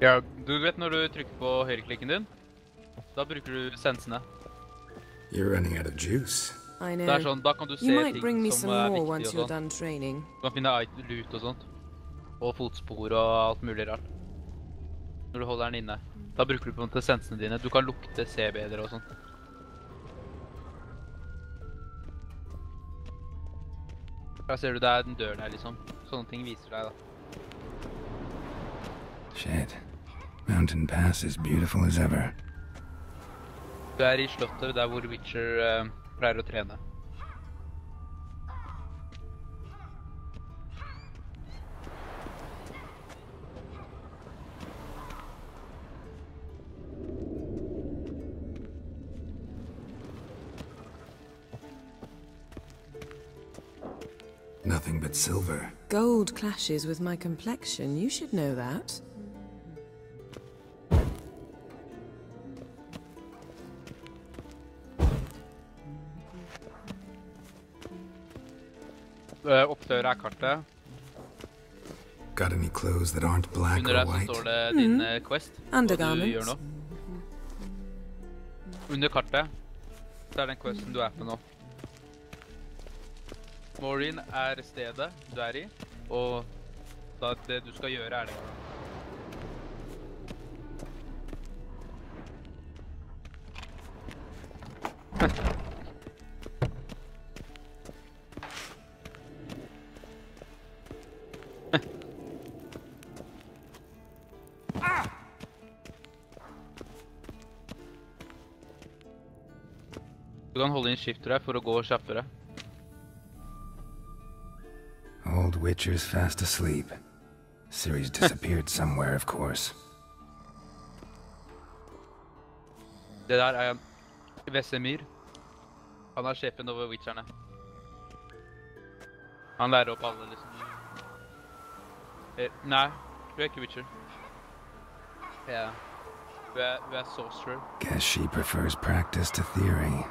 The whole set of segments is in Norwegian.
Ja, du vet når du trykker på høyreklikken din, da bruker du sensene. You're running out of juice. I know. Det er sånn, da kan du se You might bring ting me som some er more once viktige you're og sånn. done training. Du kan finne loot og sånt. Og fotspor og alt mulig rart. Når du holder den inne. Da bruker du på en måte sensene dine. Du kan lukte, se bedre og sånt. Her ser du det er en dør der liksom. Sånne ting viser deg da. Shit. Mountain Pass is beautiful as ever. Du er i slottet der hvor Witcher pleier å trene. Nothing but silver. Gold clashes with my complexion. You should know that. Oppdøret er kartet. Got any clothes that aren't black Under or deg så white? står det din quest. Hva du Undergarments. gjør nå. Under kartet så er den questen du er på nå. Maureen er stedet du er i, og da det du skal gjøre er det. Du kan holde inn shift for å gå kjappere. Old Witcher's fast asleep. Ciri's disappeared somewhere, of course. Det der er Vesemir. Han er sjefen over Witcherne. Han lærer opp alle, liksom. Nei, du er ikke Witcher. Ja. Du er sorcerer. Guess she prefers practice to theory.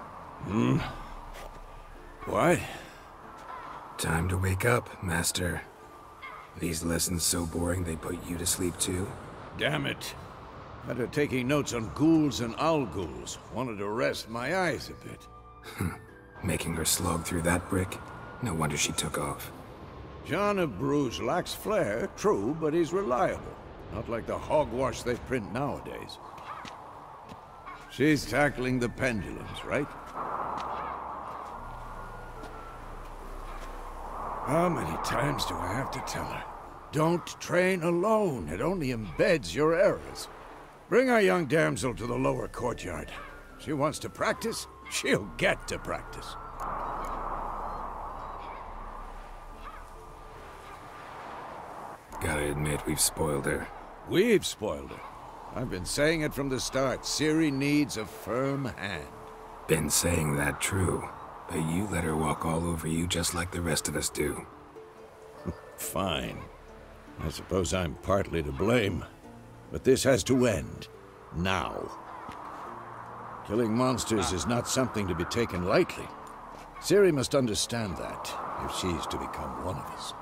What? Time to wake up, Master. These lessons so boring they put you to sleep too? Damn it. After taking notes on ghouls and owl-ghouls, wanted to rest my eyes a bit. Making her slog through that brick? No wonder she took off. John of Bruges lacks flair, true, but he's reliable. Not like the hogwash they print nowadays. She's tackling the pendulums, right? How many times do I have to tell her? Don't train alone. It only embeds your errors. Bring our young damsel to the lower courtyard. She wants to practice, she'll get to practice. Gotta admit, we've spoiled her. We've spoiled her. I've been saying it from the start. Ciri needs a firm hand. Been saying that true, but you let her walk all over you just like the rest of us do. Fine. I suppose I'm partly to blame. But this has to end. Now. Killing monsters is not something to be taken lightly. Ciri must understand that, if she's to become one of us.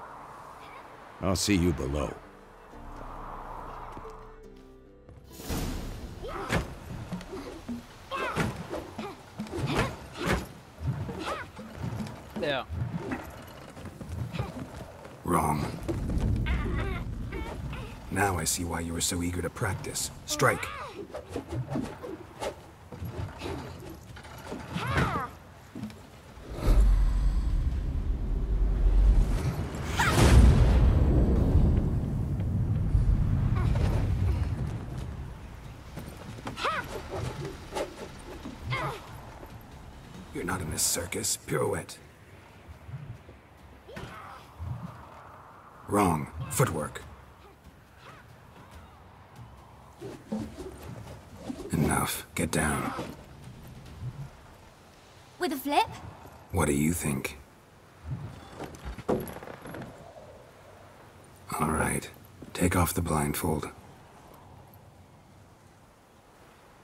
I'll see you below. Ja. Wrong. Now I see why you were so eager to practice. Strike. You're not in this circus. Pirouette. Wrong. Footwork. Enough. Get down. With a flip? What do you think? Take off the blindfold.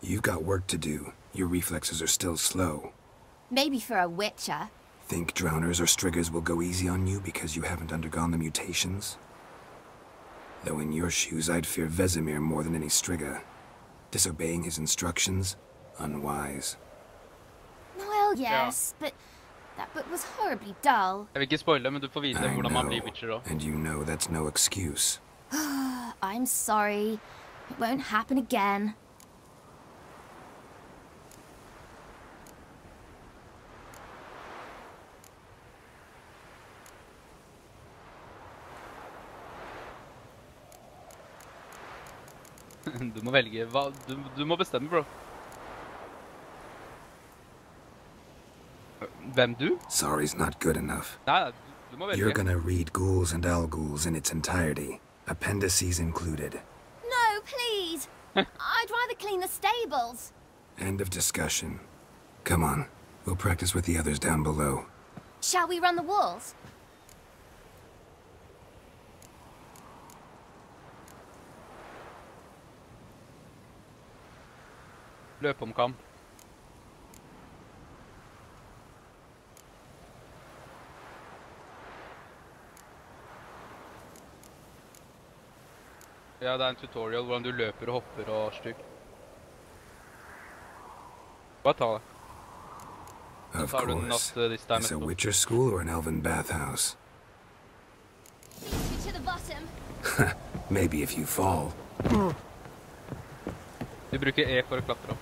You've got work to do. Your reflexes are still slow. Maybe for a witcher. Think drowners or striggers will go easy on you because you haven't undergone the mutations? Though in your shoes, I'd fear Vesemir more than any strigger. Disobeying his instructions? Unwise. Well, yes, but that book was horribly dull. Jeg vil ikke spoile, men du får vite I hvordan man know, blir Witcher også. and you know that's no excuse. I'm sorry. It won't happen again. Du må velge hva du må bestemme, bro. Hvem du? Sorry's not good enough. Nei, du må You're velge. gonna read Ghouls and Al-Ghouls in its entirety, appendices included. No, please! I'd rather clean the stables. End of discussion. Come on, we'll practice with the others down below. Shall we run the walls? Løpeomkamp. Ja, det er en tutorial hvordan du løper og hopper og styr. Bare ta det. Of tar du den course. at disse der Is a nettopp. Witcher school or an elven bathhouse? Leads you to the bottom. Maybe if you fall. Du bruker E for å klatre opp.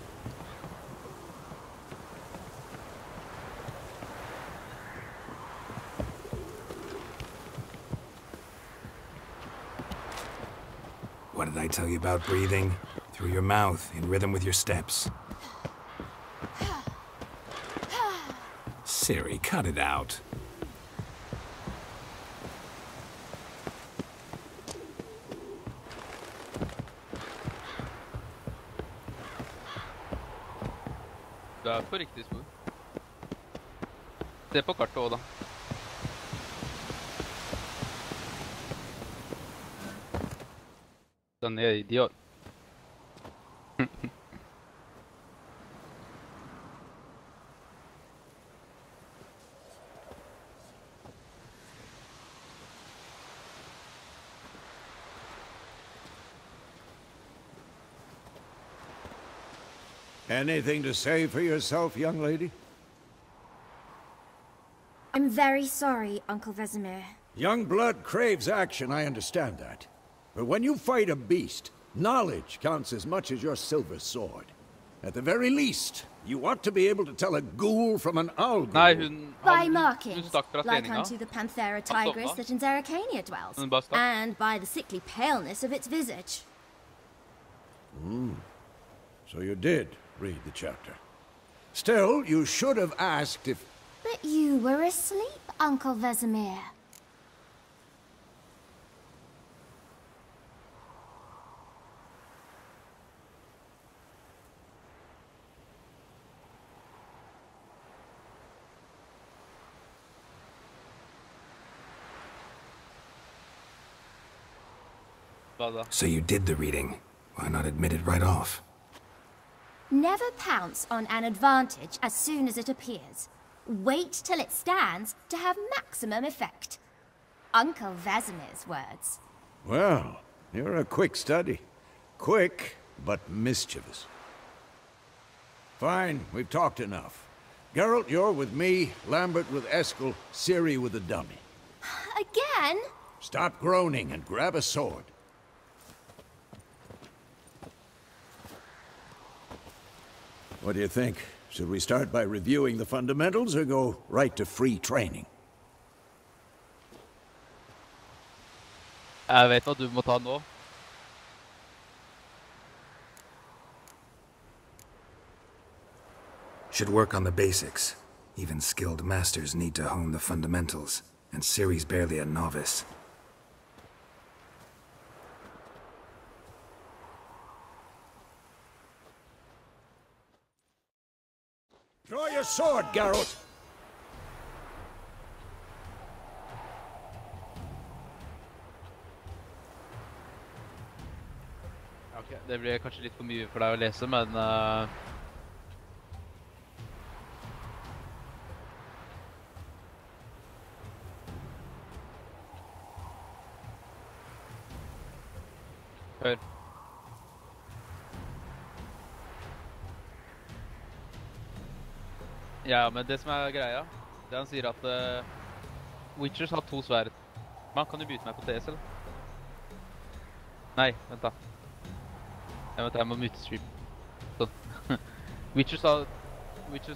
What did I tell you about breathing? Through your mouth, in rhythm with your steps. Siri, cut it out. Du er på riktig spor. Se på kartet også, da. Den er idiot. Anything to say for yourself, young lady? I'm very sorry, Uncle Vesemir. Young blood craves action, I understand that. But when you fight a beast, knowledge counts as much as your silver sword. At the very least, you ought to be able to tell a ghoul from an owl. Nei, hun By hun markings, stakk fra like treninga. unto the Panthera stoppa. tigris that in Zerrikania dwells, Men bare stopp. and by the sickly paleness of its visage. So you did read the chapter. Still, you should have asked if... But you were asleep, Uncle Vesemir. Hva da? So you did the reading. Why not admit it right off? Never pounce on an advantage as soon as it appears. Wait till it stands to have maximum effect. Uncle Vesemir's words. Well, you're a quick study. Quick, but mischievous. Fine, we've talked enough. Geralt, you're with me, Lambert with Eskel, Ciri with the dummy. Again? Stop groaning and grab a sword. What do you think? Should we start by reviewing the fundamentals or go right to free training? Jeg vet hva du må ta nå. Should work on the basics. Even skilled masters need to hone the fundamentals, and Ciri's barely a novice. Draw your sword, Geralt! Ok, det blir kanskje litt for mye for deg å lese, men... Hør. Ja, men det som er greia, det han sier at Witchers har 2 sverd. Man kan jo bytte meg på TS, eller? Nei, vent da. Jeg må mute stream. Sånn. Witchers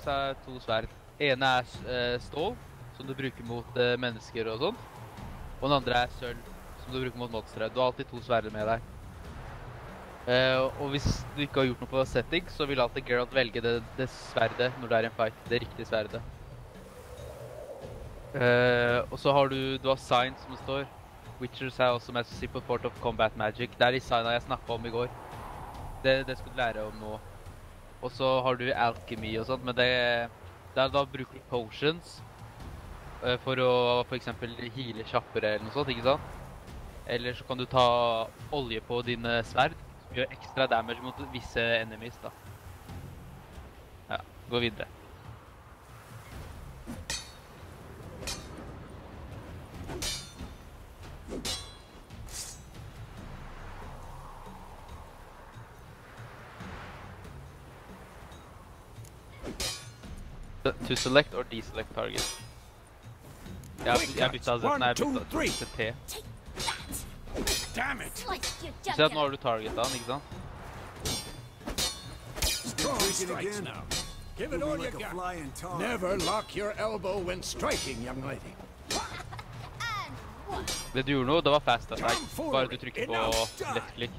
har 2 sverd. Ene er stål, som du bruker mot mennesker og sånt. Og den andre er sølv, som du bruker mot monstre. Du har alltid 2 sverder med deg. Og hvis du ikke har gjort noe på setting, så vil alltid Geralt velge det sverdet når det er en fight. Det riktige sverdet. Og så har du har sign som det står. Witchers er også mest simple part of combat magic. Det er de signa jeg snakket om i går. Det skal du lære om nå. Og så har du alchemy og sånt, men da bruker du potions for å for eksempel heale kjappere eller noe sånt, ikke sant? Eller så kan du ta olje på dine sverd, som gjør ekstra damage mot visse enemies da. Ja, gå videre. To select or deselect target. Jeg bytta Z, nei, jeg bytta til T. Damn it! Se at nå har du targetet han, ikke sant? Strong strikes now. Give it all you got. Never lock your elbow when striking, young lady. Det du gjorde nå, det var fast attack. Bare du trykker på left click.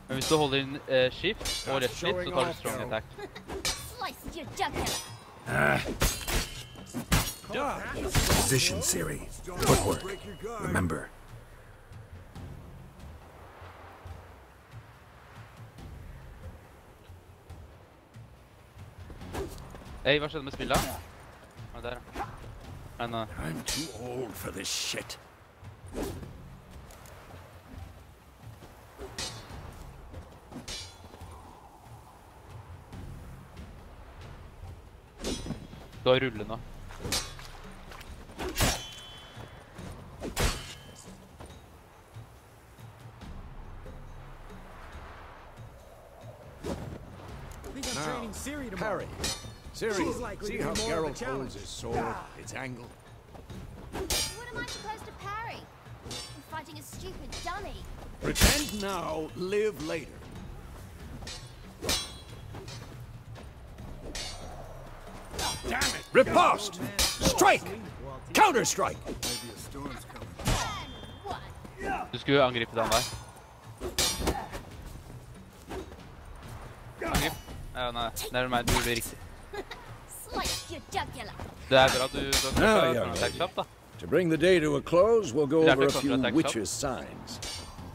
Men hvis du holder inn shift og left click, så tar du strong attack. Position, Ciri. Footwork. Remember. Hei, hva skjedde med spillet? Der. Men, I'm too old for this shit. Du har rulle nå. Parry. Ciri, see how Geralt holds his sword, its angle? What am I supposed to parry? I'm fighting a stupid dummy. Pretend now, live later. Damn it! Riposte! Strike! Counter-strike! Du skulle angripe den der. Angrip. Ja, nei, never mind, du gjorde det riktig. Det er bra du Now, kan young attack lady, kjapt da. to bring the day to a close, we'll go Yeah, over a quick few counterattack, witches' signs.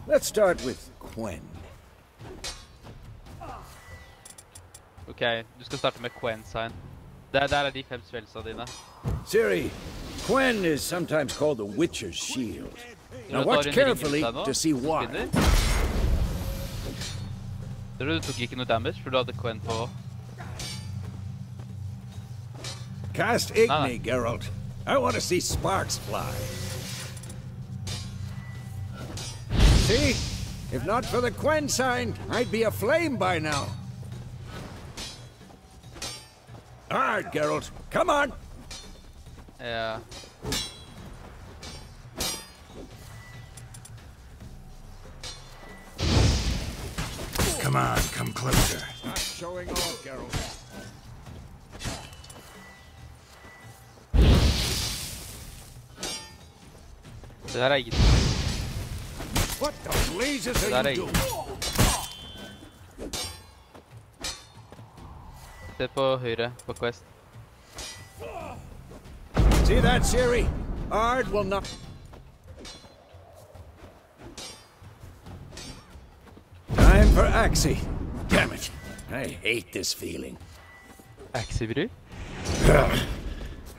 Let's start with Quen. Ok, du skal starte med Quen sign. Der er de 5 spellsa dine. Ciri, Quen is sometimes called the Witcher's Shield. Now Du tar watch en ring carefully rundt deg nå, to see som why. spinner. Ser du tok ikke noe damage, for du hadde Quen på. Cast Igni, Geralt. I want to see sparks fly. See? If not for the Quen sign, I'd be aflame by now. All right, Geralt. Come on. Ja. Come on, come closer. Stop showing off, Geralt. Det der er ikke... What the blazes Det der are er you ikke... doing? Se på høyre, på Quest. See that, Ciri? Ard will not... Time for Axie. Damn it. I hate this feeling. Axibry?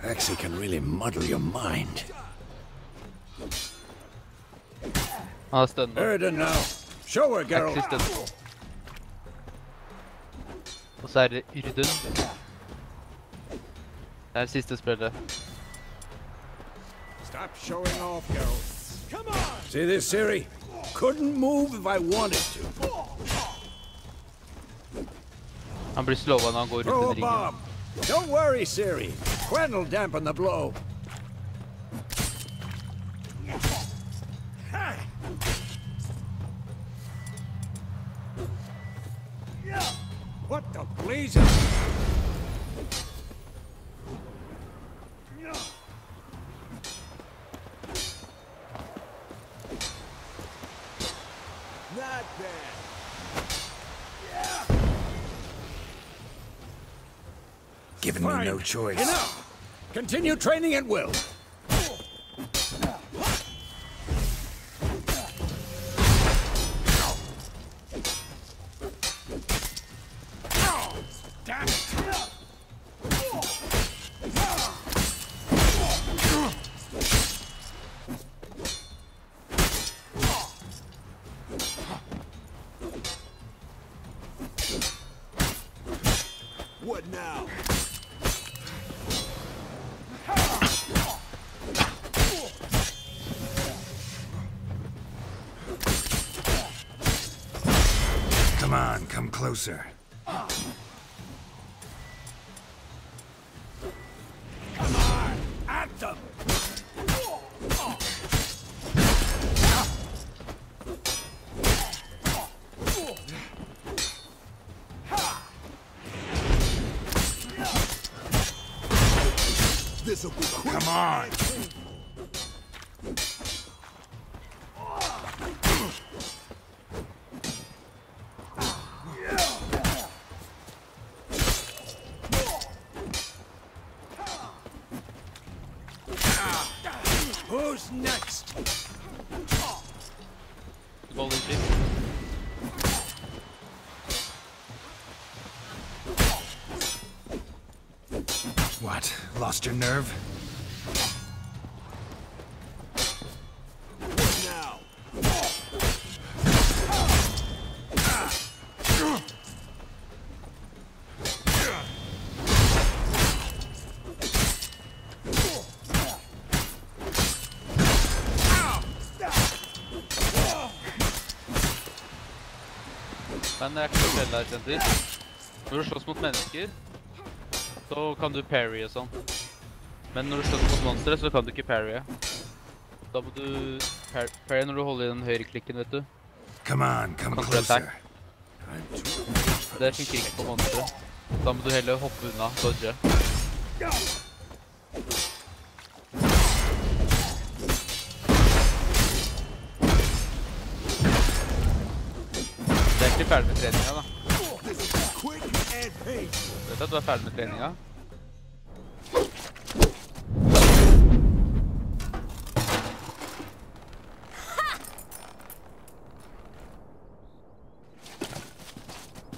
Axie can really muddle your mind. Han har stønnet. Erda now. Show her, Geralt. Existence. Og så er det Yrden. Det er siste spillet. Stop showing off, Geralt. Come on! See this, Ciri? Couldn't move if I wanted to. Han blir slået når han går Throw a rundt i ringen. bomb. Don't worry, Ciri. Quen will dampen the blow. What the blazes? Not bad. Given me no choice. Enough! Continue training at will. Damn it! What now? Come on, come closer. Come on! At them! This'll be quick. Come on! Who's next? Golden ship. What? Lost your nerve? What now? Men det er ikke så veldig senter. Når du slåss mot mennesker, så kan du parry og sånn. Men når du slåss mot monstre, så kan du ikke parry. Da må du parry når du holder i den høyre klikken, vet du. Come on, come Counter attack. closer. Det funker ikke på monstre. Da må du heller hoppe unna, dodge. Det er ikke ferdig med treninga, da. Quick and painful. Vet du at du er ferdig med treninga?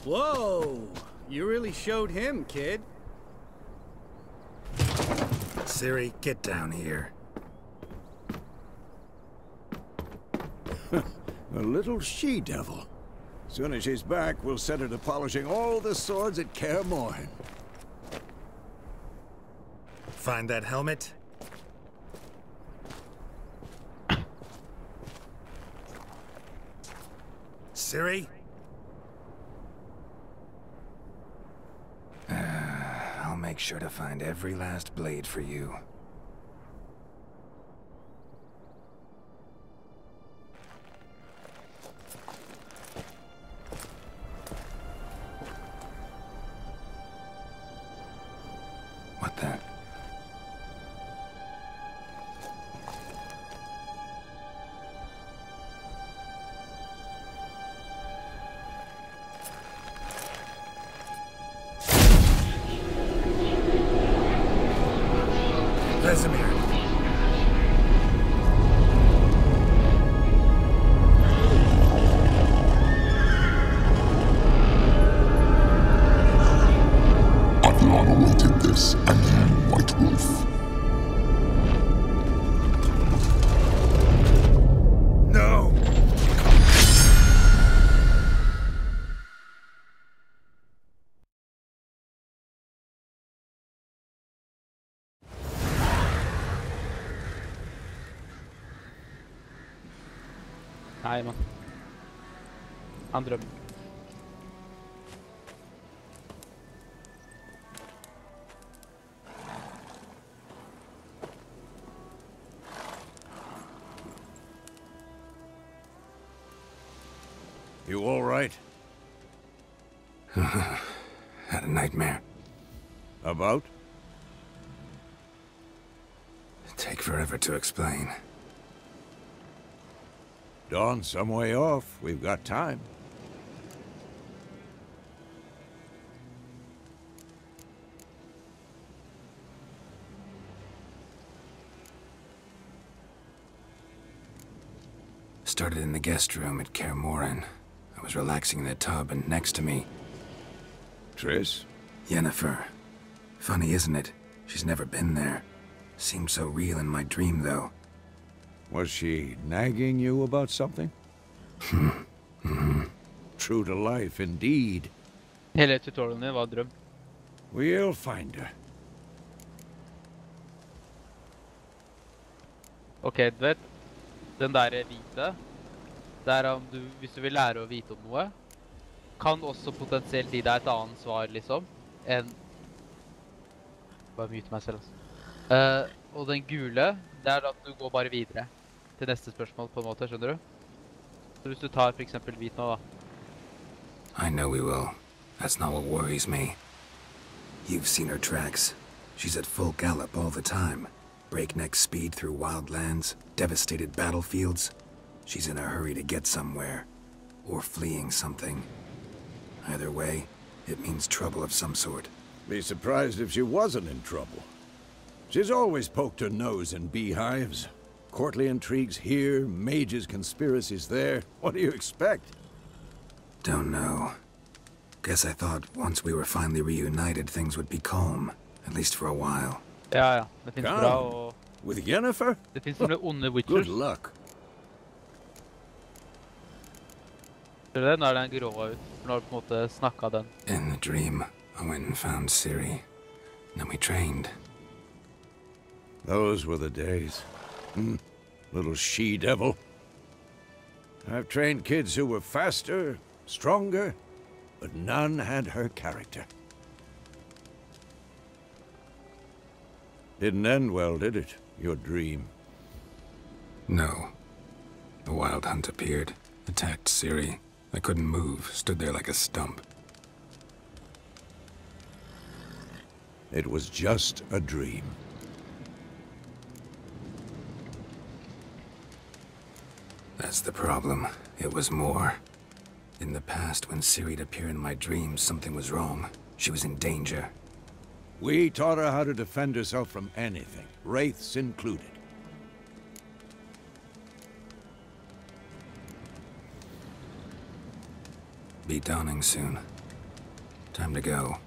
Whoa! You really showed him, kid. Ciri, get down here. A little she-devil. Soon as she's back, we'll set her to polishing all the swords at Kaer Morhen. Find that helmet? Ciri? I'll make sure to find every last blade for you. What the? Nei, mann. Han drømmer. You all right? Had a nightmare. About? Take forever to explain. Dawn's some way off. We've got time. Started in the guest room at Kaer Morhen. I was relaxing in the tub, and next to me, Triss? Yennefer. Funny, isn't it? She's never been there. Seemed so real in my dream, though. Was she nagging you about something? True to life, indeed. Hele tutorialen din var drøm. We'll find her. Ok, du vet, den der hvite, der om du, hvis du vil lære å vite om noe, kan også potensielt gi deg et annet svar, liksom, enn... Bare mute meg selv, altså. Og den gule, det er at du går bare videre til neste spørsmål på en måte, skjønner du? Så hvis du tar for eksempel hvit nå, da. I know we will. That's not what worries me. You've seen her tracks. She's at full gallop all the time. Breakneck speed through wild lands, devastated battlefields. She's in a hurry to get somewhere. Or fleeing something. Either way, it means trouble of some sort. Be surprised if she wasn't in trouble. She's always poked her nose in beehives. Courtly intrigues here, mages' conspiracies there. What do you expect? Don't know. Guess I thought once we were finally reunited, things would be calm. At least for a while. Ja, ja. Det finnes bra og... With Yennefer? Det finnes noen onde Good witchers. luck. Ser du det? Nå er den grå ut. Nå har du på en måte snakket den. In the dream, I went and found Ciri. Then we trained. Those were the days. Little she-devil. I've trained kids who were faster, stronger, but none had her character. Didn't end well, did it? Your dream? No. The Wild Hunt appeared, attacked Ciri. I couldn't move, stood there like a stump. It was just a dream. That's the problem. It was more. In the past, when Ciri'd appear in my dreams, something was wrong. She was in danger. We taught her how to defend herself from anything, wraiths included. Be dawning soon. Time to go.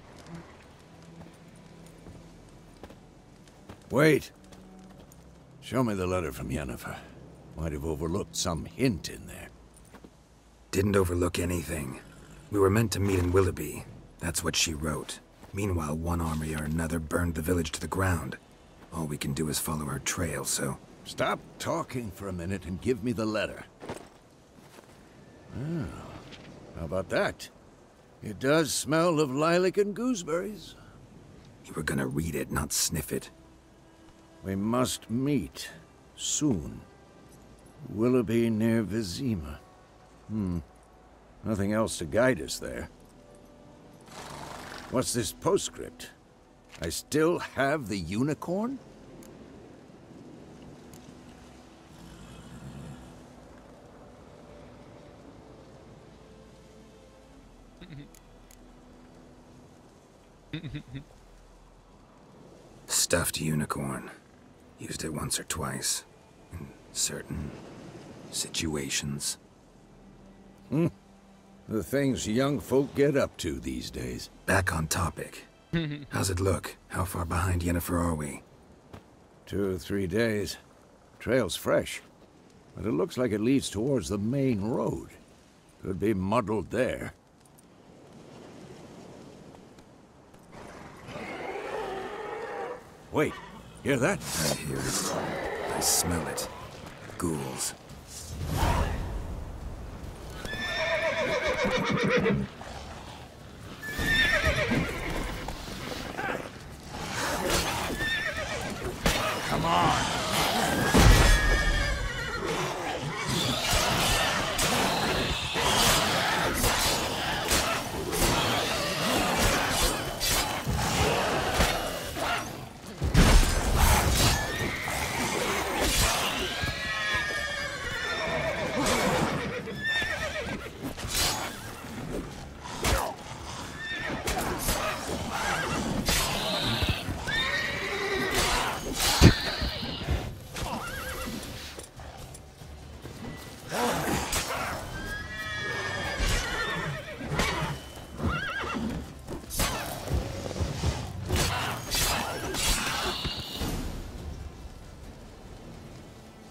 Wait. Show me the letter from Yennefer. Might have overlooked some hint in there. Didn't overlook anything. We were meant to meet in Willoughby. That's what she wrote. Meanwhile, one army or another burned the village to the ground. All we can do is follow her trail, so... Stop talking for a minute and give me the letter. Oh, how about that? It does smell of lilac and gooseberries. You were gonna read it, not sniff it. We must meet. Soon. Willoughby near Vizima. Nothing else to guide us there. What's this postscript? I still have the unicorn? Stuffed unicorn. Used it once or twice. In certain... situations. The things young folk get up to these days. Back on topic. How's it look? How far behind Yennefer are we? 2 or 3 days. Trail's fresh. But it looks like it leads towards the main road. Could be muddled there. Wait, hear that? I hear it. I smell it. Ghouls. Come on.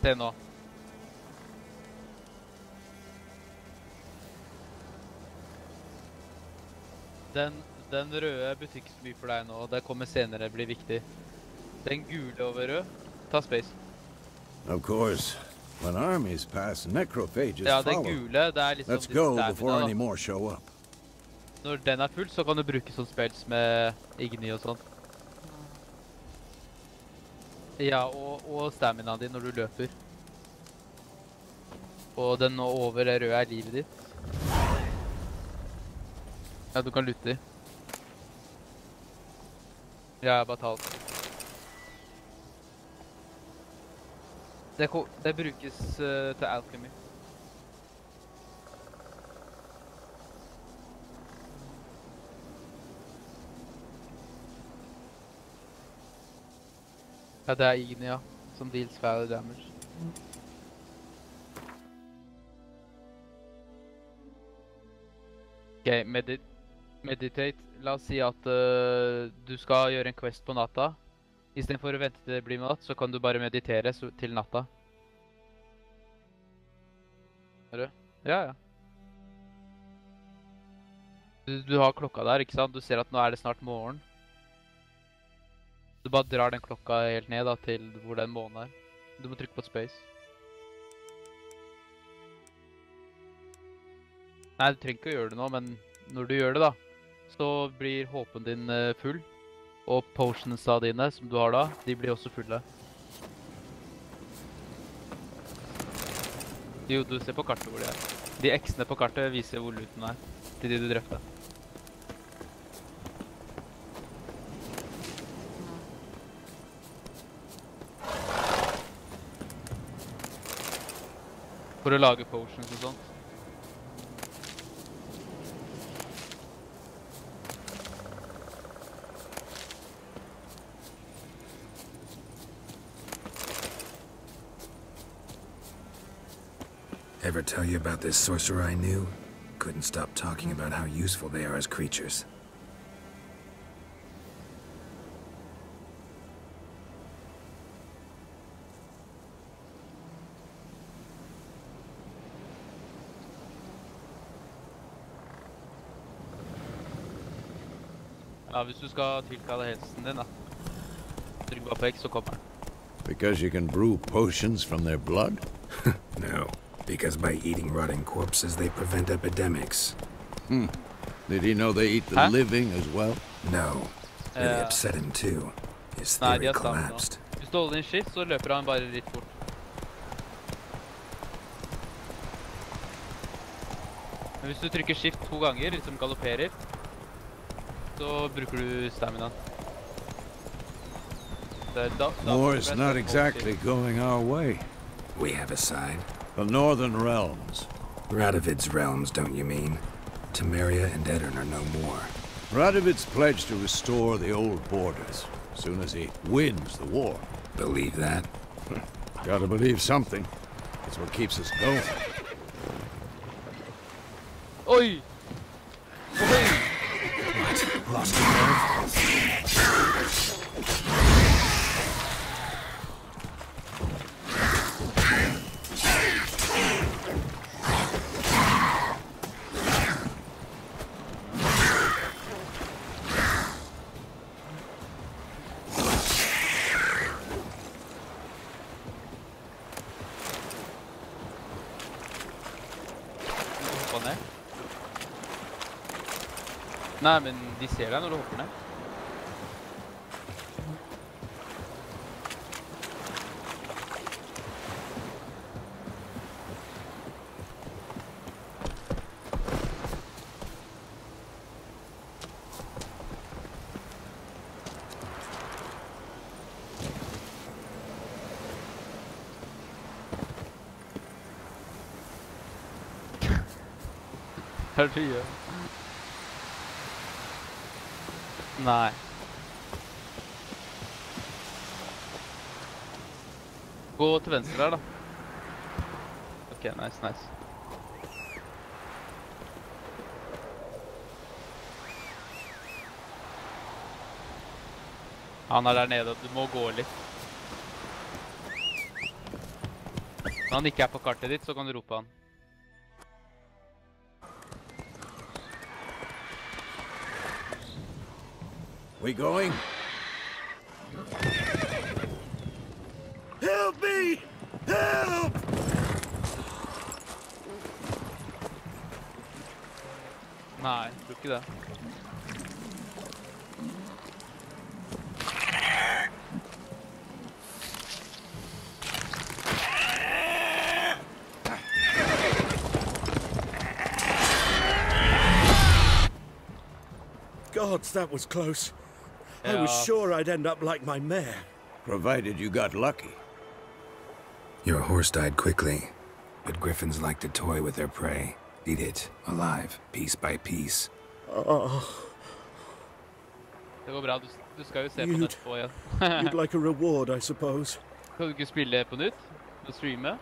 Se nå. Den røde betyr ikke så mye for deg nå, det kommer senere, blir viktig. Den gule over rød, ta space. Of course, when armies pass, necrophages Ja, den follow. gule, det er liksom Let's go din before any stamina, more show up. da. Når den er full, så kan du bruke sånne spells med Igni og sånn. Ja, og staminaen din når du løper. Og den over røde er livet ditt. Ja, du kan lute de. Ja, jeg bare ta alt. Det brukes til alchemy. Ja, det er Ignia som deals fire damage. Ok, meditate. La oss si at du skal gjøre en quest på natta. I stedet for å vente til det blir natt, så kan du bare meditere til natta. Hører du? Ja, ja. Du har klokka der, ikke sant? Du ser at nå er det snart morgen. Du bare drar den klokka helt ned da, til hvor den månen er. Du må trykke på space. Nei, du trenger ikke å gjøre det nå, men når du gjør det da, så blir håpen din full. Og potionsa dine, som du har da, de blir også fulle. Jo, du ser på kartet hvor de er. De X-ene på kartet viser hvor looten er, til de du drepte. For å lage potions og sånt. Ever tell you about this sorcerer I knew? Couldn't stop talking about how useful they are as creatures. Ja, hvis du skal tilkalle helsen din da. Trykk bare på X, så kommer den. Because you can brew potions from their blood? No, because by eating rotting corpses, they prevent epidemics. Did he know they eat the living as well? No. Really upset him too. His Nei, de theory har stamina. collapsed. Hvis du holder din skift, så løper han bare litt fort. Men hvis du trykker skift 2 ganger, liksom galopperer, så bruker du staminaen. War's not exactly going our way. We have a side. The Northern Realms. Radovid's realms, don't you mean? Temeria and Edirn are no more. Radovid's pledged to restore the old borders, as soon as he wins the war. Believe that? Gotta believe something. It's what keeps us going. Oi! Oi! What? Lost your nerve? Hoppa ned. Nei, men de ser deg når du hopper ned. Hva er det du gjør? Nei. Gå til venstre her, da. Ok, nice. Han er der nede, du må gå litt. Når han ikke er på kartet ditt, så kan du rope han. We going? Help me! Help! Nei, jeg tror ikke det. Gods, that was close. I was Yeah. sure I'd end up like my mare. Provided you got lucky. Your horse died quickly, but griffins like to toy with their prey. Eat it, alive, piece by piece. Det går bra, du skal jo se på You'd- nett på igjen. You'd like a reward, I suppose. Kan du ikke spille på nytt? Og streame?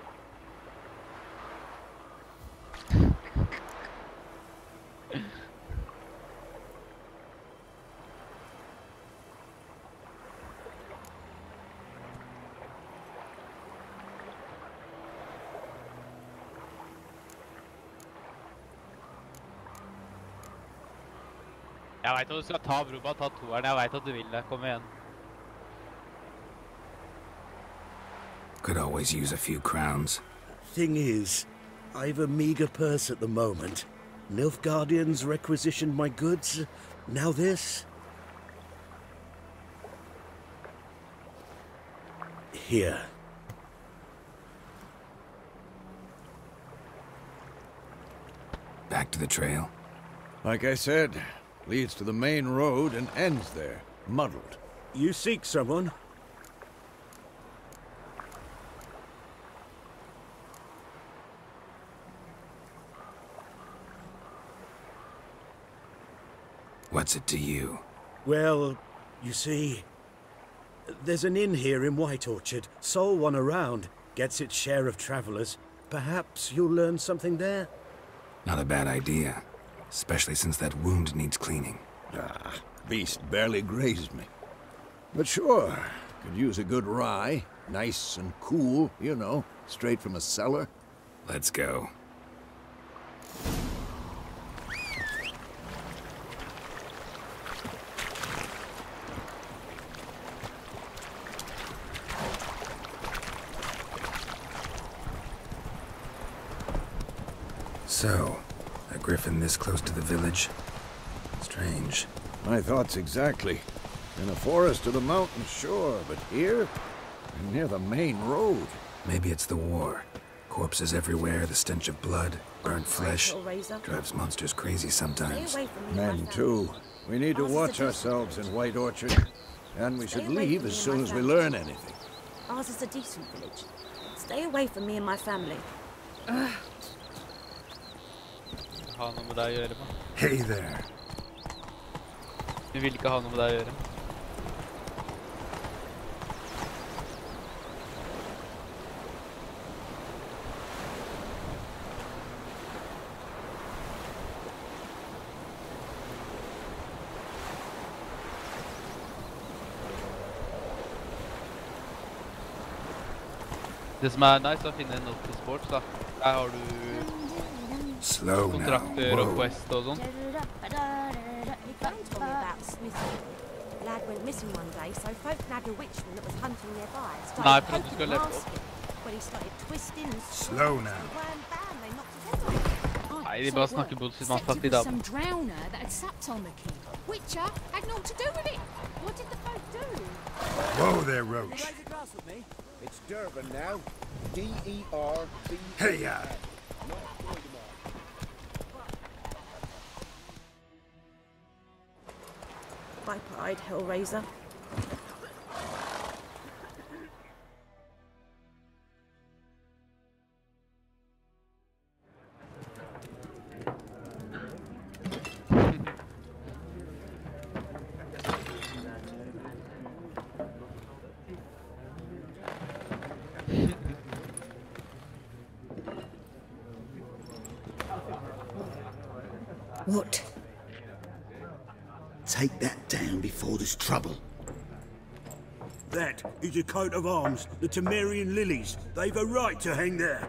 Jeg vet at du skal ta Bruba, ta toeren. Jeg vet at du vil det. Kom igjen. Could always use a few crowns. Thing is, I've a meager purse at the moment. Nilfgaardians requisitioned my goods. Now this. Here. Back to the trail. Like I said, leads to the main road and ends there, muddled. You seek someone? What's it to you? Well, you see, there's an inn here in White Orchard. Sole one around. Gets its share of travelers. Perhaps you'll learn something there? Not a bad idea. Especially since that wound needs cleaning. Ah, beast barely grazed me. But sure, could use a good rye. Nice and cool, you know, straight from a cellar. Let's go. So, a griffin this close to the village? Strange. My thoughts exactly. In a forest or the mountains, sure, but here? Near the main road. Maybe it's the war. Corpses everywhere, the stench of blood, burnt flesh. Drives monsters crazy sometimes. Men, too. We need to watch ourselves in White Orchard. And we should leave as soon as we learn anything. Ours is a decent village. Stay away from me and my family. Ha noe med deg å gjøre, man. Hey there. Vi vil ikke ha noe med deg å gjøre. Det som er nice er å finne en note sports, da. Der har du Slow now. kontrakter og Whoa. quest og sånn. You don't tell me about Smithy. Lad went missing one day, so folk nabbed a witchman that was hunting nearby. Nei, Started for at du poking skal the leve basket. When he started twisting and Slow now. wham, bam, they knocked his head off. Nei, Nei, de bare snakker bullshit. Man snakker i dag. Some drowner that had supped on the kid. Witcher had naught to do with it. What did the folk do? Whoa there, Roach. Raise a glass with me. It's Durban now. D-E-R-B. Hey, Pipe-eyed Hellraiser. What? Take that down before there's trouble. That is a coat of arms, the Temerian lilies. They've a right to hang there.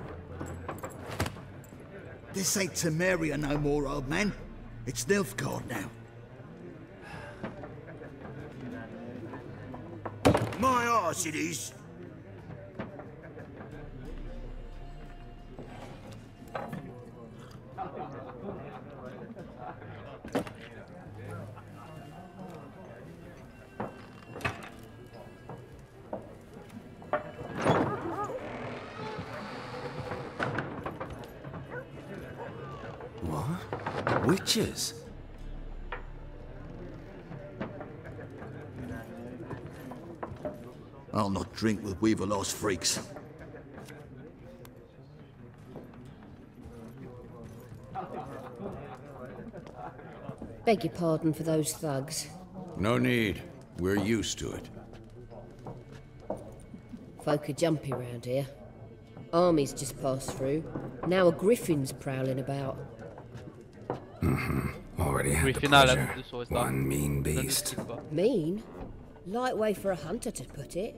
This ain't Temeria no more, old man. It's Nilfgaard now. My arse it is. What? Witches? I'll not drink with Weaverlost freaks. Beg your pardon for those thugs. No need. We're used to it. Folk are jumpy round here. Armies just passed through. Now a griffin's prowling about. Already had the Griffin er den pleasure. du så i stad. One mean Den du beast. husker på. Mean? Light way for a hunter to put it.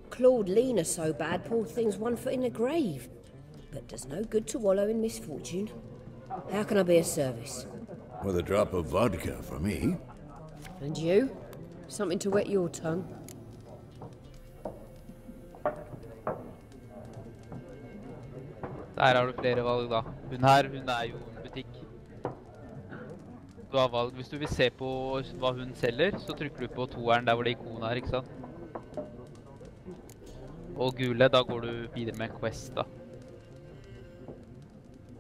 Clawed Lena so bad, poor thing's 1 foot in the grave. But does no good to wallow in misfortune. How can I be of service? With a drop of vodka for me. And you? Something to wet your tongue? Der har du flere valg da. Hun her, hun er jo en butikk. Du har valg. Hvis du vil se på hva hun selger, så trykker du på toeren der hvor det ikonet er, ikke sant? Og gule, da går du videre med quest da.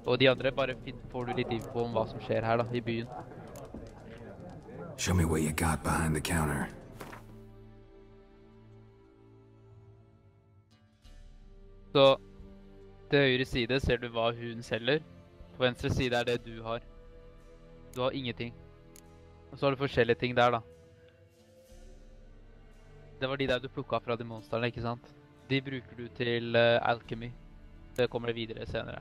Og de andre bare får du litt info om hva som skjer her da, i byen. Show me what you got behind the counter. Så til høyre side ser du hva hun selger. På venstre side er det du har. Du har ingenting. Og så har du forskjellige ting der da. Det var de der du plukket fra de monsterne, ikke sant? De bruker du til alchemy. Det kommer det videre senere.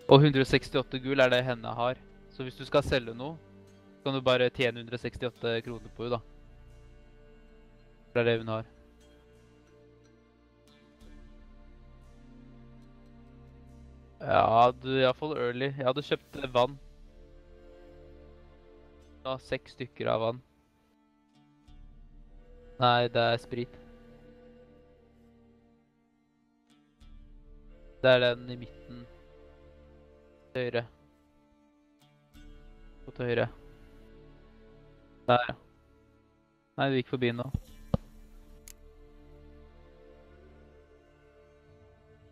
Og 168 gull er det henne har. Så hvis du skal selge noe, så kan du bare tjene 168 kroner på henne da. Det er det hun har. Ja, du er i hvert fall early. Jeg hadde kjøpt vann. Ja, 6 stykker av vann. Nei, det er sprit. Det er den i midten. Til høyre. Og til høyre. Der, ja. Nei, du gikk forbi nå.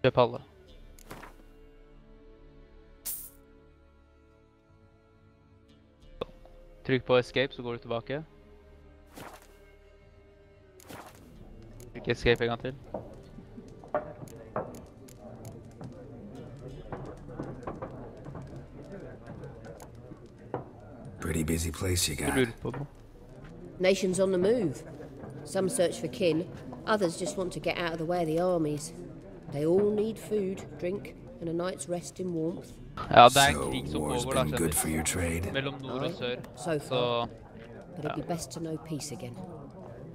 Kjøp alle. Trykk på escape, så går du tilbake. Trykk escape en gang til. Pretty busy place you Du got. lurer på noe. Nations on the move. Some search for kin, others just want to get out of the way of the armies. They all need food, drink, and a night's rest in warmth. Ja, det er en So, krig som war's pågår da, been good for your kjenner. trade? Mellom nord og sør. So far. Så, But it'd be best to know peace again.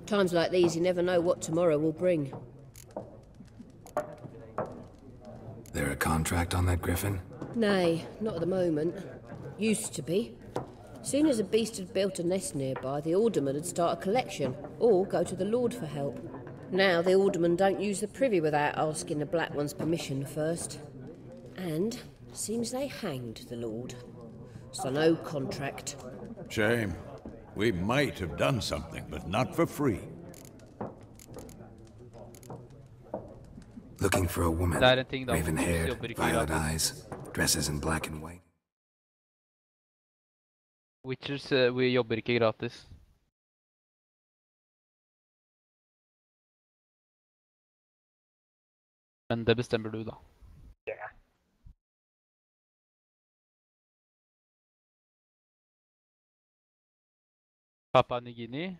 Times like these, you never know what tomorrow will bring. There a contract on that griffin? Nay, not at the moment. Used to be. Soon as a beast had built a nest nearby, the alderman would start a collection, or go to the Lord for help. Now the aldermen don't use the privy without asking the Black One's permission first. And seems they hanged the Lord. So no contract. Shame. We might have done something, but not for free. Looking for a woman. Det är en ting de Raven-haired, jobber ikke violet gratis. eyes, dresses in black and white. Witchers, vi jobber ikke gratis. Men det bestemmer du da. Papua New Guinea.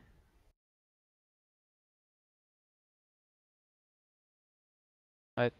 Nei.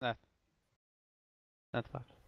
Nej. Nätverk.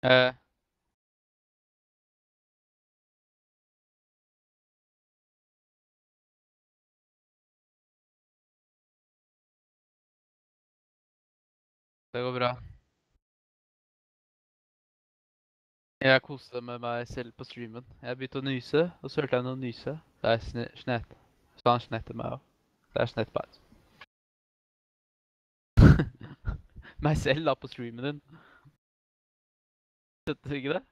Det går bra. Jeg koste med meg selv på streamen. Jeg begynte å nyse, og så hørte jeg noen nyse. Det er snett. Så han snetter meg også. Det er snett bare. Meg selv da på streamen din. Skjønte du ikke det?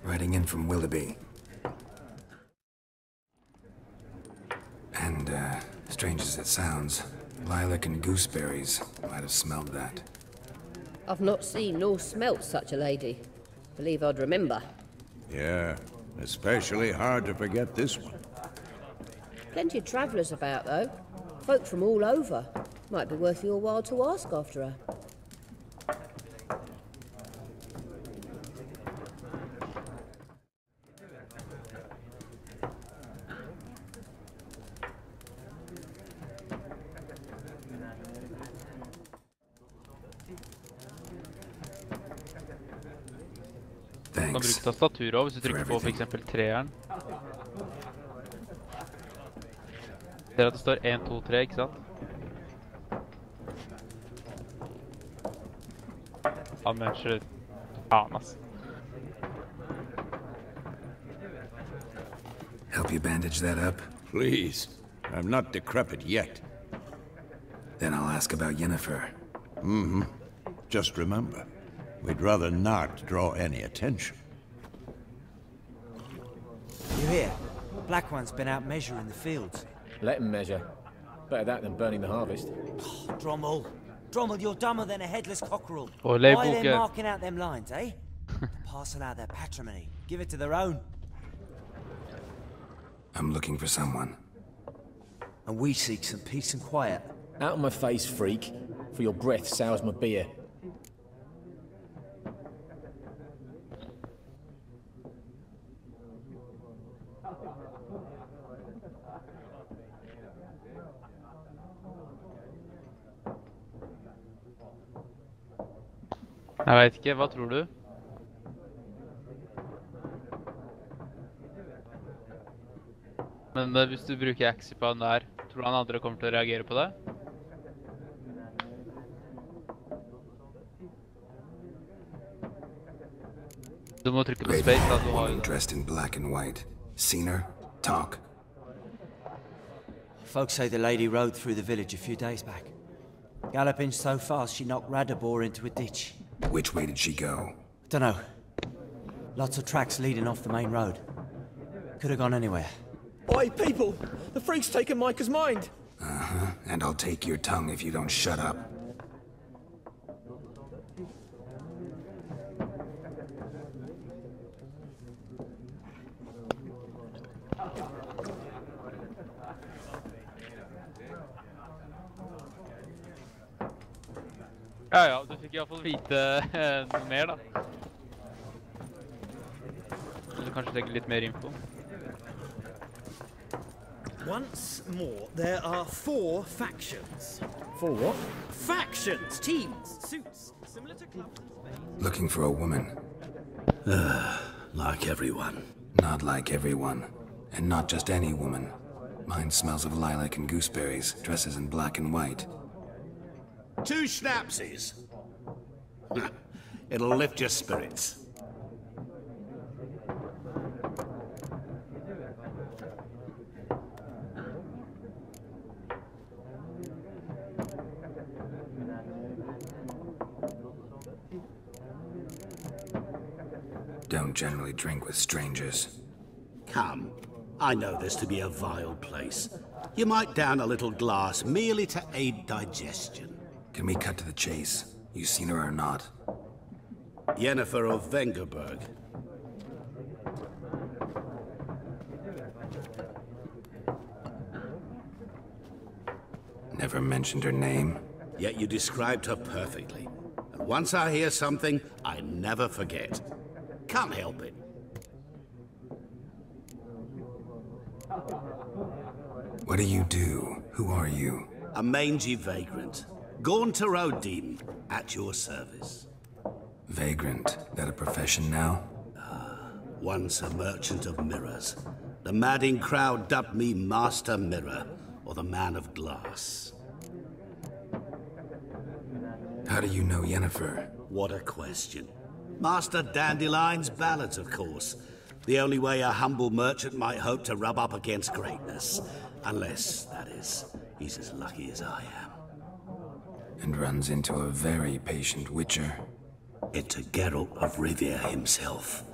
Riding in from Willoughby. And, strange as it sounds, lilac and gooseberries might have smelled that. I've not seen nor smelt such a lady. Believe I'd remember. Yeah, especially hard to forget this one. Plenty of travellers about, though. Folk from all over. Might be worth your while to ask after her. Du kan bruke tastaturet også, hvis du trykker på for eksempel treeren. Ser at det står 1, 2, 3, ikke sant? Han mennesker... Faen, ass. Help you bandage that up? Please. I'm not decrepit yet. Then I'll ask about Yennefer. Mm-hmm. Just remember, we'd rather not draw any attention. You hear? Black One's been out measuring the fields. Let him measure. Better that than burning the harvest. Oh, Drommel. Drommel, you're dumber than a headless cockerel. Why are they marking out them lines, eh? Passing out their patrimony. Give it to their own. I'm looking for someone. And we seek some peace and quiet. Out of my face, freak. For your breath sours my beer. Jeg vet ikke, hva tror du? Men hvis du bruker Axie på han der, tror du han andre kommer til å reagere på det? Du må trykke på space da du har... Woman dressed in black and white. Seen her? Talk. Folks say the lady rode through the village a few days back. Galloping so fast she knocked Radabor into a ditch. Which way did she go? Dunno. Lots of tracks leading off the main road. Could have gone anywhere. Oi, people! The freak's taken Micah's mind! Uh-huh. And I'll take your tongue if you don't shut up. Ja, du fikk I hvert fall vite noe mer da. Eller kanskje trenger litt mer info. Once more, there are 4 factions. 4 what? Factions, teams, suits, similar to clubs. Looking for a woman. Like everyone. Not like everyone. And not just any woman. Mine smells of lilac and gooseberries, dresses in black and white. 2 schnapsies. It'll lift your spirits. Don't generally drink with strangers. Come. I know this to be a vile place. You might down a little glass merely to aid digestion. Can we cut to the chase? You seen her or not? Yennefer of Vengerberg. Never mentioned her name. Yet you described her perfectly. And once I hear something, I never forget. Can't help it. What do you do? Who are you? A mangy vagrant. Gaunter O'Dean, at your service. Vagrant, that a profession now? Once a merchant of mirrors. The madding crowd dubbed me Master Mirror, or the Man of Glass. How do you know Yennefer? What a question. Master Dandelion's ballads, of course. The only way a humble merchant might hope to rub up against greatness. Unless, that is, he's as lucky as I am. And runs into a very patient witcher. Into Geralt of Rivia himself.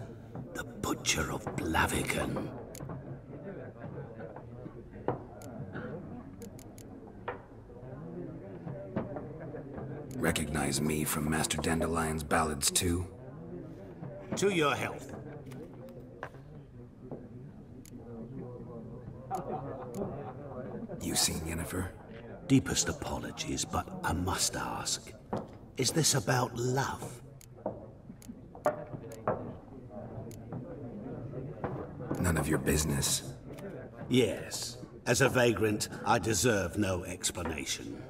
The Butcher of Blaviken. Recognize me from Master Dandelion's ballads, too? To your health. You seen Yennefer? Deepest apologies, but I must ask. Is this about love? None of your business. Yes. As a vagrant, I deserve no explanation.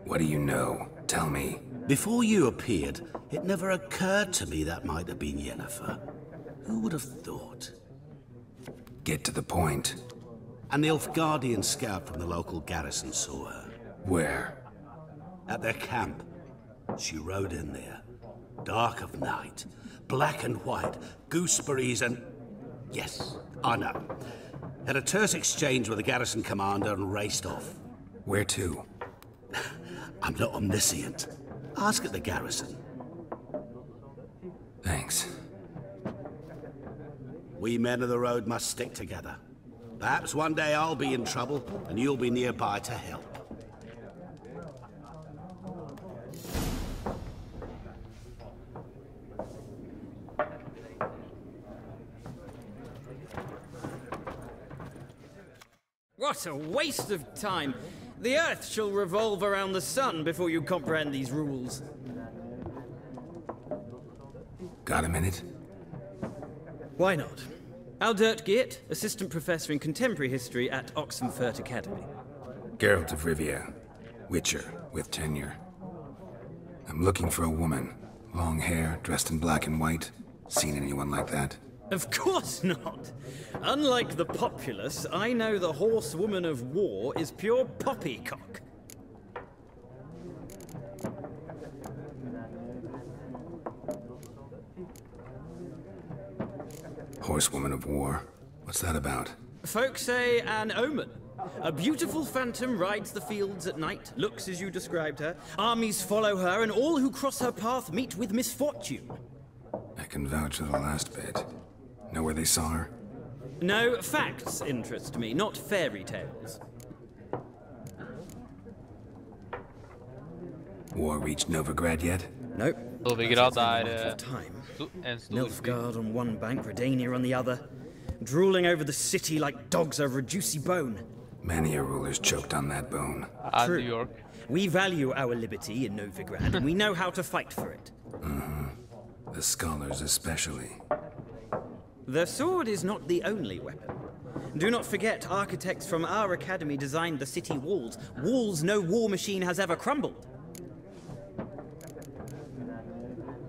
What do you know? Tell me. Before you appeared, it never occurred to me that might have been Yennefer. Who would have thought? Get to the point. An Nilfgaardian scout from the local garrison saw her. Where? At their camp. She rode in there. Dark of night. Black and white. Gooseberries and... Yes, I know. Had a terse exchange with the garrison commander and raced off. Where to? I'm not omniscient. Ask at the garrison. Thanks. We men of the road must stick together. Perhaps one day I'll be in trouble, and you'll be nearby to help. What a waste of time! The Earth shall revolve around the sun before you comprehend these rules. Got a minute? Why not? Aldert Geert, Assistant Professor in Contemporary History at Oxenfurt Academy. Geralt of Rivia. Witcher, with tenure. I'm looking for a woman. Long hair, dressed in black and white. Seen anyone like that? Of course not! Unlike the populace, I know the horsewoman of war is pure poppycock. Horsewoman of war? What's that about? Folk say an omen. A beautiful phantom rides the fields at night, looks as you described her. Armies follow her, and all who cross her path meet with misfortune. I can vouch for the last bit. Know where they saw her? No, facts interest me, not fairy tales. War reached Novigrad yet? Nope. Novigrad er en stor Nilfgaard on one bank, Redania on the other. Drooling over the city like dogs over a juicy bone. Many a ruler's choked on that bone. True. New York. We value our liberty in Novigrad, and we know how to fight for it. Mm-hmm. The scholars especially. The sword is not the only weapon. Do not forget, architects from our academy designed the city walls. Walls no war machine has ever crumbled.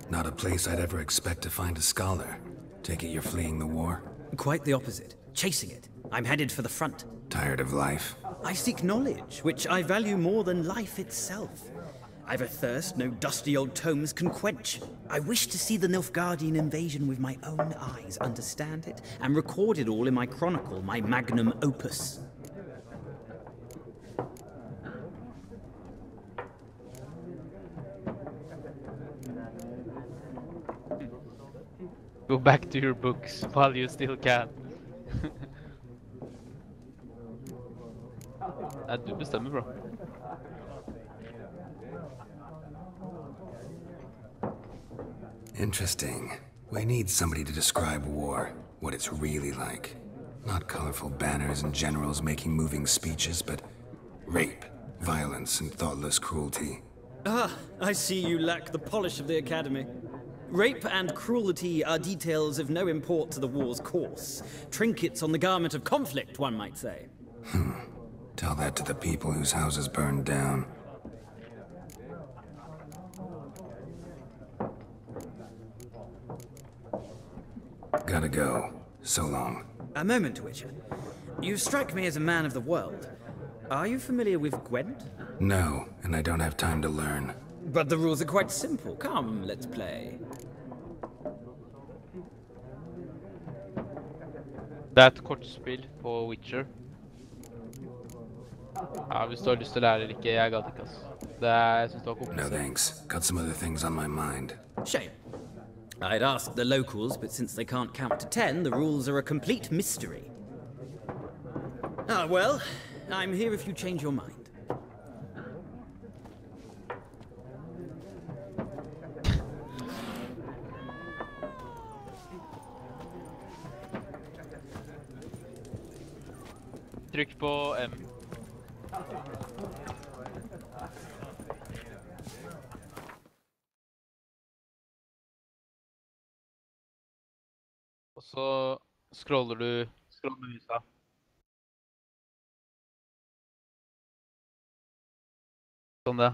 Not a place I'd ever expect to find a scholar. Take it you're fleeing the war? Quite the opposite. Chasing it. I'm headed for the front. Tired of life? I seek knowledge, which I value more than life itself. I've a thirst no dusty old tomes can quench. I wish to see the Nilfgaardian invasion with my own eyes, understand it, and record it all in my chronicle, my magnum opus. Go back to your books while you still can. Ja, du bestämmer, bro. Interesting. We need somebody to describe war, what it's really like. Not colorful banners and generals making moving speeches, but rape, violence, and thoughtless cruelty. Ah, I see you lack the polish of the academy. Rape and cruelty are details of no import to the war's course. Trinkets on the garment of conflict, one might say. Tell that to the people whose houses burned down. Gotta go. So long. A moment, Witcher. You strike me as a man of the world. Are you familiar with Gwent? No, and I don't have time to learn. But the rules are quite simple. Come, let's play. Det er et kortspill på Witcher. Ja, hvis du har lyst til å lære eller ikke, jeg gadd ikke, altså. Jeg synes det var komplisert. No thanks. Got some other things on my mind. Shame. I'd ask the locals, but since they can't count to 10, the rules are a complete mystery. Ah, well, I'm here if you change your mind. Trykk på M. Og så scroller du med musa. Sånn det.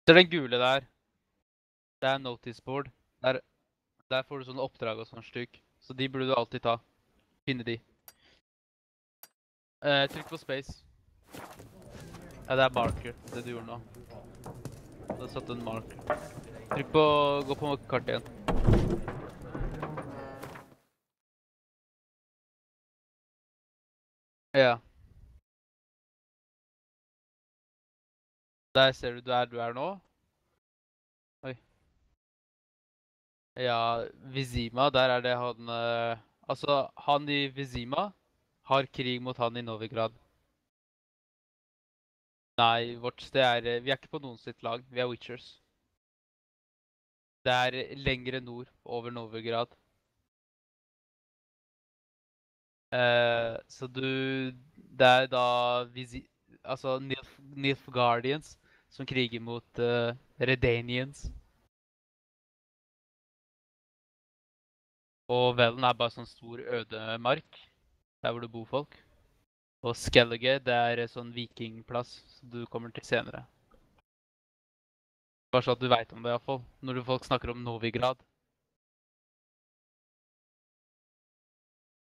Så den gule der, det er notice board. Der får du sånne oppdrag og sånne styk. Så de burde du alltid ta. Finne de. Trykk på space. Ja, det er marker, det du gjorde nå. Du har satt en marker. Gå på kartet igjen. Ja. Der ser du der du er nå. Oi. Ja, Vizima, der er det han... Altså, han i Vizima har krig mot han i Novigrad. Nei, vårt sted er... Vi er ikke på noen sitt lag, vi er Witchers. Det er lengre nord, over Novigrad. Så det er da altså Nilfgaardians som kriger mot Redanians. Og Velen er bare sånn stor ødemark, der hvor det bor folk. Og Skellige, det er sånn vikingplass som du kommer til senere. Bare så at du vet om det i hvert fall, når folk snakker om Novigrad.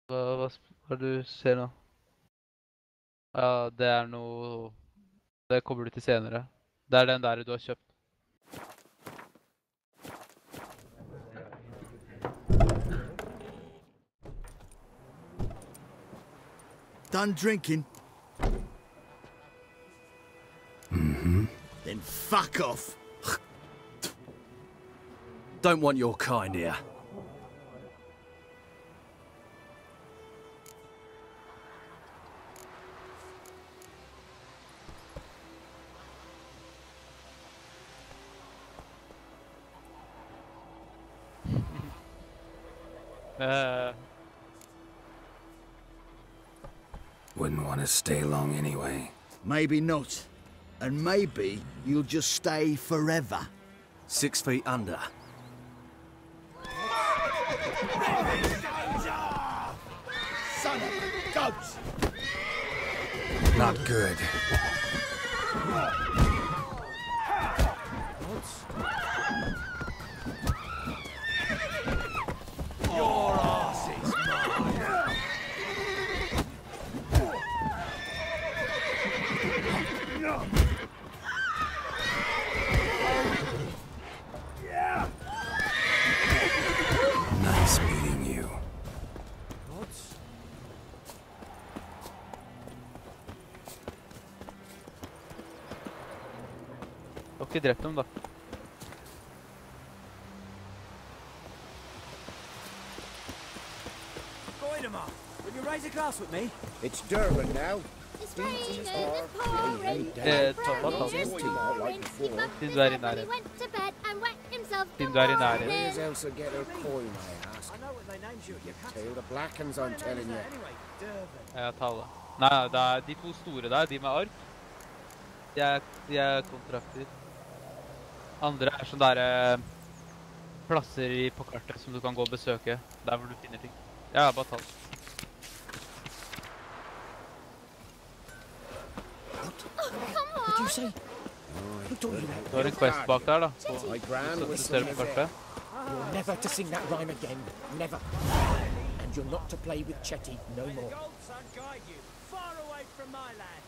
Hva er det du ser nå? Ja, det er noe... Det kommer du til senere. Det er den der du har kjøpt. Done drinking? Mm-hmm. Then fuck off. Don't want your kind here. Wouldn't want to stay long anyway. Maybe not. And maybe you'll just stay forever. 6 feet under. Son of a ghost! Not good. Your arse is mine. Nice meeting you. Du har ikke drept dem da. Goidemar, will you raise a glass with me? It's Durban now. It's raining, it's pouring, Siden du er i nærheten. Siden du er i nærheten. Where's Elsa get her coin, I ask? You tell the Blackens, I'm telling you. Ja, tallet. Nei, det er de to store der, de med ark. De er kontrakter. Andre er sånne der plasser på kartet som du kan gå og besøke, der hvor du finner ting. Ja, bare ta det. did you say? Du har en quest bak der, da. Du ser på kartet. You're never to sing that rhyme again. Never. And you're not to play with Chetty no more. Far away from my land.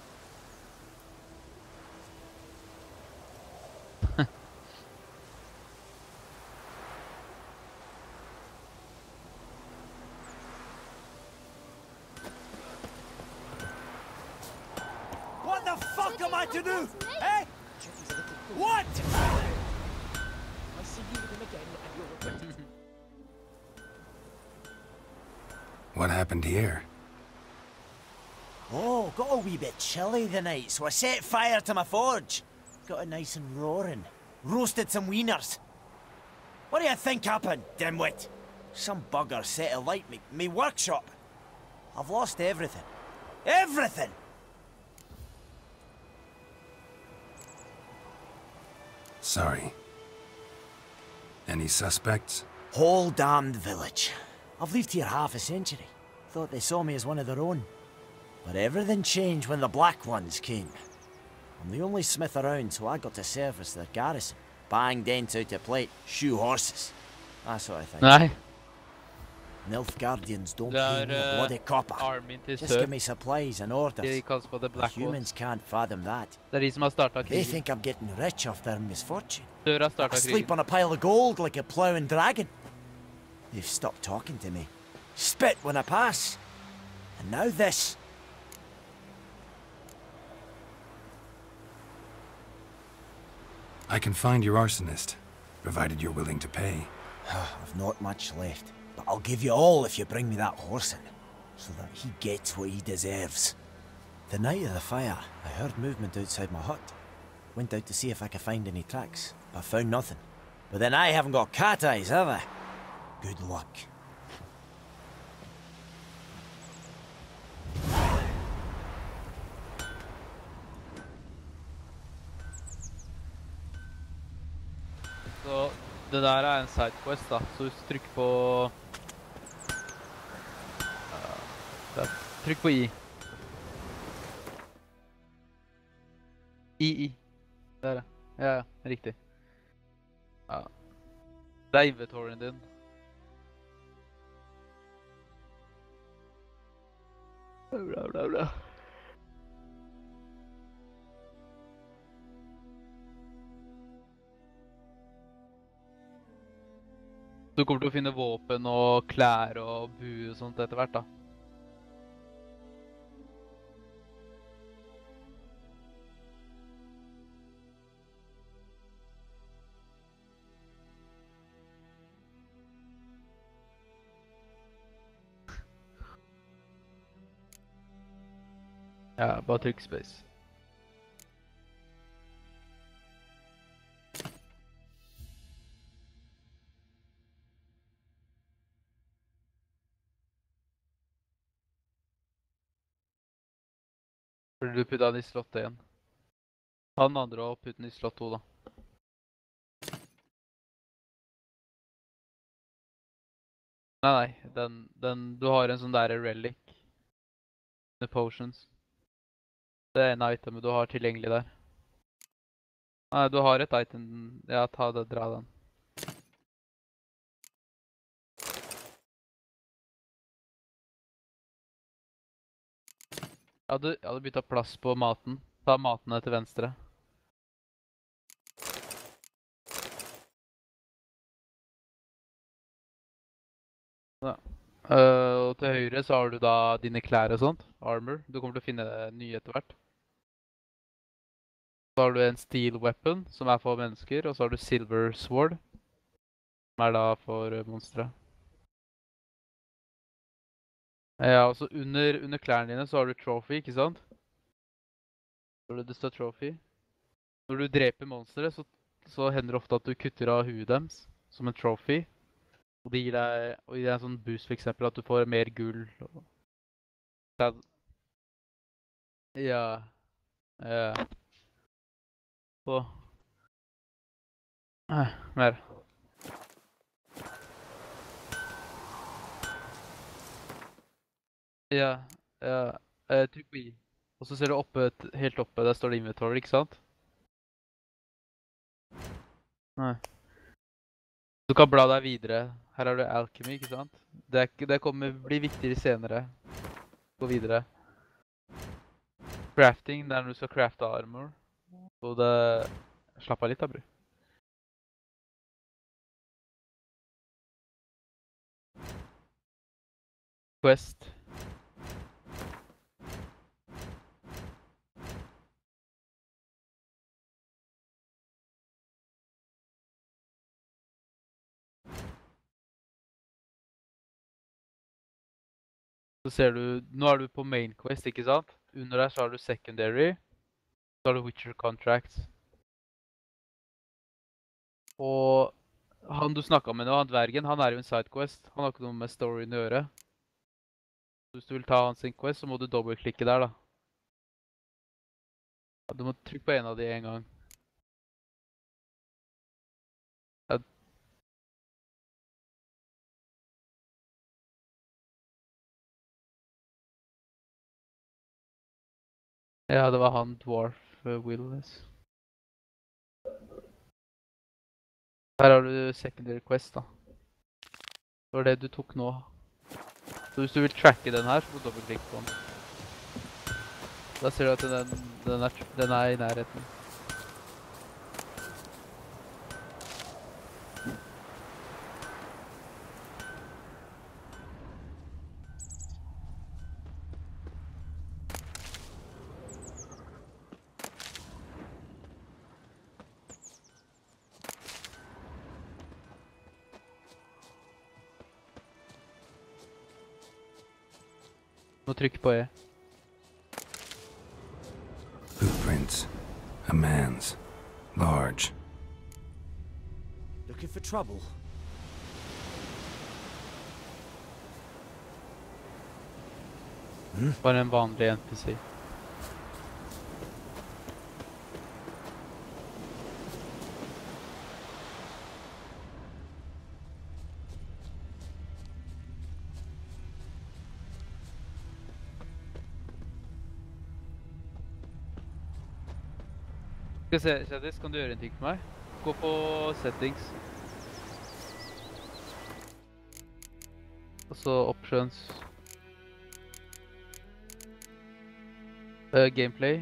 What the fuck am I to do? Eh? What? I see you with him again and you'll regret it. What happened here? Oh, got a wee bit chilly the night, so I set fire to my forge. Got it nice and roaring. Roasted some wieners. What do you think happened, dimwit? Some bugger set alight me workshop. I've lost everything. Everything! Sorry. Any suspects? Whole damned village. I've lived here half a century. Thought they saw me as one of their own. But everything changed when the Black Ones came. I'm the only smith around, so I got to service their garrison. Bang dents out of plate, shoe horses. That sort of thing. Nei. Nilfgaardians don't pay me a bloody copper. Just give me supplies and orders. The humans can't fathom that. They think I'm getting rich off their misfortune. I sleep on a pile of gold like a ploughing dragon. They've stopped talking to me. Spit when I pass. And now this. I can find your arsonist, provided you're willing to pay. I've not much left, but I'll give you all if you bring me that horse in, so that he gets what he deserves. The night of the fire, I heard movement outside my hut. Went out to see if I could find any tracks, but found nothing. But then I haven't got cat eyes, have I? Good luck. Så det der en sidequest da, så hvis du trykker på... Trykk på I. I. Der ja, riktig. Ja. Det inventoryen din. Bla. Du kommer til å finne våpen og klær og bue og sånt etter hvert da. Ja, bare trykk space. Burde du putte den i slott 1. Ta den andre og putte den i slott 2 da. Nei, du har en sånn der relic. The potions. Det er en item du har tilgjengelig der. Nei, du har et item. Ja, ta det, dra den. Ja, du hadde byttet plass på maten. Ta matene til venstre. Ja. Og til høyre så har du da dine klær og sånt. Armor. Du kommer til å finne nye etter hvert. Så har du en steel weapon, som er for mennesker. Og så har du silver sword, som er da for monstre. Ja, og så under klærne dine så har du trophy, ikke sant? Det står trophy. Når du dreper monstre, så hender det ofte at du kutter av huet deres, som en trophy. Og det gir deg en sånn boost, for eksempel, at du får mer gull. Ja. Så. Mer. Ja, trykk på I. Og så ser du oppe, helt oppe, der står det inventory, ikke sant? Nei. Du kan bla deg videre. Her har du alchemy, ikke sant? Det blir viktigere senere. Gå videre. Crafting, det er når du skal crafte armor. Og det... Slapp av litt da, bro. Quest. Så ser du, nå er du på main quest, ikke sant? Under der så har du secondary. Så har du Witcher contracts. Og han du snakket med nå, han dvergen, han er jo en sidequest. Han har ikke noe med storyen å gjøre. Hvis du vil ta hans quest, så må du dobbeltklikke der da. Du må trykke på en av de en gang. Ja, det var han Dwarf Wilderness. Her har du secondary quest da. Det var det du tok nå. Så hvis du vil tracke den her, så må du dobbeltklikke på den. Da ser du at den er i nærheten. Må trykke på E. Footprints. A man's. Large. Looking for trouble? Bare en vanlig NPC. Skal se, Kjendis, kan du gjøre en ting for meg? Gå på settings. Og så options. Gameplay.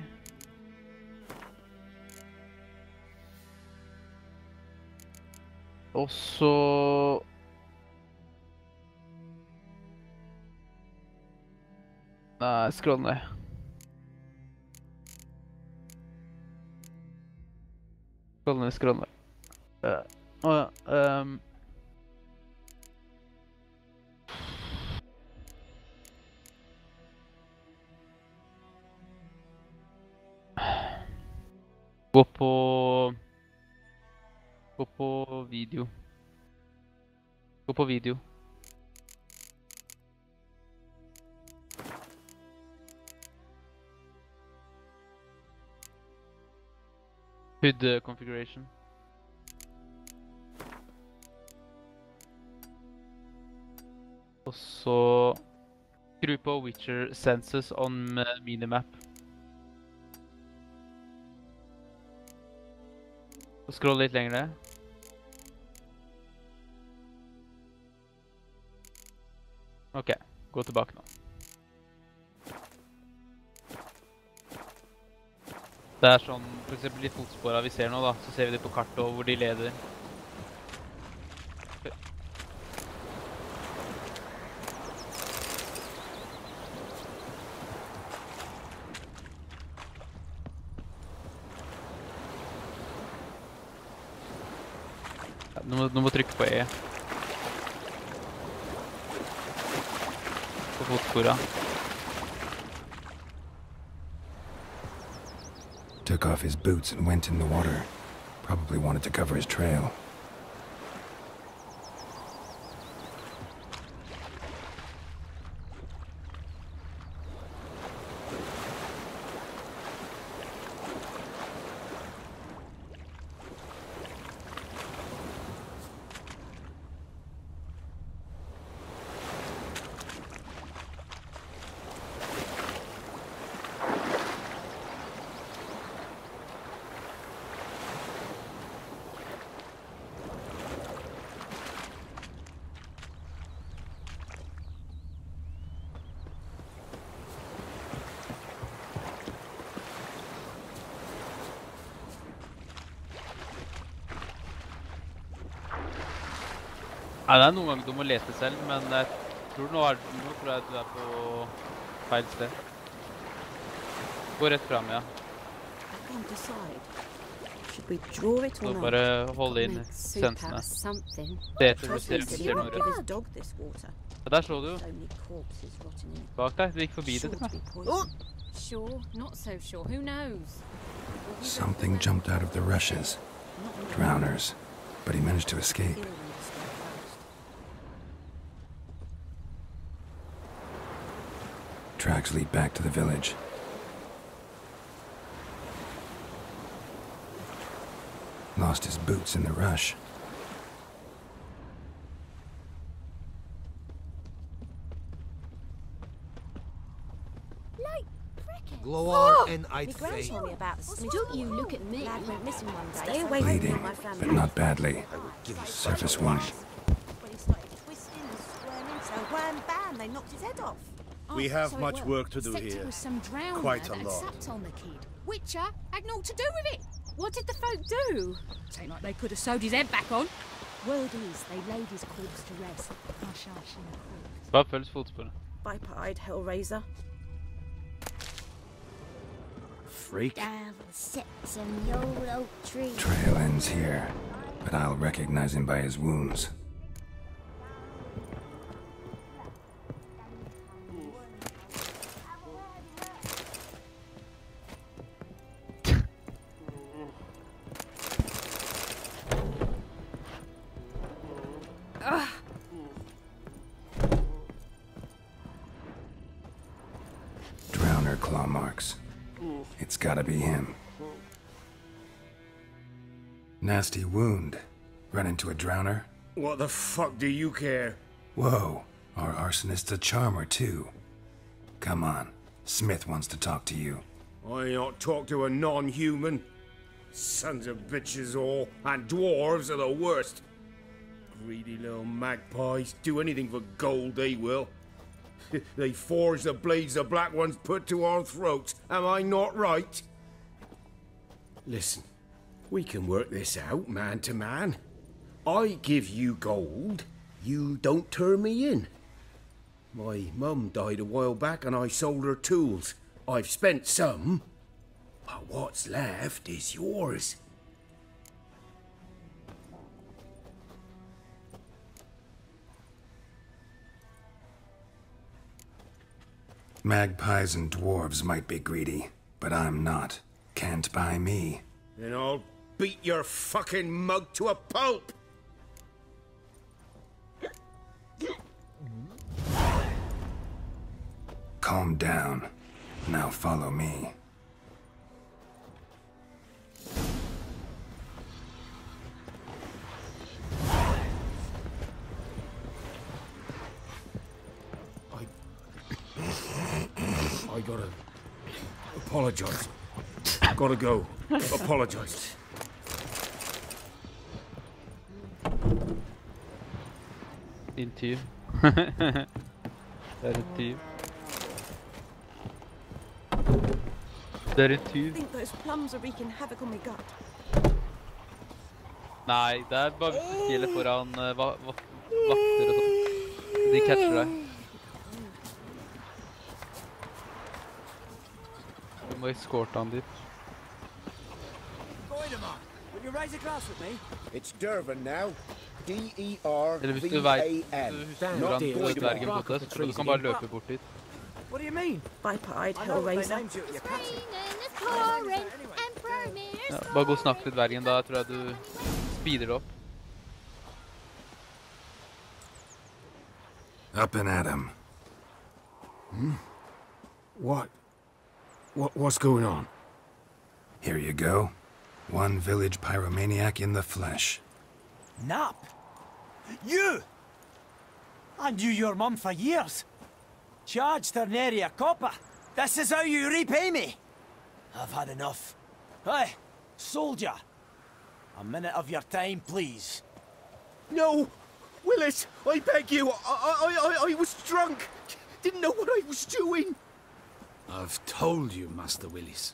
Og så... Nei, scroll ned. Scroll ned. Gå på video. Gå på video. HUD configuration. Og så skru på Witcher senses on minimap. Og scroll litt lenger ned. Ok, gå tilbake nå. Det er sånn, for eksempel de fotsporene vi ser nå da, så ser vi det på kartet og hvor de leder. Ja, nå må trykke på E. På fotsporene. Took off his boots and went in the water. Probably wanted to cover his trail. Ja, det noen ganger du må lete selv, men jeg tror nå tror jeg du på feil sted. Gå rett frem, ja. Så bare hold inn sensene. Det til du ser noe rett. Ja, der så du. Bak deg, du gikk forbi det til meg. Sure, not so sure. Who knows? Something jumped out of the rushes. Drowners. But he managed to escape. Tracks lead back to the village. Lost his boots in the rush. Gloar and I'd say. Don't you look at me. Lad went missing one day. Stay away Bleeding, but not badly. Surface wound. When he started twisting and squirming, so wham bam, they knocked his head off. We have much work to do Except here. it was some drowner Quite a that lot. sapped on the kid. Witcher had naught to do with it. What did the folk do? Seemed like they could have sewed his head back on. Word is, they laid his corpse to rest. Hush, hush, in the creek. Bare følg fotsporet. Viper-eyed Hellraiser. Freak. Sits in the old oak tree. Trail ends here, but I'll recognize him by his wounds. Drowner claw marks. It's gotta be him. Nasty wound. Run into a drowner? What the fuck do you care? Whoa, our arsonist's a charmer too. Come on, Smith wants to talk to you. I ain't not talk to a non-human. Sons of bitches all, and dwarves are the worst. Greedy little magpies, do anything for gold they will. They forge the blades the black ones put to our throats. Am I not right? Listen, we can work this out man to man. I give you gold, you don't turn me in. My mum died a while back and I sold her tools. I've spent some, but what's left is yours. Magpies and dwarves might be greedy, but I'm not. Can't buy me. Then I'll beat your fucking mug to a pulp! Calm down. Now follow me. I gotta apologize. Gotta go. Apologize. Din tyv. Det er en tyv. Det er en tyv. I think those plums are wreaking havoc on my gut. Nei, det er bare hvis du gjelder foran vakter og sånt. De catcher deg. Du må eskorte han dit. Will you raise a glass with me? It's Durban now. Eller hvis du vet hvordan dvergen bodde, så tror du kan bare løpe bort dit. What do you mean? Viper-eyed Hellraiser. Ja, bare gå og snakk til dvergen, da tror jeg du speeder opp. Up and at him. What's going on? Here you go. One village pyromaniac in the flesh. Nap? You! I knew your mum for years. Charged her nary a copper. This is how you repay me. I've had enough. Hey, soldier. A minute of your time, please. No! Willis, I beg you. I was drunk. Didn't know what I was doing. I've told you, Master Willis.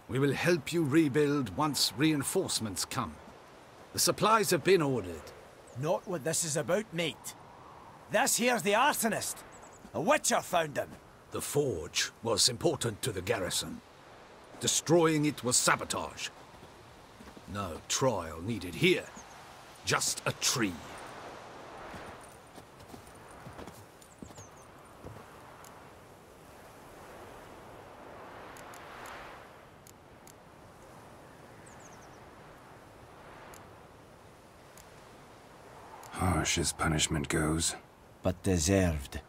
We will help you rebuild once reinforcements come. The supplies have been ordered. Not what this is about, mate. This here's the arsonist. A witcher found him. The forge was important to the garrison. Destroying it was sabotage. No trial needed here. Just a tree. Harsh as punishment goes. But deserved.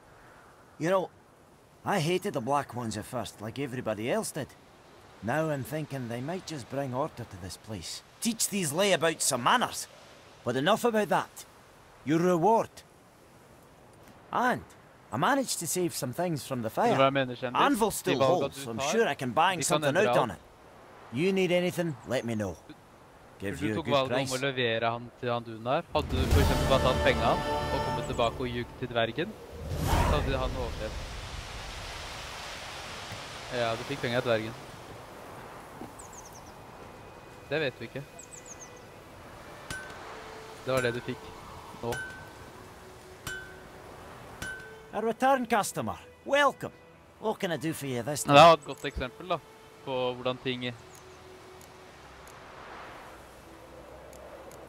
You know, I hated the Black Ones at first, like everybody else did. Now I'm thinking they might just bring order to this place. Teach these layabouts some manners. But enough about that. Your reward. And I managed to save some things from the fire. Anvil still holds, so I'm sure I can bang something out on it. You need anything, let me know. Give you a good price. Om å levere han til han duden der. Hadde du for eksempel bare tatt pengene og kommet tilbake og ljugd til dvergen, så hadde han overlevd. Ja, du fikk penger av dvergen. Det vet vi ikke. Det var det du fikk nå. A return customer. Welcome. What can I do for you this time? Det var et godt eksempel da, på hvordan ting...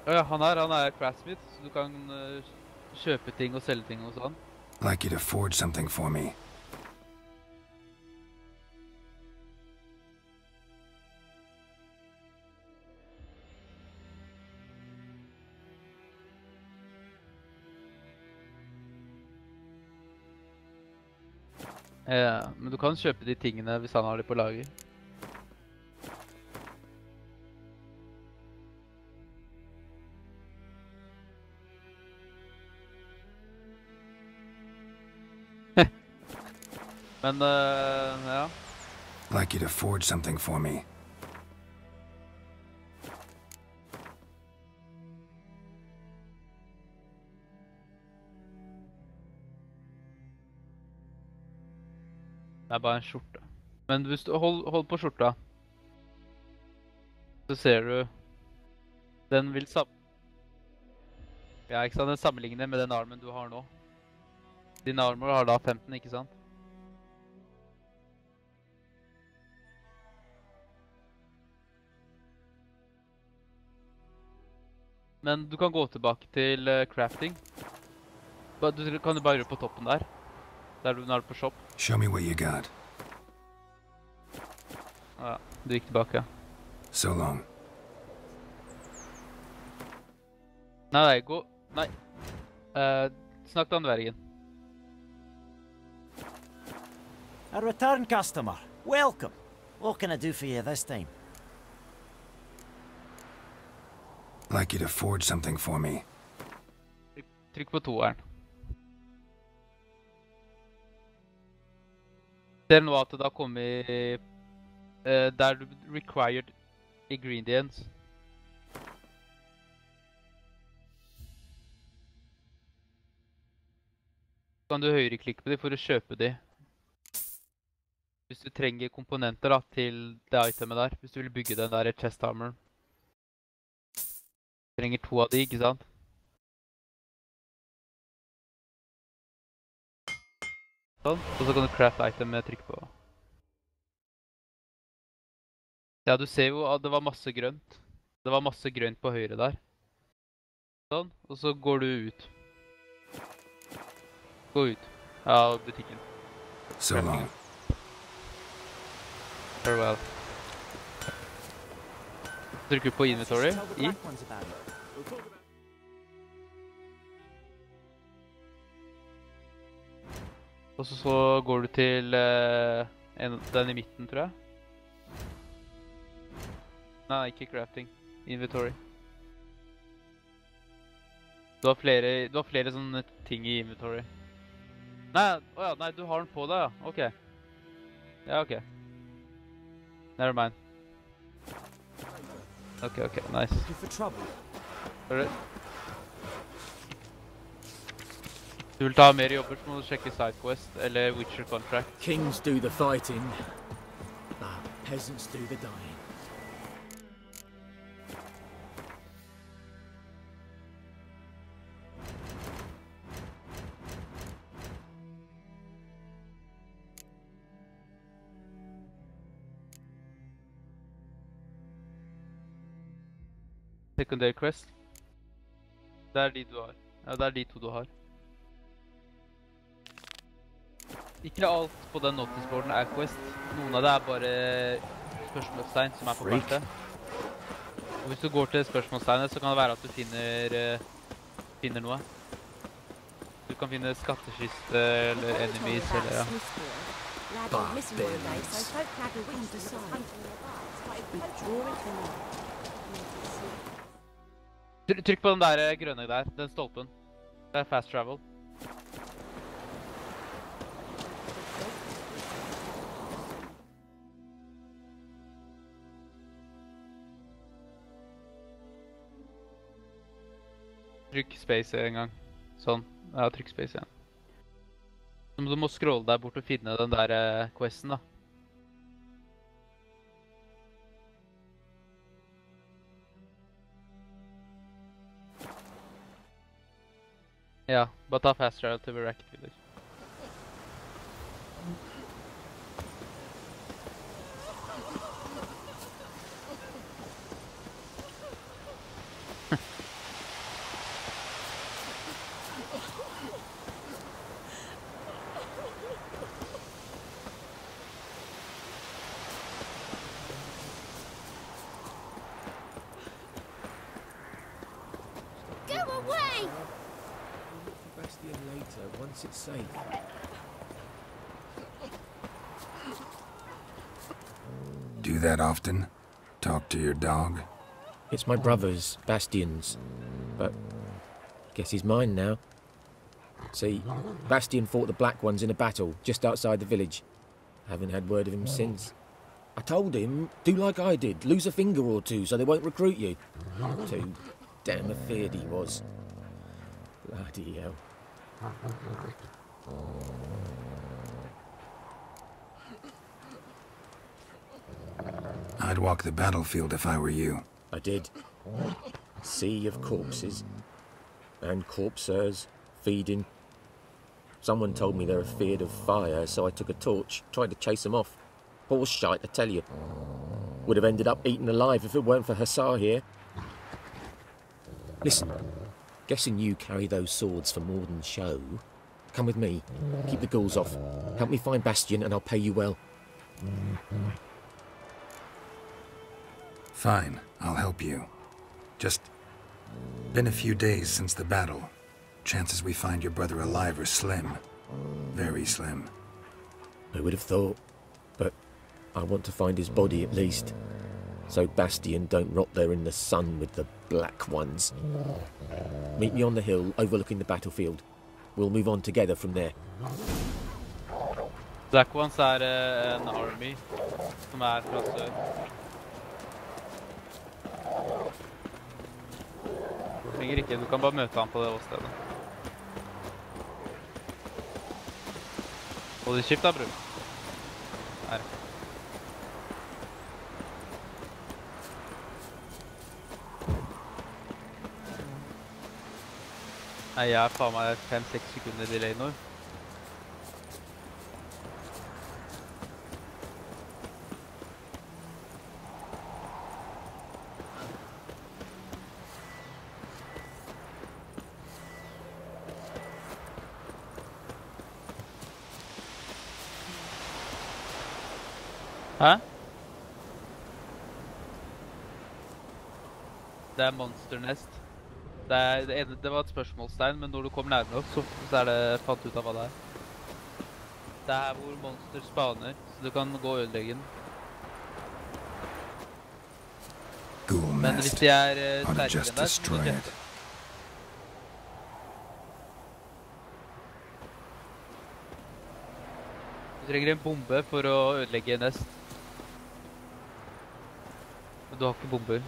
Ja, han er craftsmith, så du kan kjøpe ting og selge ting hos han. Like you to forge something for me. Ja, men du kan kjøpe de tingene hvis han har det på lager. Men, ja. Like you to forge something for me. Det er bare en skjorte. Men hvis du hold på skjorta, så ser du, den vil ja, ikke sant, den sammenligner med den armen du har nå. Din armor har da 15, ikke sant? Men du kan gå tilbake til crafting. Du kan bare gjøre på toppen der. Der du er på shop. Show me what you got. Ja, du gikk tilbake. So long. Nei, gå... Nei. Snakk til han dvergen. A return customer. Welcome. What can I do for you this time? Like you to forge something for me. Trykk på toeren. Ser nå at det da kommer der du required ingredients. Kan du høyreklikke på de for å kjøpe de. Hvis du trenger komponenter da, til det itemet der. Hvis du vil bygge den der chest armor. Du trenger 2 av de, ikke sant? Sånn, og så kan du craft item med trykk på. Ja, du ser jo at det var masse grønt. Det var masse grønt på høyre der. Sånn, og så går du ut. Gå ut av butikken. So long. Farewell. Trykker på inventory, I. Og så går du til den I midten, tror jeg. Nei, ikke crafting. Inventory. Du har flere sånne ting I inventory. Nei, åja, nei, du har den på deg, ja. Ok. Ja, ok. Never mind. Ok, nice. Alright. Du vil ta mer jobber, så må du sjekke SideQuest eller Witcher Contract. Kings do the fighting, peasants do the dying. Secondary quest. Det er de du har. Ja, det er de to du har. Ikke alt på den noticeboarden er quest. Noen av det er bare spørsmålstegn som er på kartet. Og hvis du går til spørsmålstegnet, så kan det være at du finner noe. Du kan finne skattkiste eller enemies eller ja. Trykk på den der grønne der, den stolpen. Det er fast travel. Trykk space en gang. Sånn. Ja, trykk space igjen. Så du må scrolle deg bort og finne den der questen da. Ja, bare ta fast travel til Racket Village. It's safe. Do that often? Talk to your dog? It's my brother's, Bastion's, but guess he's mine now. See, Bastion fought the Black Ones in a battle just outside the village. Haven't had word of him since. I told him, do like I did, lose a finger or two so they won't recruit you. Too damn afeard he was. Bloody hell. I'd walk the battlefield if I were you. I did. Sea of corpses. And corpsers, feeding. Someone told me they're afeard of fire, so I took a torch, tried to chase them off. Horse shite, I tell you. Would have ended up eaten alive if it weren't for Hussar here. Listen, guessing you carry those swords for more than show. Come with me. Keep the ghouls off. Help me find Bastion and I'll pay you well. Fine, I'll help you. Just been a few days since the battle. Chances we find your brother alive are slim. Very slim. I would have thought, but I want to find his body at least. So Bastion don't rot there in the sun with the Black Ones. Meet me on the hill overlooking the battlefield. We'll move on together from there. Black Ones er en army som er fra sør. Trenger ikke, du kan bare møte han på det åstedet. Og det skift da, bror. Her. Nei, jeg er faen meg 5-6 sekunder delay nå. Hæ? Det er Monster Nest. Det var et spørsmålstegn, men når du kommer nærmere opp, så er det fant ut av hva det er. Det er hvor monster spaner, så du kan gå og ødelegge den. Men hvis de er sterkere enn der, så må du kjempe. Du trenger en bombe for å ødelegge Nest. Men du har ikke bomber.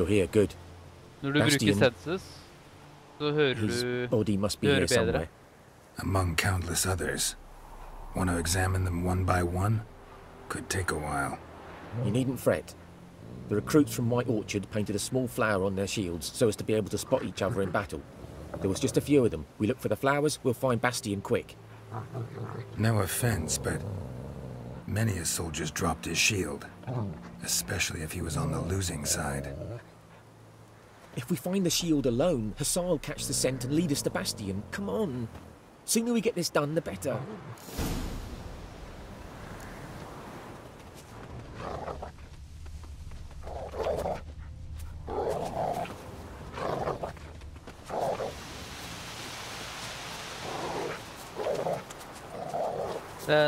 You're here, good. Når du bruker senses, så hører his body must be here somewhere. Among countless others. Want to examine them one by one? Could take a while. You needn't fret. The recruits from White Orchard painted a small flower on their shields so as to be able to spot each other in battle. There was just a few of them. We look for the flowers, we'll find Bastion quick. No offense, but many a soldier's dropped his shield. Especially if he was on the losing side. If we find the shield alone, Hussar will catch the scent and lead us to Bastion. Come on. Sooner we get this done, the better.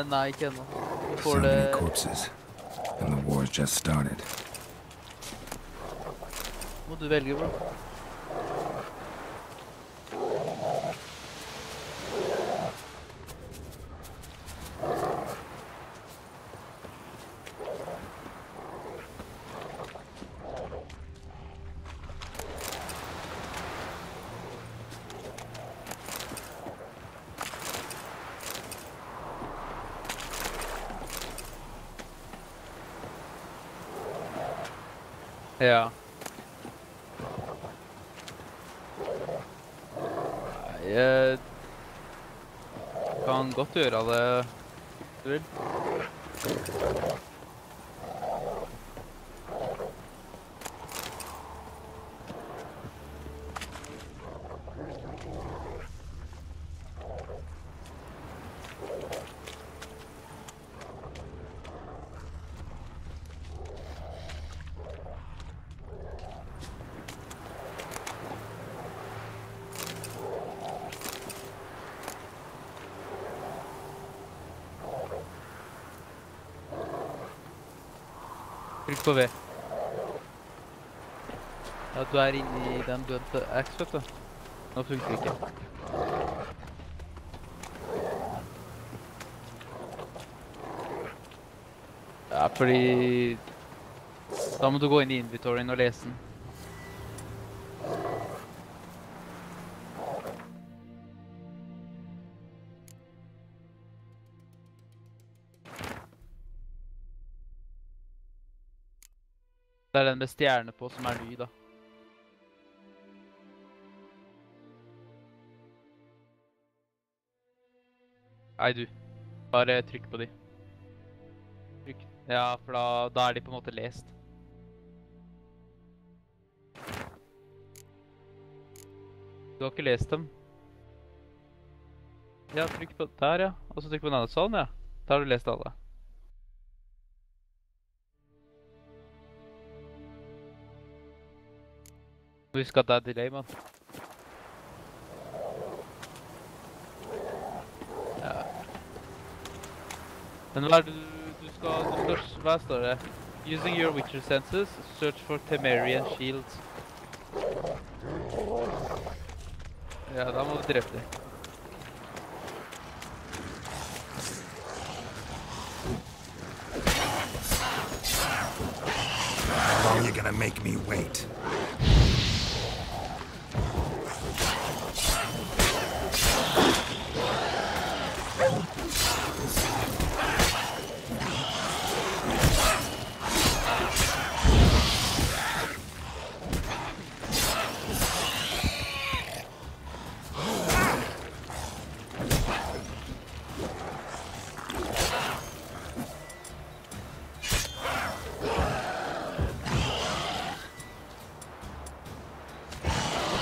Nei, ikke ennå. So many corpses, and the war's just started. Må du velge, bro. Ja. Jeg kan godt gjøre det, du vil. Trykk på V. Ja, du inne I den dødte X, vet du. Nå funker det ikke. Ja, fordi... Da må du gå inn I inventoryen og lese den. Det den med stjerne på som ny, da. Nei, du. Bare trykk på de. Trykk. Ja, for da de på en måte lest. Du har ikke lest dem. Ja, trykk på der, ja. Og så trykk på den andre. Sånn, ja. Da har du lest alle. Husk at det delay, man. Ja. Men hva det du skal, hva står det? Using your Witcher senses, search for Temerian shields. Ja, da må du drepe dem. How long are you gonna make me wait?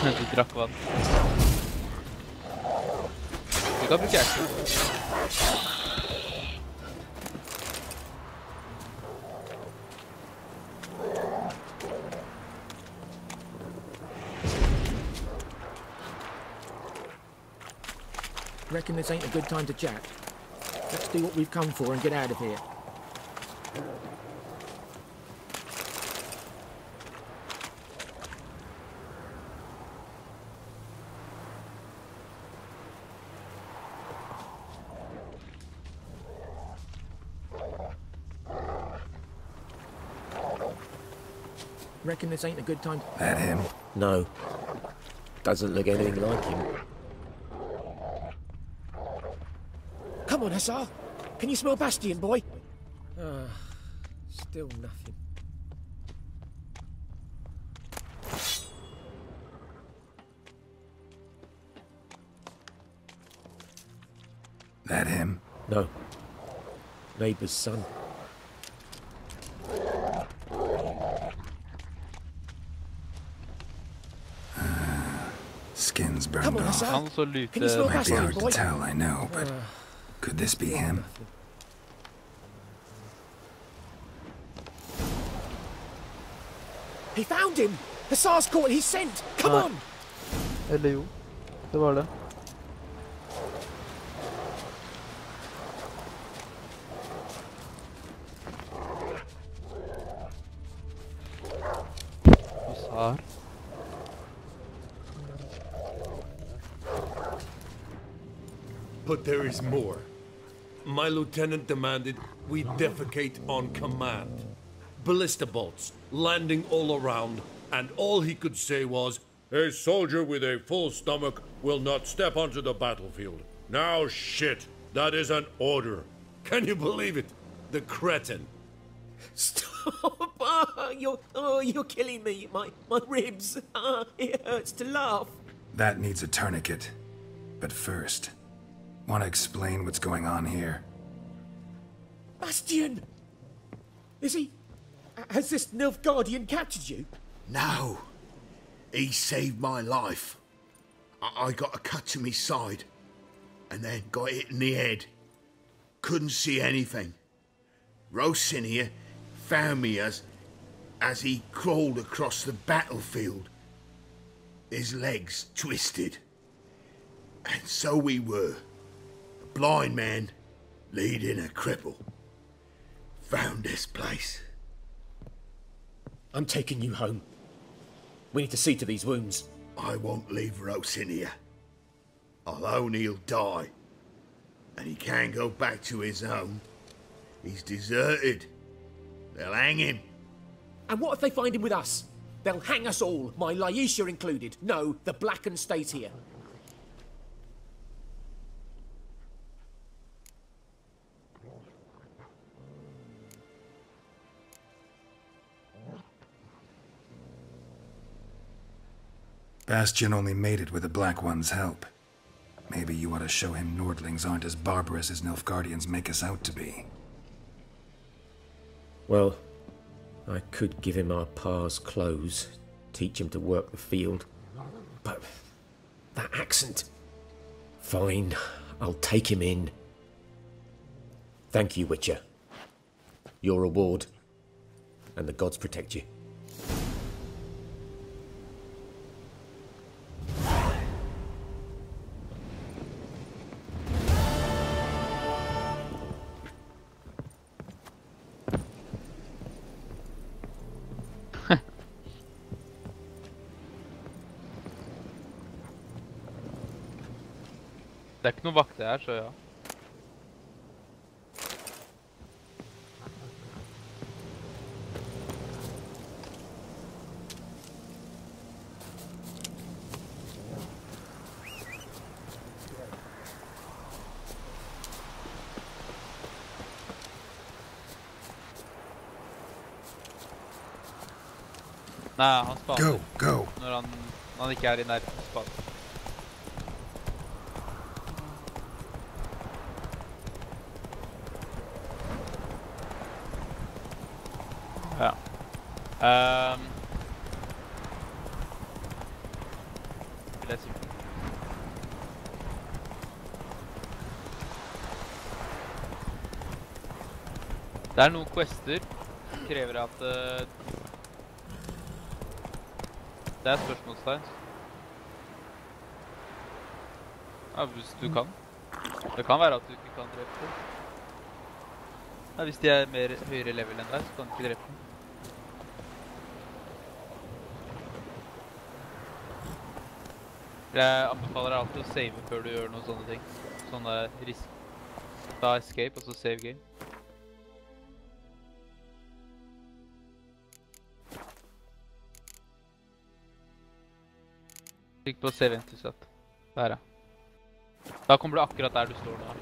Du drakk vann. Du kan bruke action. Reckon this ain't a good time to chat. Let's do what we've come for and get out of here. Reckon this ain't a good time? That him? No. Doesn't look anything like him. Come on, Hussar. Can you smell Bastion, boy? Still nothing. That him? No. Neighbour's son. Skin's burned Come on, off. Hussar. Can you smell Might be Bastion, hard boy? to tell, I know, but could this be him? He found him! Hussar's caught his scent! Come on! Eller jo, det var det. Hussar. But there is more. My lieutenant demanded we defecate on command. Ballista bolts, landing all around, and all he could say was, "A soldier with a full stomach will not step onto the battlefield." Now shit, that is an order. Can you believe it? The cretin. Stop! You're killing me. My ribs. It hurts to laugh. That needs a tourniquet. But first, want to explain what's going on here? Bastion! Is he... Has this Nilfgaardian captured you? No. He saved my life. I got a cut to my side, and then got hit in the head. Couldn't see anything. Rosinia found me as he crawled across the battlefield. His legs twisted. And so we were. A blind man leading a cripple. Found this place. I'm taking you home. We need to see to these wounds. I won't leave Rosinia. Alone he'll die. And he can't go back to his home. He's deserted. They'll hang him. And what if they find him with us? They'll hang us all, my Laisha included. No, the Blacken stays here. Bastion only made it with the Black One's help. Maybe you ought to show him Nordlings aren't as barbarous as Nilfgaardians make us out to be. Well, I could give him our pa's clothes, teach him to work the field. But that accent... Fine, I'll take him in. Thank you, Witcher. Your reward, and the gods protect you. Det ikke noen vakter her, så ja. Nei, han spaner. Go. Når han ikke er i nærheten, spaner. Ja. Vil jeg si. Det er noen quester som krever at det er spørsmålstegn. Ja, hvis du kan. Det kan være at du ikke kan drepe dem. Ja, hvis de er mer høyere level enn deg, så kan du ikke drepe dem. Jeg anbefaler deg alltid å save før du gjør noen sånne ting. Sånne risk. Ta escape, og så save game. Trykk på C-ventusett. Der, ja. Da kommer du akkurat der du står nå.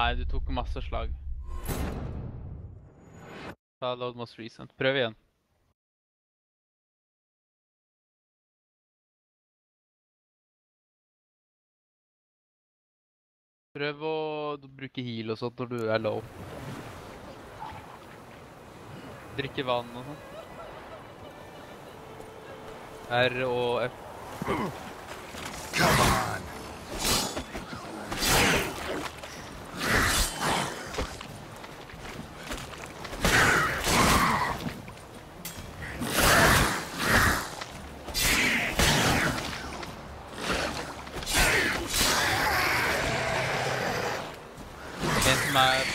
Nei, du tok masse slag. Ta load most recent. Prøv igjen. Prøv å bruke heal og sånt når du er low. Drikke vann og sånt. R og F. Come on!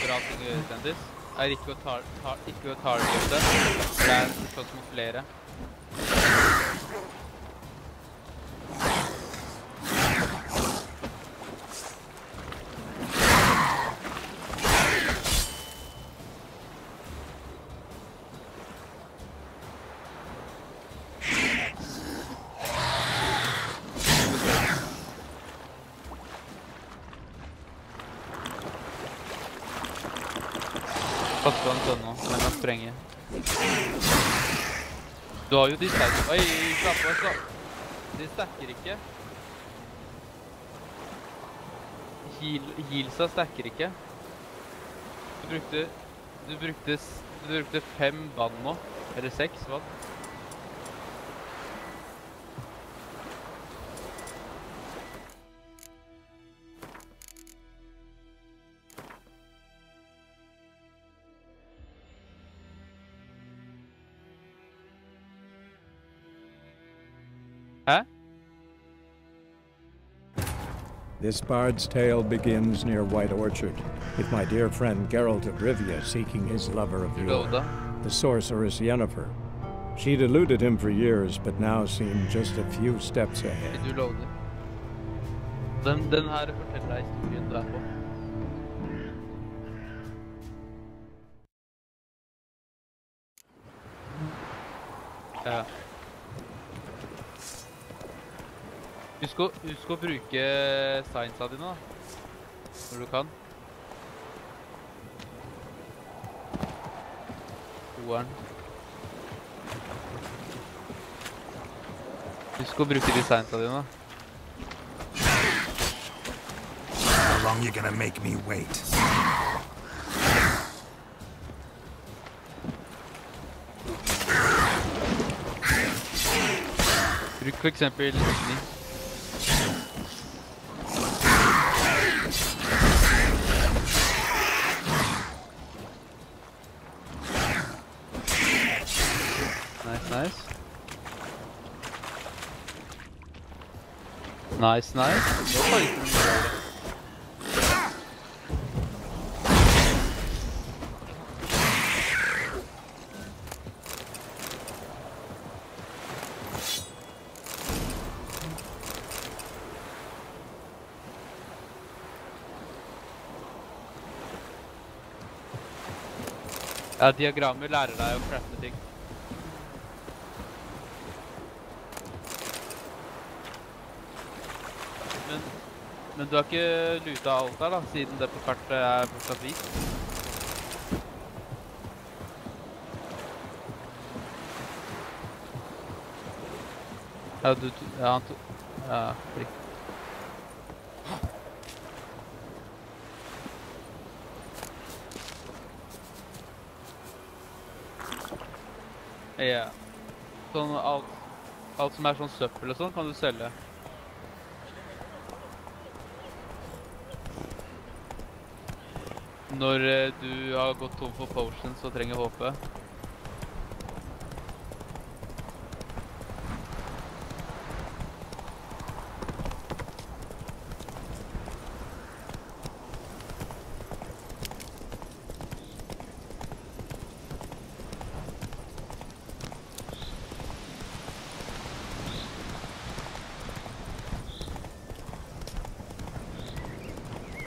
Bra ting å gjøre, Sendis, er ikke å targete, for det er slåss mot flere. Pass på en sånn nå, den kan sprenge. Du har jo de stacker. Oi, slapp av. De stacker ikke. Healsa stacker ikke. Du brukte 5 vann nå. Eller 6 vann. Hæ? This bard's tale begins near White Orchard, with my dear friend Geralt of Rivia seeking his lover of yore, the sorceress Yennefer. She'd eluded him for years, but now seemed just a few steps ahead. Du loader. Den her forteller deg historien du er på. Ja. Husk å bruke signsa dine da, når du kan. Toeren. Husk å bruke de signsa dine da. How long you gonna make me wait? Bruk for eksempel ligning. Nice. Nå får jeg ikke mye av det. Ja, diagrammer lærer deg å crafte ting. Men du har ikke luta alt der da, siden det på kartet er fortsatt vist. Ja, ja, riktig. Ja. Sånn alt som er sånn søppel og sånn kan du selge. Når du har gått tom for potions og trenger håpe.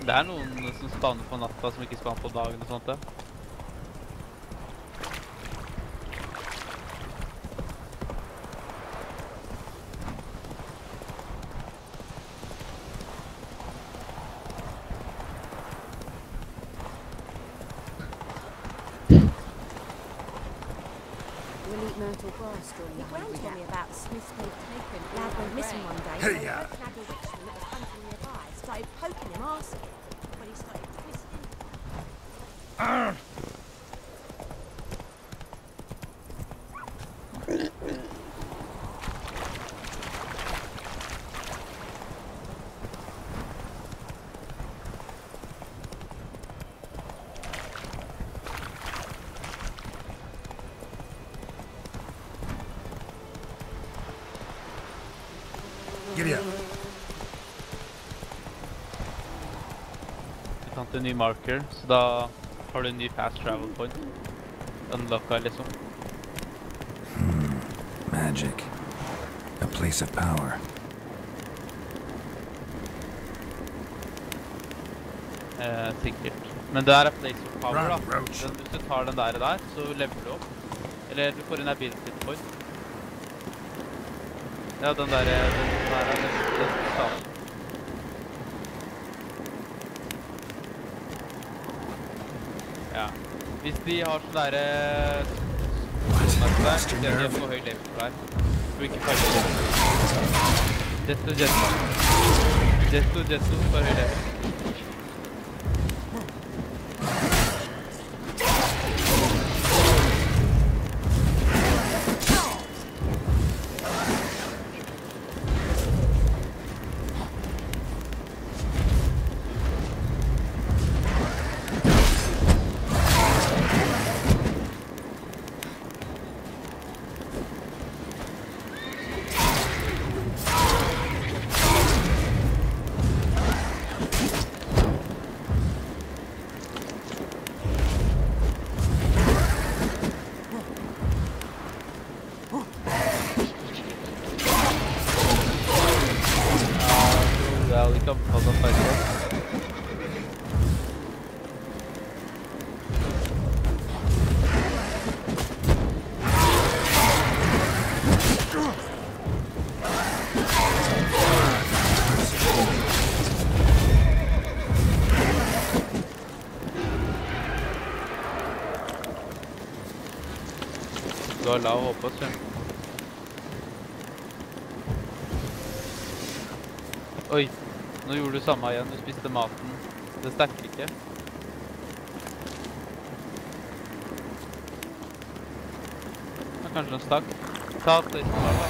Det noen som spanner på natta som ikke spanner på dagen og sånt, ja. Your gran told me about Smith's being taken. Lad went missing one day, so Hey, both nabbed a witchman that was hunting nearby. Started poking him arse when he started twisting. Giddy up. Du fant en ny marker, så da har du en ny fast travel point. Unlocka, liksom. Magic. A place of power. Sikkert. Men det er a place of power, da. Hvis du tar den der, så leveler du opp. Eller du får en ability point. Ja, den der er den samme. Ja. Hvis de har sånn der så ser de på høy level for deg. Du ikke feil level. Jetto for høy level. Du har lav håp også. Oi, nå gjorde du samme igjen. Du spiste maten. Det sterker ikke. Det er kanskje en stakk. Ta det som var da.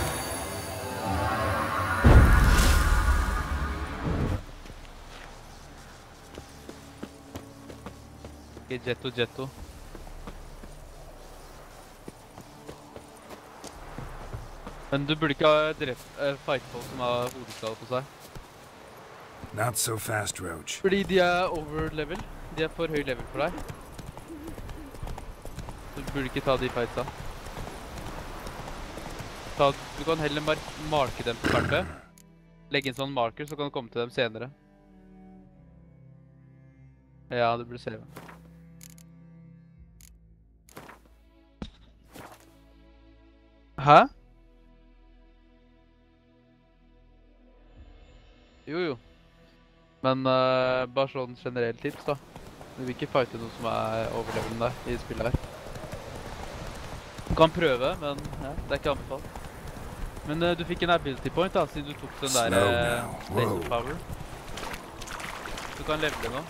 Ok, jetto. Men du burde ikke ha drept fightfolk som har hodeskade på seg. Not so fast, Roach. Fordi de er over level. De er for høy level for deg. Du burde ikke ta de fightsa. Du kan heller marke dem på kartet. Legge en sånn marker, så kan du komme til dem senere. Ja, du burde se dem. Hæ? Jo. Men bare sånn generelt tips da. Du vil ikke fighte noe som er overlevende der i spillet her. Du kan prøve, men ja, det er ikke anbefalt. Men du fikk en ability point da, siden du tok den der State of Power. Du kan levele nå.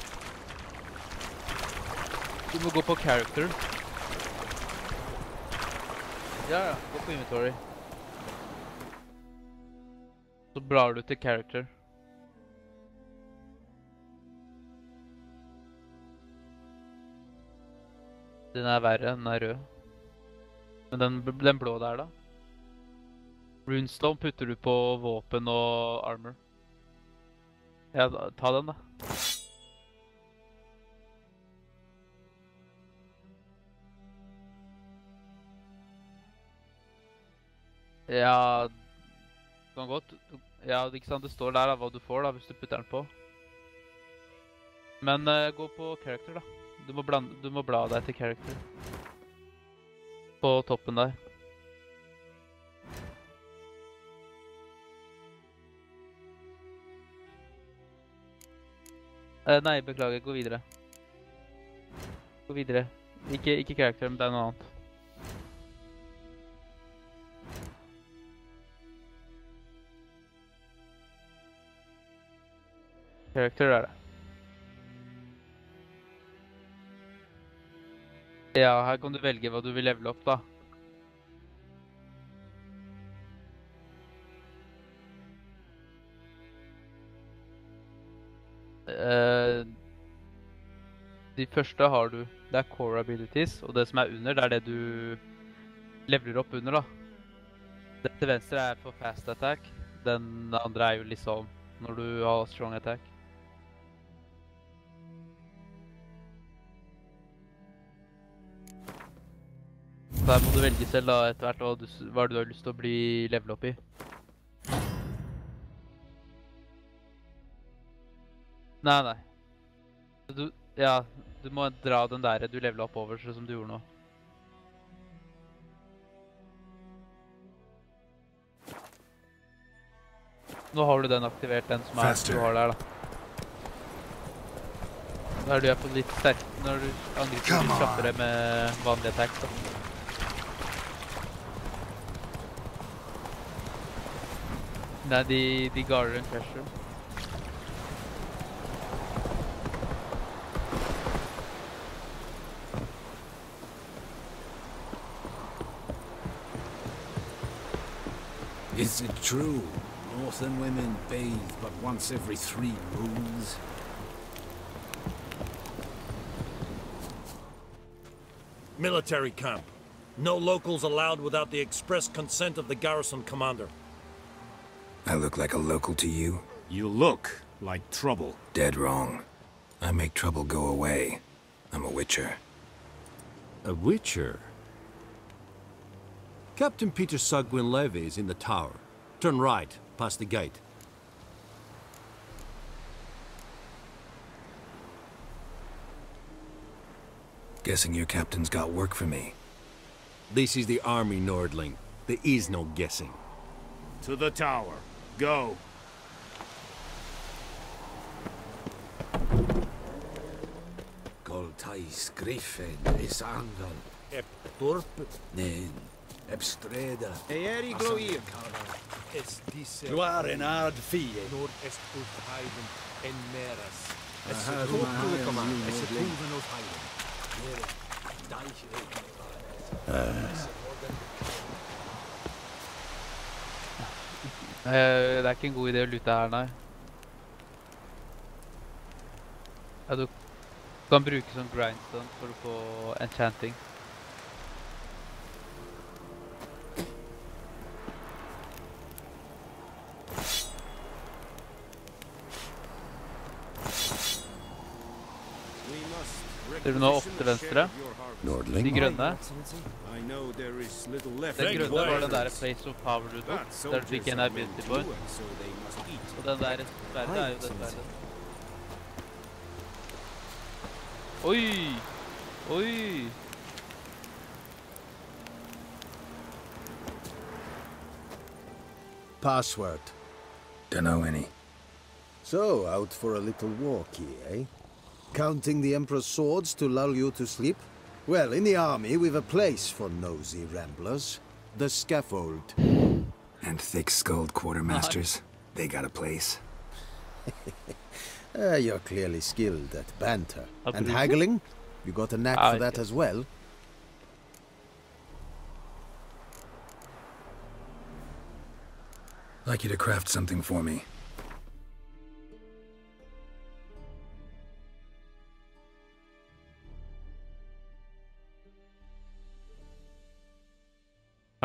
Du må gå på character. Ja, gå på inventory. Så blar du til character. Den er verre, den er rød. Men den blå der da. Runestone putter du på våpen og armor. Ja, ta den da. Ja, kan godt. Ja, det er ikke sant, det står der da, hva du får da, hvis du putter den på. Men gå på character, da. Du må bla deg til character. På toppen der. Nei, beklager, gå videre. Gå videre. Ikke character, men det er noe annet. Character er det. Ja, her kan du velge hva du vil levele opp, da. De første har du. Det er core abilities, og det som er under, det er det du leveler opp under, da. Det til venstre er for fast attack. Den andre er jo liksom når du har strong attack. Der må du velge selv da, etter hvert hva du har lyst til å bli level opp i. Nei. Du må dra den der du levelet opp over, sånn som du gjorde nå. Nå har du den aktivert, den som du har der, da. Da er du på litt sterk når du angriper litt kjappere med vanlig attack, da. Nei, de guarder en pressure. Is it true? Northern women bathe but once every 3 moons? Military camp. No locals allowed without the express consent of the garrison commander. I look like a local to you? You look like trouble. Dead wrong. I make trouble go away. I'm a witcher. A witcher? Captain Peter Sugwin Levy is in the tower. Turn right, past the gate. Guessing your captain's got work for me. This is the army, Nordling. There is no guessing. To the tower. Go. Goltais Griffin is angan. Ep Torp. Nen. Ebstreda. Eeri gloir. Es disse. Gloire en ard fie. Nord-est Ulfheiden en Meres. Es Torpulekama. Es Tuven Ulfheiden. Det er ikke en god idé å lute her, nei. Ja, du kan bruke sånn grindstone for å få enchanting. Ser du nå opp til venstre? Nordling? De grønne. Den grønne var den der place of power du tok, der du fikk en ability point. Og den der sverdet er jo det sverdet. Oi! Oi! Password. Dunno any. So, out for a little walkie, eh? Counting the Emperor's swords to lull you to sleep? Well, in the army, we've a place for nosy ramblers. The scaffold. And thick-skulled quartermasters. They got a place. You're clearly skilled at banter. And haggling? You got a knack for that as well? I'd like you to craft something for me.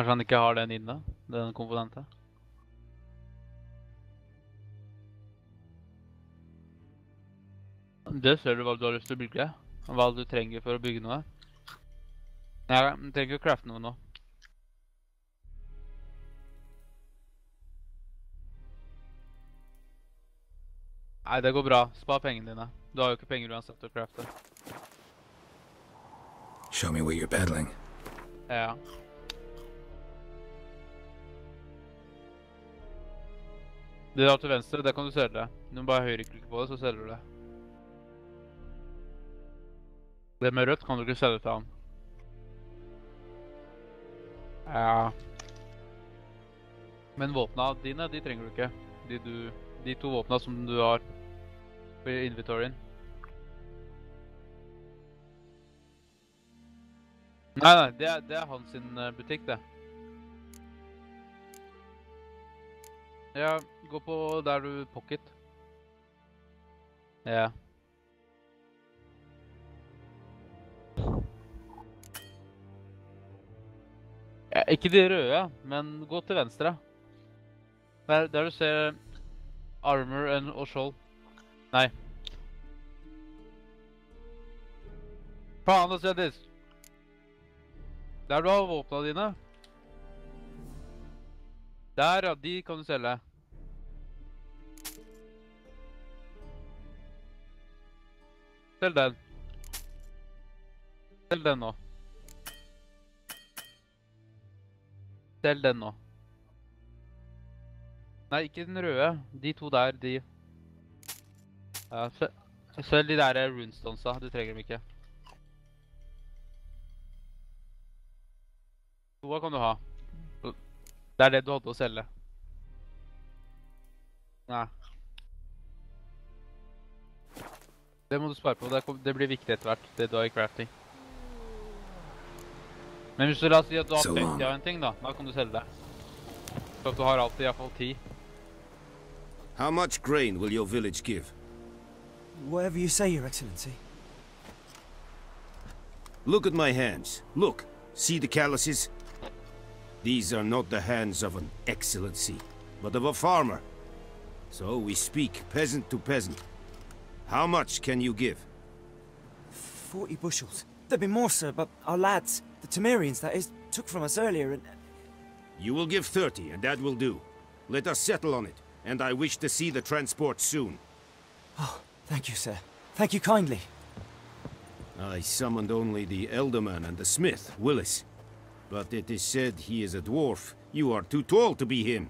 Kanskje han ikke har den inne, den komponenten. Det ser du hva du har lyst til å bygge, og hva du trenger for å bygge noe. Nei, du trenger ikke å crafte noe nå. Nei, det går bra. Spar pengene dine. Du har jo ikke penger uansett til å crafte. Show me what you're peddling. Ja. Det du har til venstre, det kan du selge. Når du bare høyreklikker på det, så selger du det. Det med rødt kan du ikke selge til han. Ja. Men våpna dine, de trenger du ikke. De to våpna som du har på inventoryen. Nei, det er hans sin butikk, det. Ja, gå på der du pocket. Ja. Ja, ikke de røde, men gå til venstre. Der du ser armor og skjold. Nei. Faen, Svedis! Der du har våpna dine. Der, ja, de kan du selge. Selg den. Selg den nå. Selg den nå. Nei, ikke den røde. De to der, de. Ja, selg de der runestonesa. Du trenger dem ikke. Hva kan du ha? Det er det du hadde å selge. Nei. Det må du spare på. Det blir viktig etter hvert, det du har i crafting. Men hvis du la oss si at du har 50 av en ting da kan du selge det. Så at du har alltid i hvert fall 10. How much grain will your village give? Whatever you say, Your Excellency. Look at my hands. Look. See the calluses? These are not the hands of an excellency, but of a farmer. So we speak peasant to peasant. How much can you give? 40 bushels. There'd be more, sir, but our lads, the Temerians, that is, took from us earlier and... You will give 30, and that will do. Let us settle on it, and I wish to see the transport soon. Oh, thank you, sir. Thank you kindly. I summoned only the Elderman and the smith, Willis. But it is said he is a dwarf. You are too tall to be him.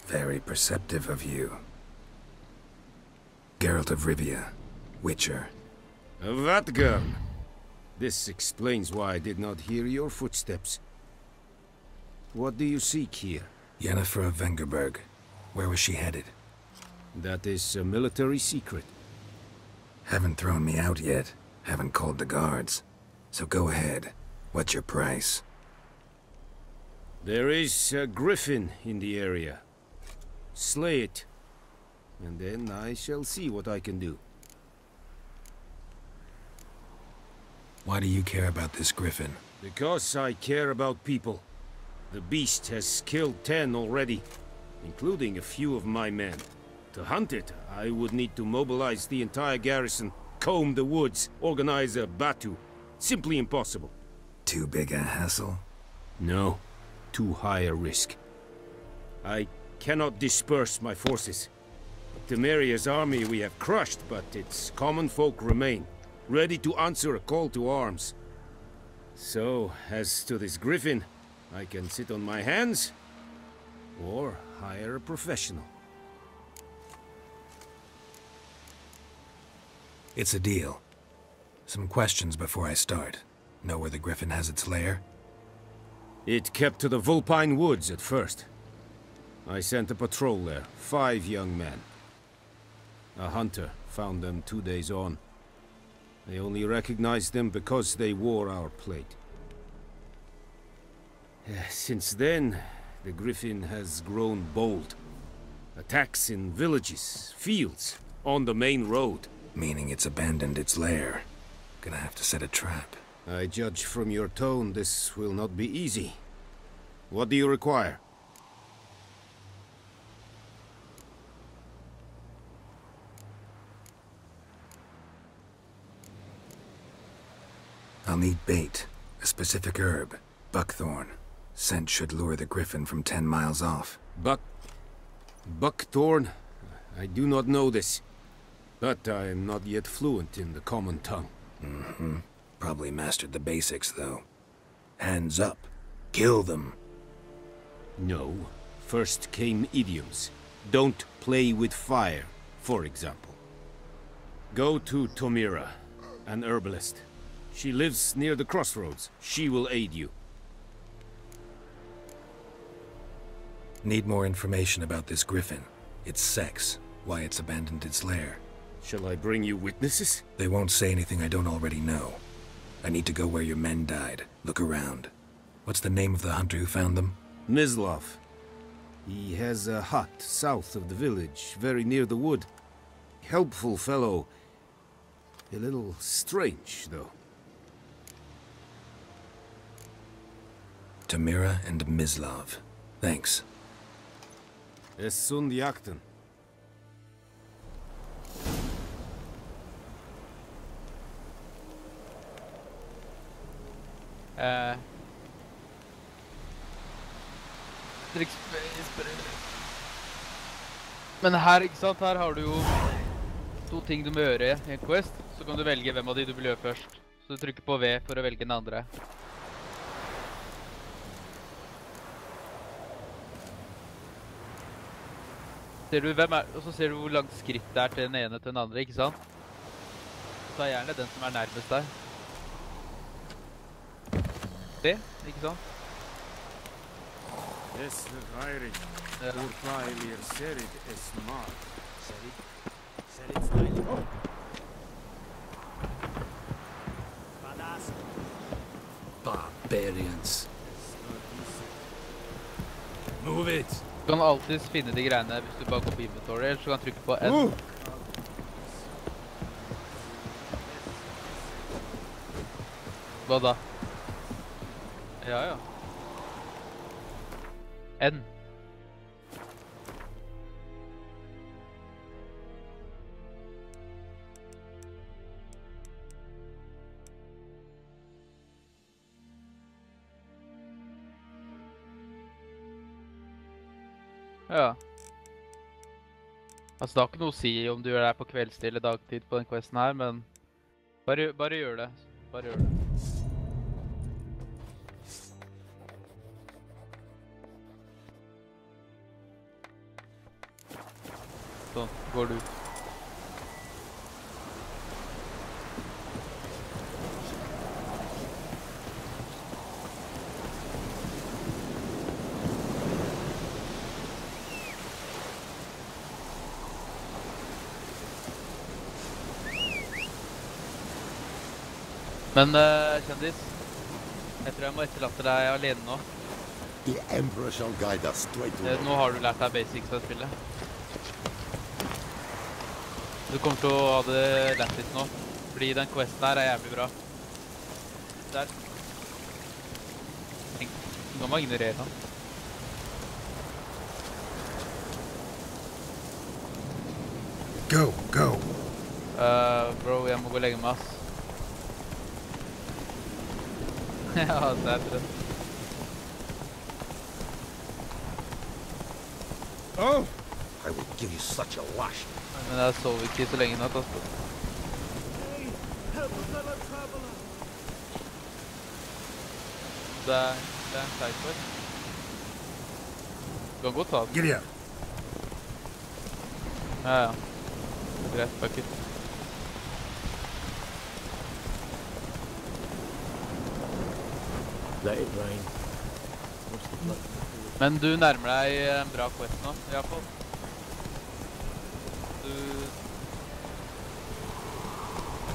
Very perceptive of you. Geralt of Rivia, Witcher. Vatgern! This explains why I did not hear your footsteps. What do you seek here? Yennefer of Vengerberg. Where was she headed? That is a military secret. Haven't thrown me out yet. Haven't called the guards. So go ahead. What's your price? There is a griffin in the area. Slay it. And then I shall see what I can do. Why do you care about this griffin? Because I care about people. The beast has killed 10 already, including a few of my men. To hunt it, I would need to mobilize the entire garrison, comb the woods, organize a batu. Simply impossible. Too big a hassle? No, too high a risk. I cannot disperse my forces. Temeria's army we have crushed, but its common folk remain, ready to answer a call to arms. So, as to this griffin, I can sit on my hands, or hire a professional. It's a deal. Some questions before I start. Know where the griffin has its lair? It kept to the Vulpine Woods at first. I sent a patrol there, 5 young men. A hunter found them 2 days on. They only recognized them because they wore our plate. Since then, the griffin has grown bold. Attacks in villages, fields, on the main road. Meaning it's abandoned its lair. Gonna have to set a trap. I judge from your tone this will not be easy. What do you require? I'll need bait. A specific herb, buckthorn. Scent should lure the griffin from 10 miles off. Buckthorn? I do not know this. But I am not yet fluent in the common tongue. Mm-hmm. Probably mastered the basics, though. Hands up. Kill them. No. First came idioms. Don't play with fire, for example. Go to Tomira, an herbalist. She lives near the crossroads. She will aid you. Need more information about this griffin. Its sex, why it's abandoned its lair. Shall I bring you witnesses? They won't say anything I don't already know. I need to go where your men died. Look around. What's the name of the hunter who found them? Mislav. He has a hut south of the village, very near the wood. Helpful fellow. A little strange, though. Tomira and Mislav. Thanks. Es sunt jakten. Men her, ikke sant, her har du jo 2 ting du må gjøre i en quest. Så kan du velge hvem av de du vil gjøre først. Så du trykker på V for å velge den andre. Ser du hvem og så ser du hvor langt skritt det er til den ene til den andre, ikke sant? Så er gjerne den som er nærmest deg. Det, ikke sant? Barbarians. Move it! Du kan alltid finne de greiene hvis du bare går på inventory, eller så kan du trykke på N. Hva da? Ja, ja. N. Ja. Altså, det har ikke noe å si om du gjør det her på kveldstid eller dagtid på den questen her, men bare gjør det. Bare gjør det. Sånn, går du ut. Men, kjendis, jeg tror jeg må etterlate deg alene nå. The Emperor shall guide us straight to Nå har du lært deg basics av spillet. Du kommer til å ha det lættis nå, fordi den questen her er jævlig bra. Der. Nå må jeg ignorere den. Go! Bro, jeg må gå og legge meg, ass. Ja, det er det. Oh! I will give you such a lash. Men jeg sov ikke så lenge natt, altså. Det er en sidequest. Du kan godt ta den. Get here. Ja. Greit, fuck it. Let it rain. Men du nærmer deg en bra quest nå, i hvert fall.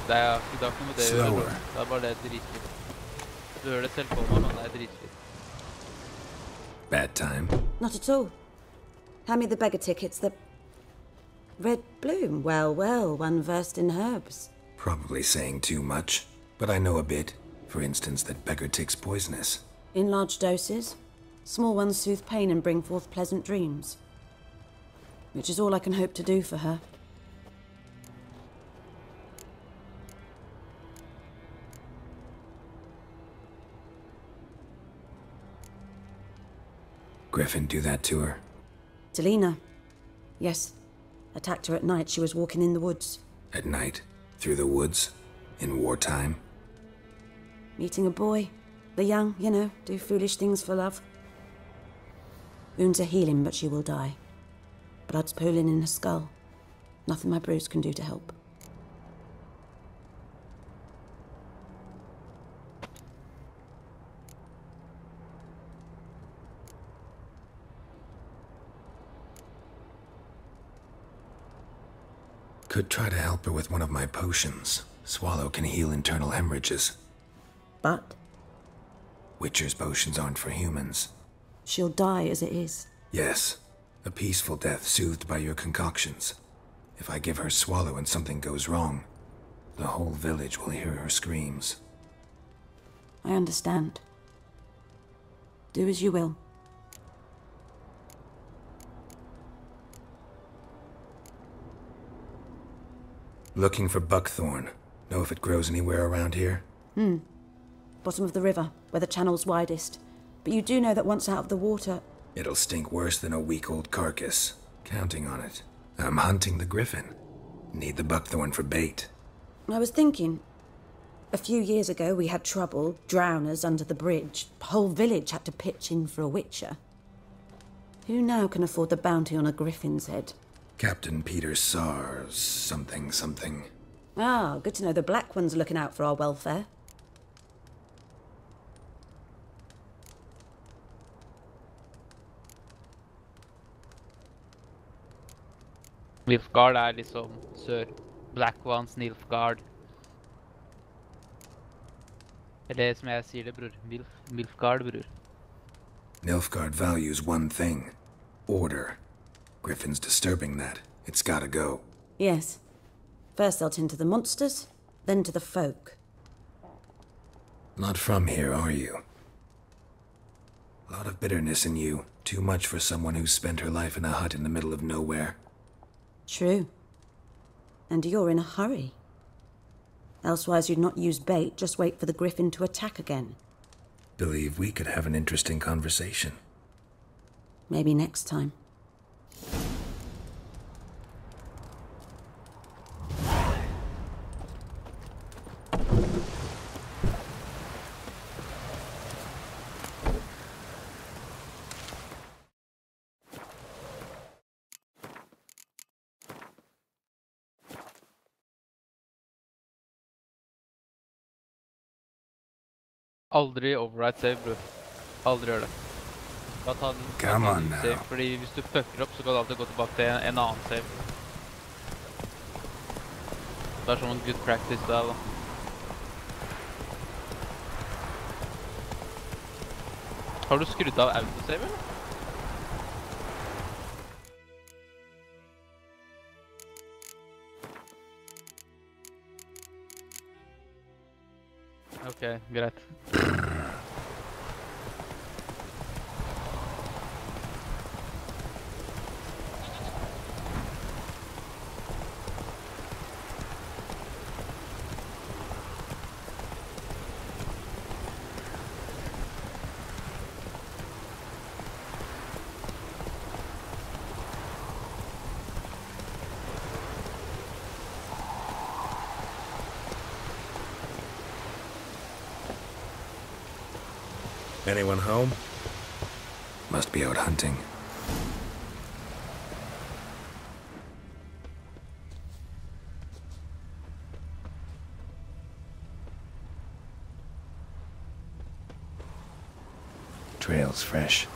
Det er ikke noe med det å gjøre. Det er bare det dritlitt. Du hører det selv på meg, men det er dritlitt. Bad time? Not at all. Hand me the beggar tickets, the... Red bloom. Well, one versed in herbs. Probably saying too much, but I know a bit. For instance, that beggar tick's poisonous. In large doses. Small ones soothe pain and bring forth pleasant dreams. Which is all I can hope to do for her. Griffin do that to her? Delina. Yes. Attacked her at night. She was walking in the woods. At night? Through the woods? In wartime? Meeting a boy. The young, you know, do foolish things for love. Wounds are healing, but she will die. Blood's pooling in her skull. Nothing my bruise can do to help. Could try to help her with one of my potions. Swallow can heal internal hemorrhages. But? Witcher's potions aren't for humans. She'll die as it is. Yes. A peaceful death soothed by your concoctions. If I give her Swallow and something goes wrong, the whole village will hear her screams. I understand. Do as you will. Looking for buckthorn. Know if it grows anywhere around here? Bottom of the river, where the channel's widest. But you do know that once out of the water... It'll stink worse than a week-old carcass. Counting on it. I'm hunting the griffin. Need the buckthorn for bait. I was thinking... A few years ago we had trouble, drowners under the bridge. The whole village had to pitch in for a witcher. Who now can afford the bounty on a griffin's head? Captain Peter Sars, something. Ah, good to know the Black One's looking out for our welfare. Nilfgaard liksom Sir Black Ones Nilfgaard. Eller som jeg sier det, bror. Nilfgaard, bror. Nilfgaard values one thing. Order. Griffin's disturbing that. It's gotta go. Yes. First they'll tend to the monsters, then to the folk. Not from here, are you? A lot of bitterness in you. Too much for someone who spent her life in a hut in the middle of nowhere. True. And you're in a hurry. Elsewise you'd not use bait, just wait for the griffin to attack again. Believe we could have an interesting conversation. Maybe next time. Aldri override save, bror. Aldri gjør det. Bare ta en save, fordi hvis du fucker opp, så kan du alltid gå tilbake til en annen save. Det er sånn good practice der, da. Har du skrudd av autosave, eller? Ok, greit. Anyone home? Must be out hunting. Trail's fresh.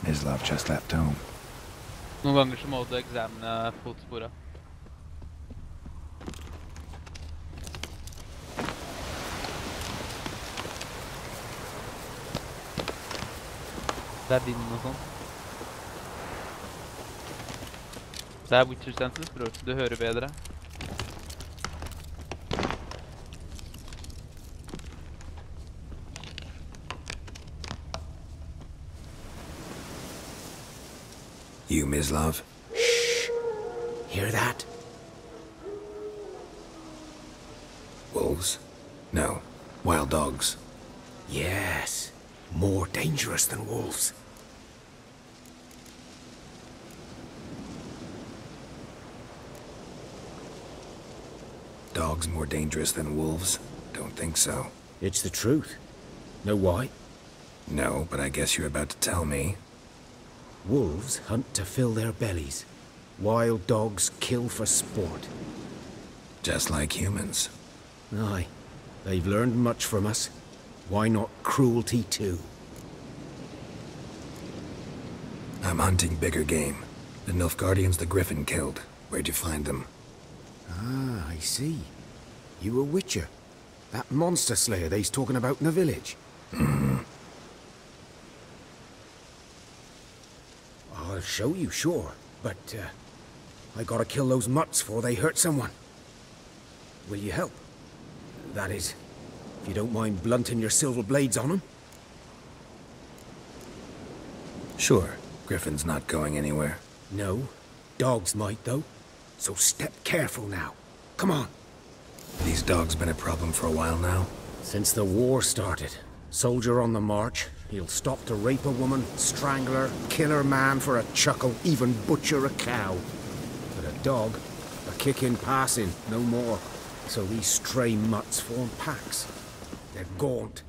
Mislav just left home. Noen ganger så må du eksamene fotsporet. Det er vinden og sånn. Det er Witcher Senses, bror. Du hører bedre. You, Mislav? Shh! Hear that? Wolves? No. Wild dogs. Yes. More dangerous than wolves. dogs more dangerous than wolves? Don't think so. It's the truth. Know why? No, but I guess you're about to tell me. Wolves hunt to fill their bellies. Wild dogs kill for sport. Just like humans. Aye. They've learned much from us. Why not cruelty too? I'm hunting bigger game. The Nilfgaardians the Griffin killed. Where'd you find them? Ah, I see. You a witcher. That monster slayer they's talking about in the village. I'll show you, sure. But, I gotta kill those mutts before they hurt someone. Will you help? That is, if you don't mind blunting your silver blades on them. Sure. Griffin's not going anywhere. No. Dogs might, though. So step careful now. Come on. These dogs been a problem for a while now? Since the war started. Soldier on the march. He'll stop to rape a woman, strangle her, kill her man for a chuckle, even butcher a cow. But a dog, a kick in passing, no more. So these stray mutts form packs. They're gaunt,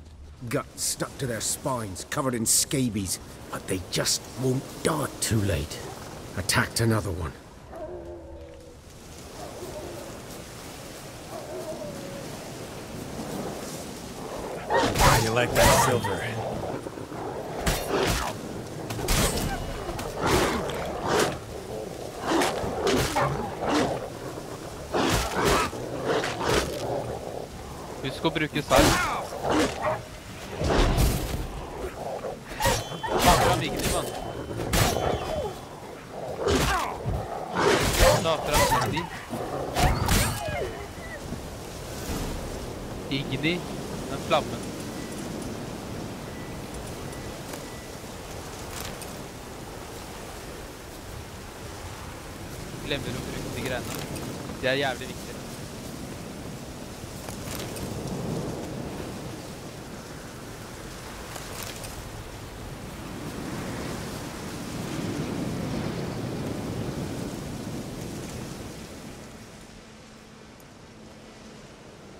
guts stuck to their spines, covered in scabies, but they just won't die. Too late. Attacked another one. How you like that silver? Husk å bruke sag. Faen, viktig, mann. Da fra Igni. Igni, den flammen. Glemmer å bruke de greiene. Det jævlig viktig.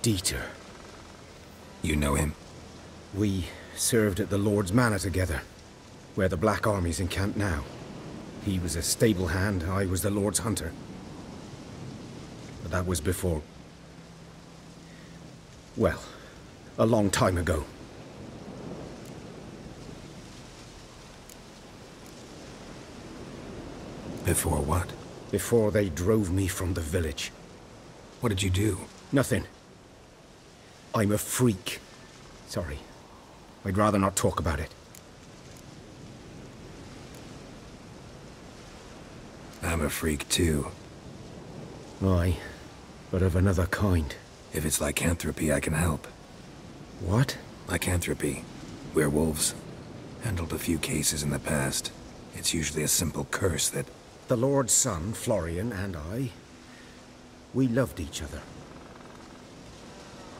Dieter. You know him? We served at the Lord's Manor together, where the Black Army's encamped now. He was a stable hand, I was the Lord's hunter. But that was before... well, a long time ago. Before what? Before they drove me from the village. What did you do? Nothing. I'm a freak. Sorry. I'd rather not talk about it. I'm a freak too. Aye, but of another kind. If it's lycanthropy, I can help. What? Lycanthropy. Werewolves. Handled a few cases in the past. It's usually a simple curse that... The Lord's son, Florian, and I... we loved each other.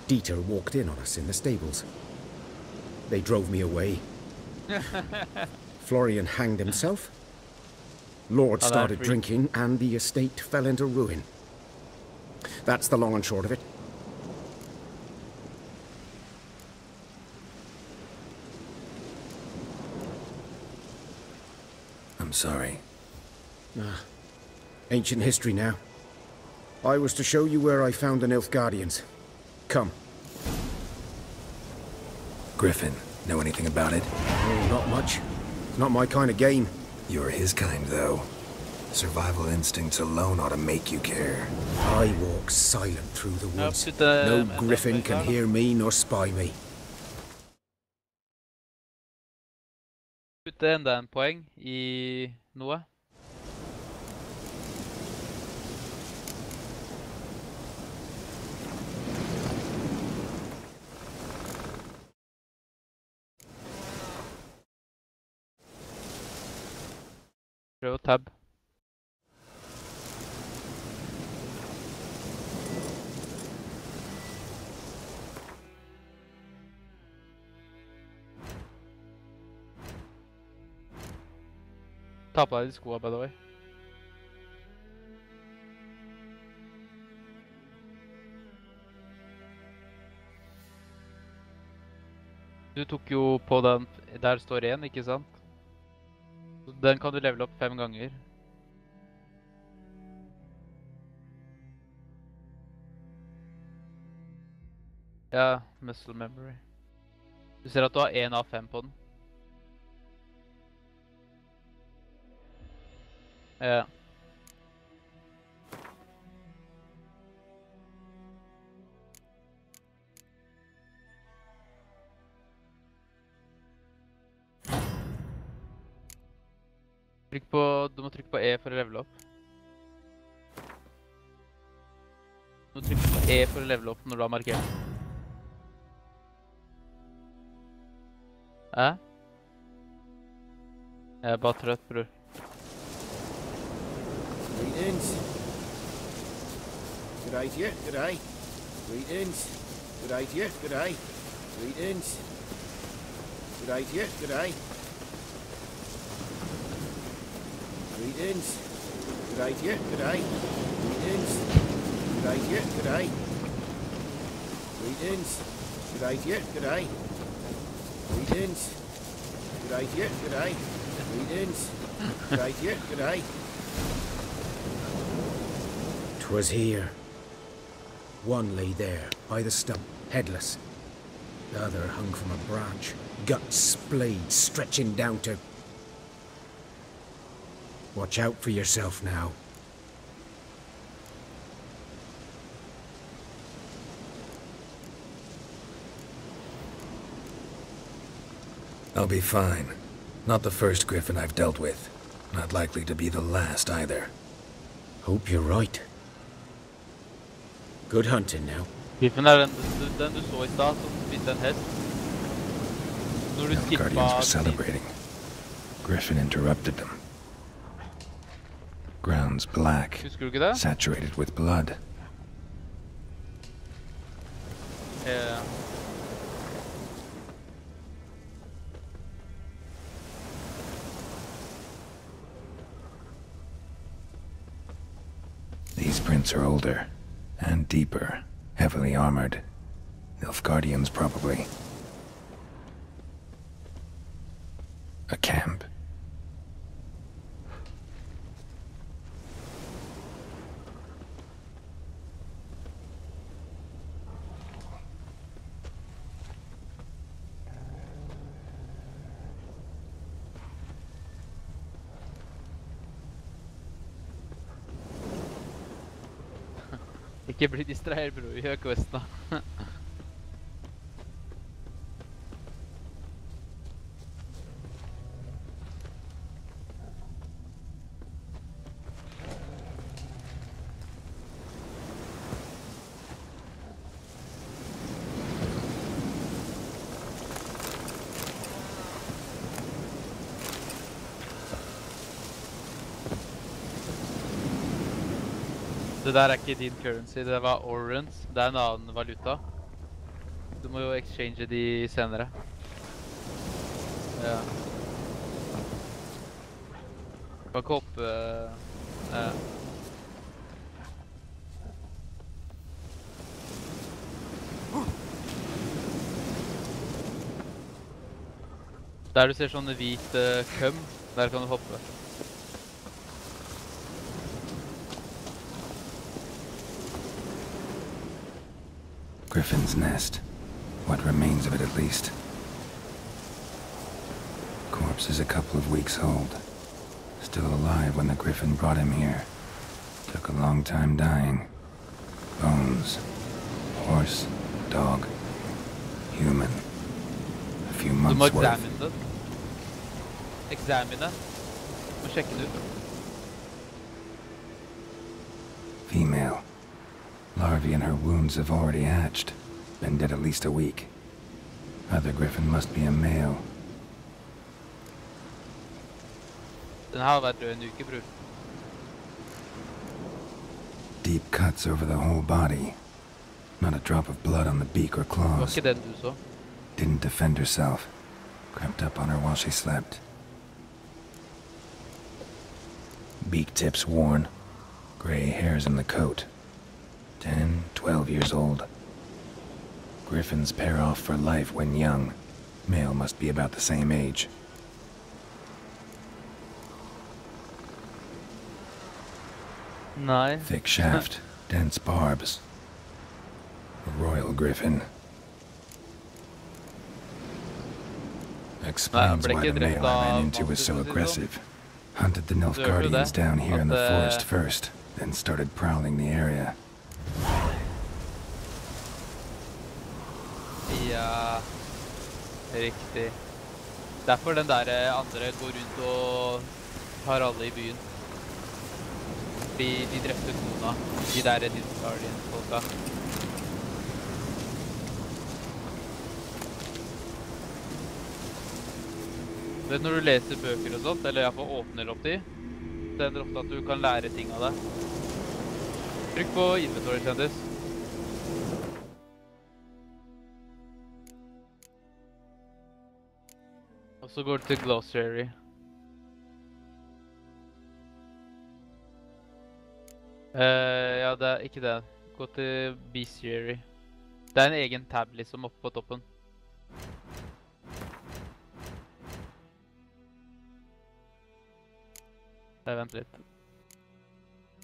Dieter walked in on us in the stables. They drove me away. Florian hanged himself. Lord started drinking, and the estate fell into ruin. That's the long and short of it. I'm sorry. Ancient history now. I was to show you where I found the Nilfgaardians. Come. Griffin, know anything about it? Oh, not much. It's not my kind of game. You're his kind, though. Survival instincts alone ought to make you care. I walk silent through the woods. No griffin can hear me nor spy me. Putte enda en poeng I noe. Prøv å tab. Ta på deg de skoene, by the way. du tok jo på den, der står en, ikke sant? Den kan du levele opp 5 ganger. Ja, muscle memory. Du ser at du har 1 av 5 på den. Ja. Du må trykke på E for å levele opp. Du må trykke på E for å levele opp når du har markert. Jeg er bare trøtt, bror. Greetings. Good day to you, good day. Greetings. Good day to you, good day. Greetings. Good day to you, good day. Greetings. Good day to you, good day. Greetings. Good day to you, good day. Greetings. Good day to you, good day. Greetings. Good day to you, good day. Greetings. Good day to you, good day. 'Twas here. One lay there, by the stump, headless. The other hung from a branch, guts splayed, stretching down to... Watch out for yourself now. I'll be fine. Not the first griffin I've dealt with. Not likely to be the last either. Hope you're right. Good hunting now. Griffen den du så I stad, som spiste en hest. Når du skippa... Guardians were celebrating. Griffin interrupted them. Ground's black, saturated with blood. Yeah. These prints are older, and deeper, heavily armored. Nilfgaardians, probably. A camp. Ikke bli distrahert, bror. Gjør questen da. Det der ikke din currency, det var Orens. Det en annen valuta. Du må jo exchange de senere. Ja. Kan ikke hoppe... Ja. Der du ser sånne hvit køm, der kan du hoppe. Griffin's nest. What remains of it, at least. Corpse is a couple of weeks old. Still alive when the griffin brought him here. Took a long time dying. Bones. Horse. Dog. Human. A few months worth. Du må examine den. Examine den. Du må sjekke den ut. Female. Larvae in her wounds have already hatched. Been dead at least a week. Other griffin must be a male. Den har vært død en uke, bror. Deep cuts over the whole body. Not a drop of blood on the beak or claws. Det var ikke den du så. Didn't defend herself. Crept up on her while she slept. Beak tips worn. Gray hairs in the coat. 10, 12 years old. Griffins pair off for life when young. Male must be about the same age. Nei. Thick shaft, dense barbs. A royal griffin. Explains why the male I ran into was so aggressive. Hunted the Nilfgaardians down here in the forest first, then started prowling the area. Ja, riktig. Derfor den der andre går rundt og tar alle I byen. De drepte Kona, de der Nilfgaardian-folka. Vet når du leser bøker og sånt, eller I hvert fall åpner opp de, så det ofte at du kan lære ting av det. Trykk på inventory, kjendis. Og så går du til glossary. Ja, det ikke det. Gå til bestiary. Det en egen tab liksom oppe på toppen. Vent litt.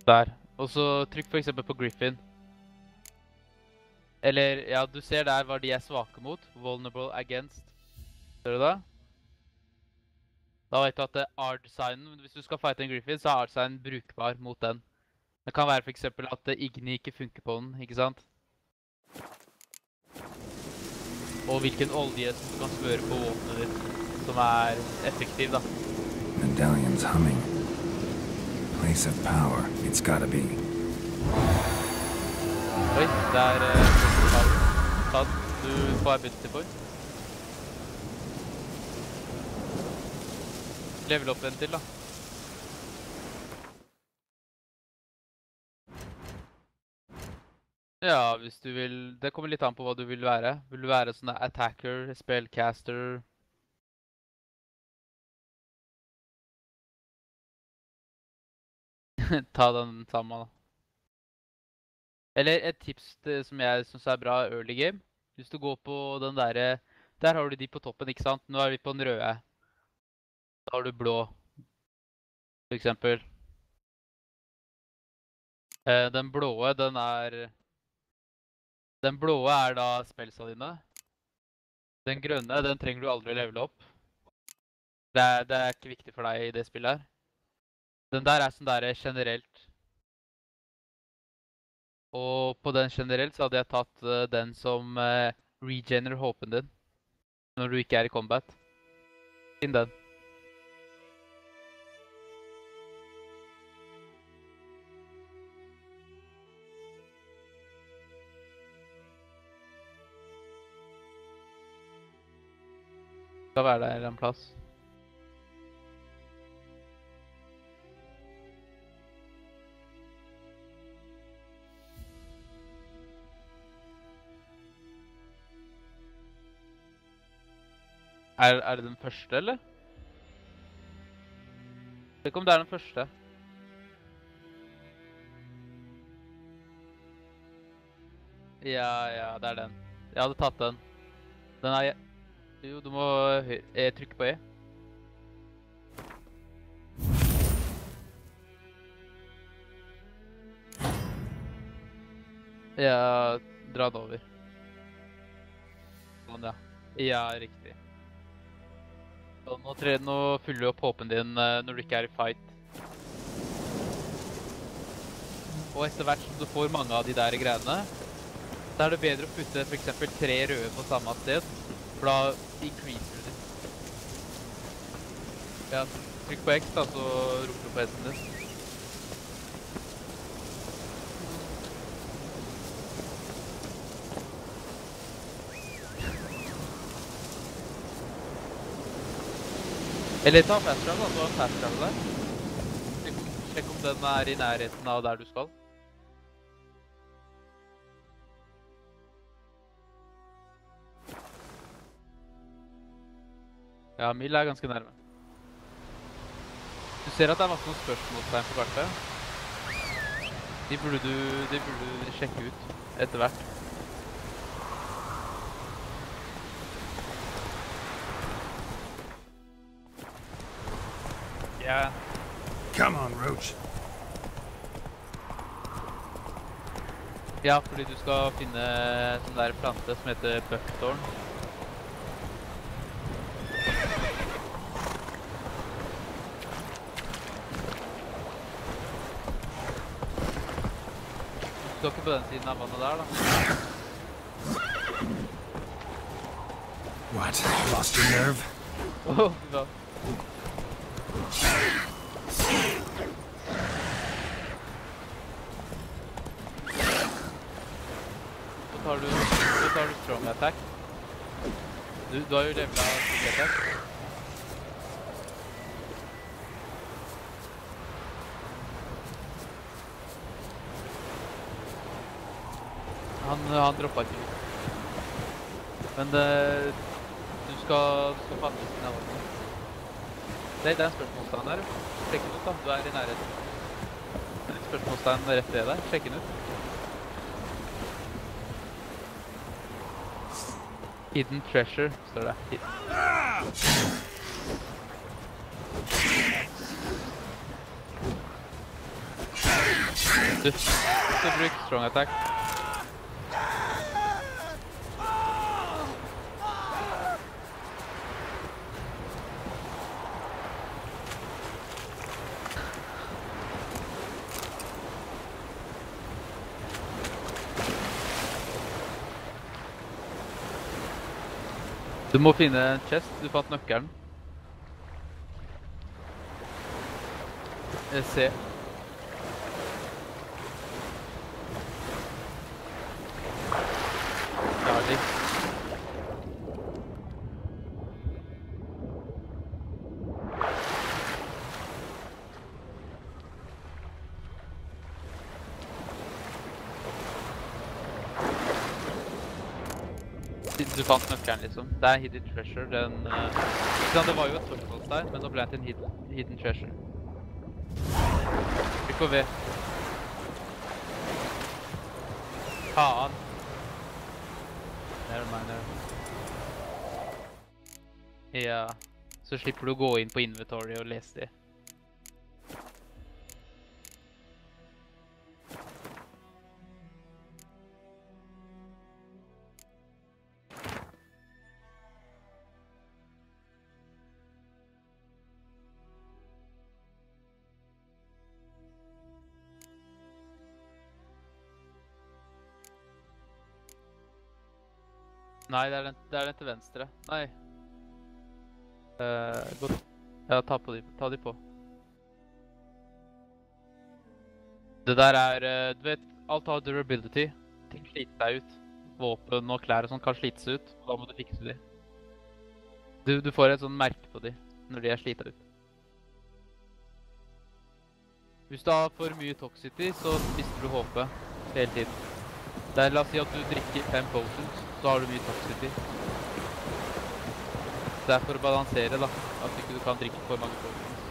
Der. Og så trykk for eksempel på Griffin. Eller, ja, du ser der hva de svake mot. Vulnerable against. Ser du det? Da vet du at art-signen, hvis du skal fighte en Griffin, så art-signen brukbar mot den. Det kan være for eksempel at Igni ikke funker på den, ikke sant? Og hvilken olje som du kan smøre på våpenet ditt, som effektiv da. Medallion's humming. Place of power, it's gotta be. Oi, det tatt. Du får ability point. Level opp en til da. Ja, hvis du vil, det kommer litt an på hva du vil være. Vil du være sånn attacker, spellcaster? Ta den sammen da. Eller et tips som jeg synes bra early game. Hvis du går på den der har du de på toppen, ikke sant? Nå vi på den røde. Da har du blå, for eksempel. Den blåe, den blåe da spellsa dine. Den grønne, den trenger du aldri levele opp. Det ikke viktig for deg I det spillet her. Den der sånn der generelt. Og på den generelt så hadde jeg tatt den som regener håpen din. Når du ikke I combat. Inn den. Skal være der en plass. Det den første, eller? Tenk om det den første. Ja, det den. Jeg hadde tatt den. Den jo, du må trykke på E. Ja, dra den over. Sånn, ja. Ja, riktig. Nå fyller du opp håpen din når du ikke I fight. Og etter hvert som du får mange av de der greiene, så det bedre å putte for eksempel 3 røde på samme sted, for da increaser du det. Ja, trykk på X da, så roper du på hesten din. Eller ta fast travel, da. Du har fast travel der. Sjekk om den I nærheten av der du skal. Ja, Mill ganske nærme. Du ser at det masse noen spørsmålstegn på kartet. De burde du sjekke ut etter hvert. Ja. Come on, Roach. Ja, fordi du skal finne sånn der plante som heter buckthorn. Du skal ikke på den siden av vannet der, da. What? Lost your nerve? Oh, ja. Så tar du strong attack. Du har jo levela strong attack. Han droppa ikke ut. Men du skal fatte sin av vannet. Det er en spørsmålstegn her. Sjekk den ut da, du er i nærheten. Det er en spørsmålstegn rett ved deg, sjekk den ut. Hidden treasure, står det. Du skal bruke strong attack. Du må finne en chest, du fant nøkkelen. Se. Ferdig. Du fant nøkkelen liksom. Det er hidden treasure, det var jo et spørsmål der, men nå ble det en hidden treasure. Trykk på V. Faen. Nevermind. Ja, så slipper du å gå inn på inventory og lese det. Nei, det er den til venstre. Nei. Godt. Ja, ta de på. Det der er, du vet, alt har durability. Ting sliter deg ut. Våpen og klær og sånt kan slites ut, og da må du fikse de. Du får et sånn merke på de, når de er slitet ut. Hvis du har for mye toxicity, så mister du håpet hele tiden. La oss si at du drikker 5 potions, så har du mye toxicity. Det er for å balansere da, at ikke du kan drikke for mange potions.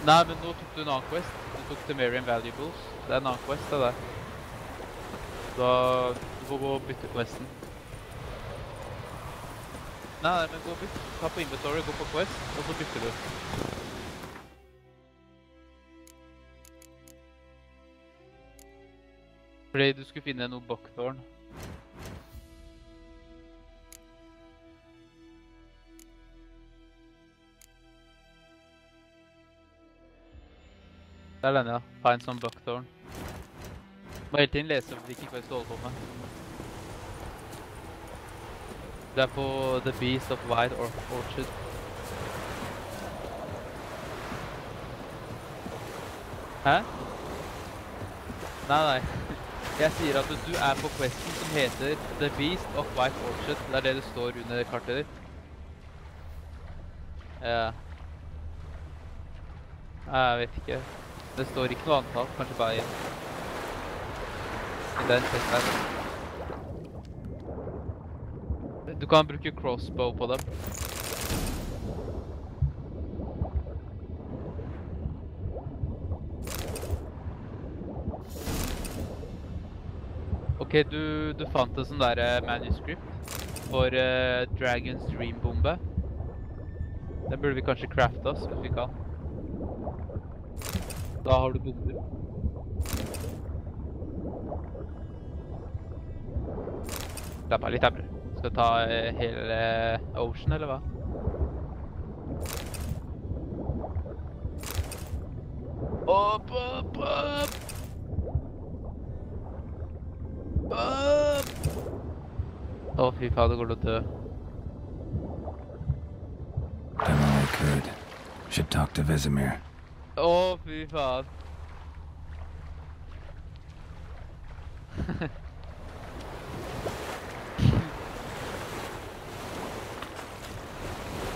Nei, men nå tok du en annen quest. Du tok Temerian Valuables. Det er en annen quest, det der. Da du får gå og bytte questen. Nei, men gå og bytte. Ta på inventory, gå på quest, og så bytter du. Fordi du skulle finne noe buckthorn. Det er den, ja. Find some buckthorn. Må hele tiden lese om hvilken quest du holder på med. Du er på The Beast of White Orchard. Hæ? Nei. Jeg sier at du er på questen som heter The Beast of White Orchard. Det er det det står under kartet ditt. Ja. Jeg vet ikke. Det står ikke noe antall, kanskje bare igjen. I den testen her. Du kan bruke crossbow på dem. Ok, du fant en sånn der manuscript for Dragon's Dream Bombe. Den burde vi kanskje crafte oss, hvis vi kan. Da har du bomber. Slapp av litt her. Skal vi ta hele Ocean, eller hva? Opp, opp, opp! Opp! Å, fy faen, det går til å dø. Done all I could. Should talk to Vesemir. Å, fy faen.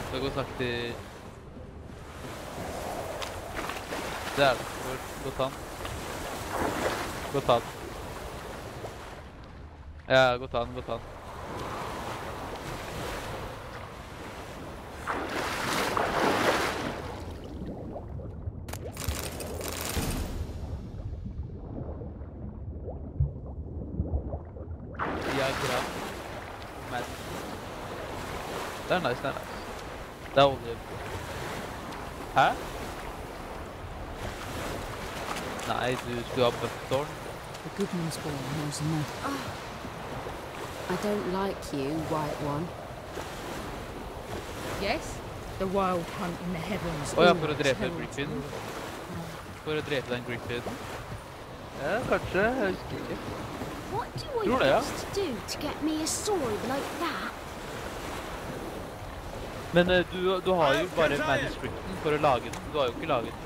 Det går sagt til... Det er det. Godt an. Godt an. Ja, godt an, godt an. Det er nice, det er nice. Det er olje. Hæ? Nei, du skulle ha Buckthorn. The Goodman's born knows enough. I don't like you, White One. Yes? The wild hunt in the heavens. Åja, for å drepe Griffin. For å drepe den Griffin. Ja, kanskje. Jeg husker ikke. What do I have to do to get me a sword like that? Men du har jo bare manuscripten for å lage den. Du har jo ikke laget den.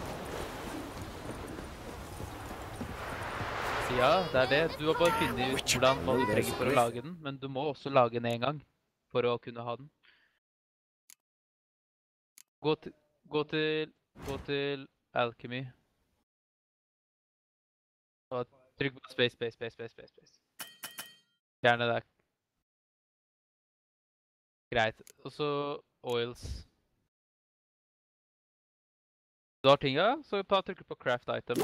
Ja, det er det. Du har bare funnet ut hvordan hva du trenger for å lage den, men du må også lage den en gang for å kunne ha den. Gå til Alchemy. Og trykk på space. Gjerne det. Greit. Og så oils. Du har tinga, så trykk på craft item.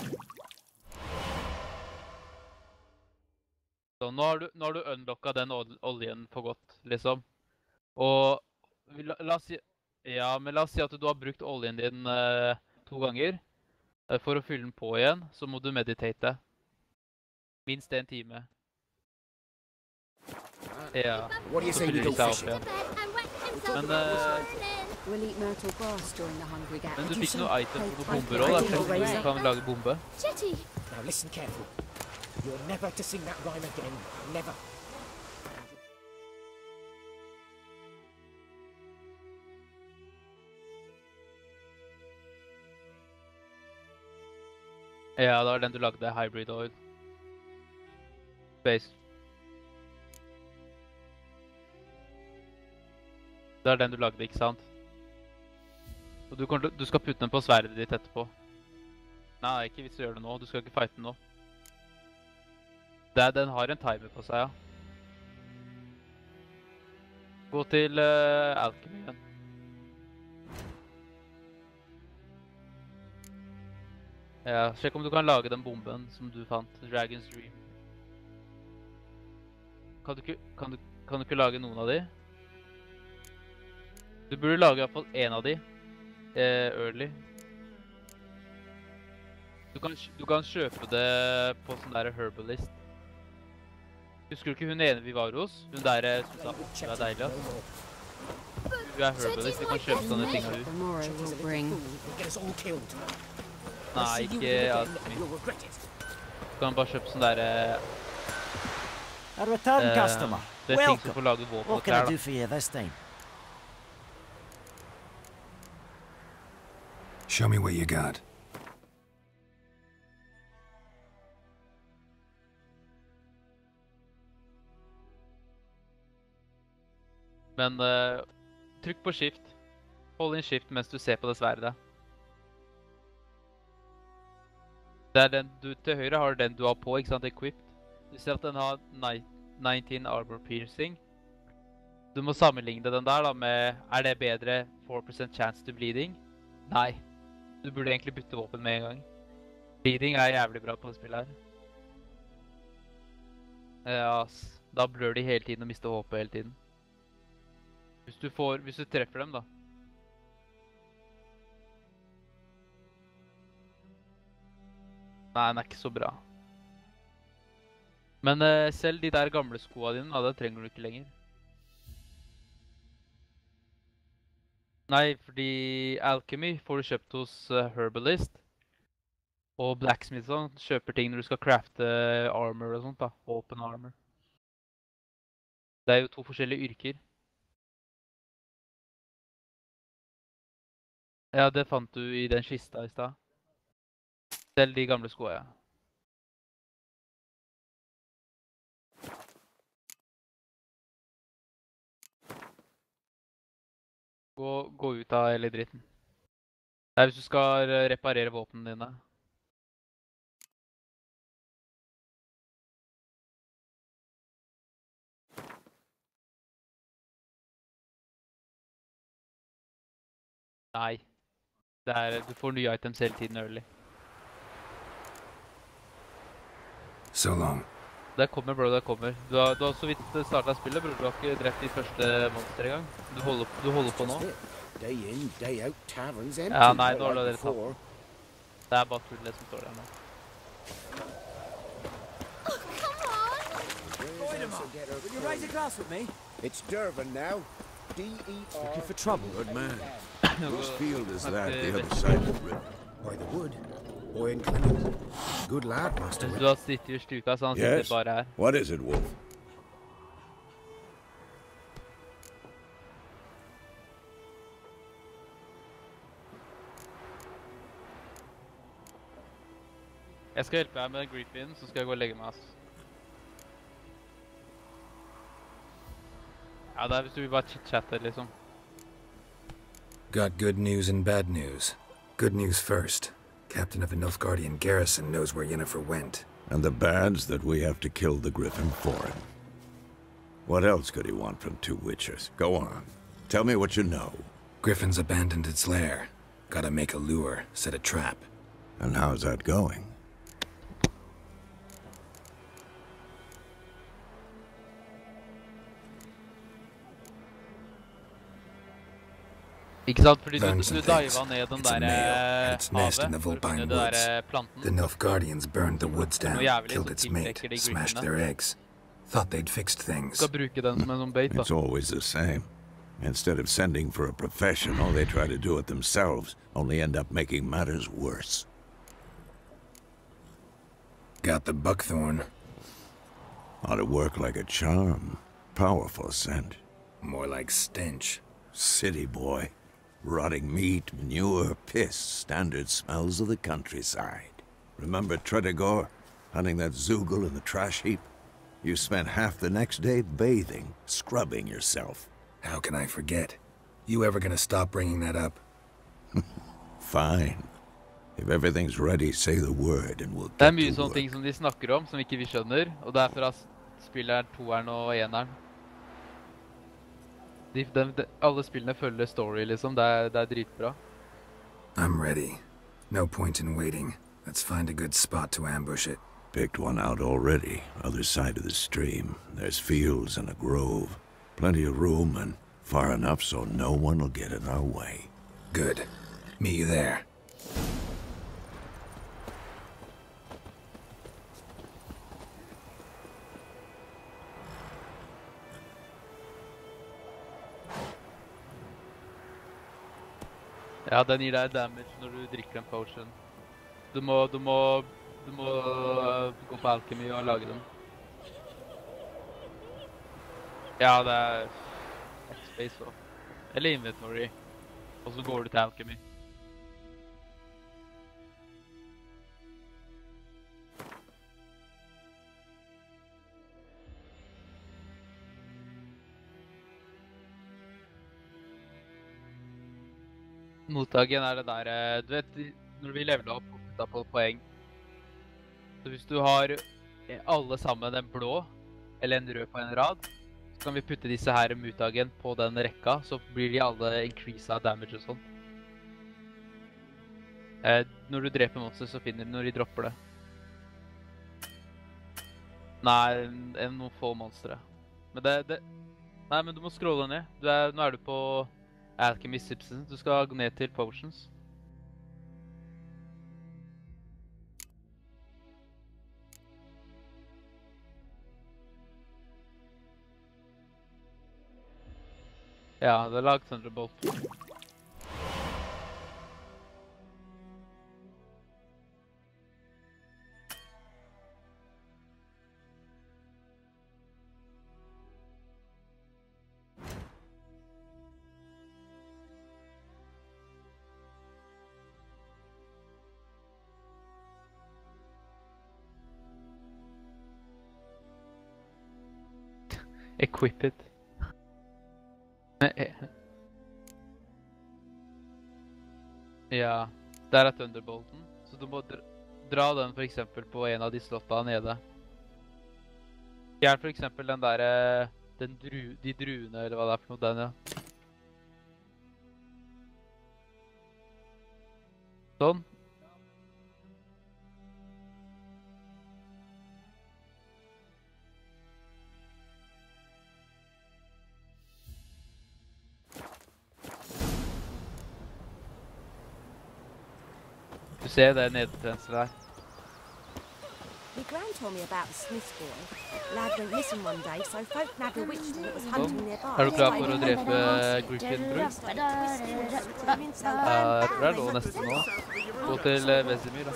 Så nå har du unlocka den oljen for godt, liksom. Og la oss si at du har brukt oljen din 2 ganger. For å fylle den på igjen, så må du meditate. Minst 1 time. Ja, så fyller de seg opp igjen. Men du fikk noe item på noen bomber også, så du kan lage bombe. Now listen careful. You're never to sing that rhyme again. Never. Ja, det var den du lagde, hybrid oil. Space. Det er den du lagde, ikke sant? Og du skal putte den på sverdet ditt etterpå. Nei, ikke hvis du gjør det nå. Du skal ikke fighte den nå. Den har en timer på seg, ja. Gå til Alchemy igjen. Ja, sjekk om du kan lage den bomben som du fant, Dragon's Dream. Kan du ikke lage noen av de? Du burde lage i hvert fall en av de, early. Du kan kjøpe det på sånn der herbalist. Husker du ikke hun ene vi var hos? Hun der som sa, det er deilig, ass. Hun er herbalist, vi kan kjøpe sånne ting av hun. Nei, ikke Alchemy. Du kan bare kjøpe sånn der... A return customer. Det er ting som får lage våpen og klær, da. Show me what you got. Men trykk på shift. Hold inn shift mens du ser på det sverdet. Det er den til høyre har den du har på, ikke sant? Equipped. Du ser at den har 19 armor piercing. Du må sammenligne den der da med, er det bedre 4% chance to bleeding? Nei. Du burde egentlig bytte våpen med en gang. Bleeding er jævlig bra på det spillet her. Ja, da blør de hele tiden og mister håpet hele tiden. Hvis du treffer dem da. Nei, den ikke så bra. Men selv de der gamle skoene dine, det trenger du ikke lenger. Nei, fordi Alchemy får du kjøpt hos Herbalist. Og Blacksmith sånn, kjøper ting når du skal crafte armor og sånt da. Open armor. Det er jo to forskjellige yrker. Ja, det fant du i den kista i sted. Selv de gamle skoene, ja. Gå ut av hele dritten. Det er hvis du skal reparere våpnene dine. Nei. Du får nye items hele tiden early. So long. Det kommer, bro, det kommer. Du har så vidt startet spillet, bro. Du har ikke drept de første monster i gang. Du holder på nå. Ja, nei, nå har du dere tatt. Det er bare tullet som står der nå. Will you raise a glass with me? It's Durban now. D-E-R... Looking for trouble? Good man. Whose field is that the other side of the river? By the wood. Boy in Clinton. Good lad, Master. Du har sittet i stuka, så han sitter bare her. What is it, Wolf? Jeg skal hjelpe deg med Griffin, så skal jeg gå og legge meg, ass. Ja, det er hvis du vil bare chit-chatte, liksom. Got good news and bad news. Good news first. Captain of the Nilfgaardian garrison knows where Yennefer went. And the bad's that we have to kill the Griffin for him. What else could he want from two witchers? Go on. Tell me what you know. Griffin's abandoned its lair. Gotta make a lure, set a trap. And how's that going? Ikke sant, fordi du diva ned den der havet, det der planten. The Nilfgaardians burned the woods down, killed its mate, smashed their eggs. Thought they'd fixed things. It's always the same. Instead of sending for a professional, they try to do it themselves, only end up making matters worse. Got the buckthorn. Ought to work like a charm. Powerful scent. More like stench. City boy. Rotting meat, manure, piss, standard smells of the countryside. Remember Tredegor, hunting that Zoogle in the trash heap? You spent half the next day bathing, scrubbing yourself. How can I forget? You ever gonna stop bringing that up? Fine. If everything's ready, say the word and we'll get to work. Det er mye sånne ting som de snakker om, som ikke vi skjønner, og det er fra spiller toeren og eneren. Alle spillene følger story, liksom. Det er dritbra. I'm ready. No point in waiting. Let's find a good spot to ambush it. Picked one out already. Other side of the stream. There's fields and a grove. Plenty of room and far enough so no one will get in our way. Good. Meet you there. Ja, den gir deg damage når du drikker en potion. Du må gå på alchemy og lage den. Ja, det er space også. Eller inventory. Og så går du til alchemy. Mottagen er det der, du vet, når vi leveler opp og putter på poeng. Så hvis du har alle sammen en blå, eller en rød på en rad, så kan vi putte disse her mottagen på den rekka, så blir de alle increase av damage og sånn. Når du dreper monster, så finner du når de dropper det. Nei, noen få monstre. Men nei, men du må scrolle ned. Nå er du på Alchemy Substance. Du skal gå ned til Potions. Ja, det er lagd Thunderbolt. Equip it. Ja, der er Thunderbolten. Så du må dra den for eksempel på en av de slotta nede. Gjerne for eksempel den der, de druene, eller hva det er for noe, den, ja. Sånn. Du ser det nedetjeneste der. My gran told me about the Smith's boy. Lad went missing one day, so folk nabbed a witch that was hunting nearby. Er du klar for å drepe Griffin, bror? Jeg tror det er lov nesten nå. Gå til Vesemir, da.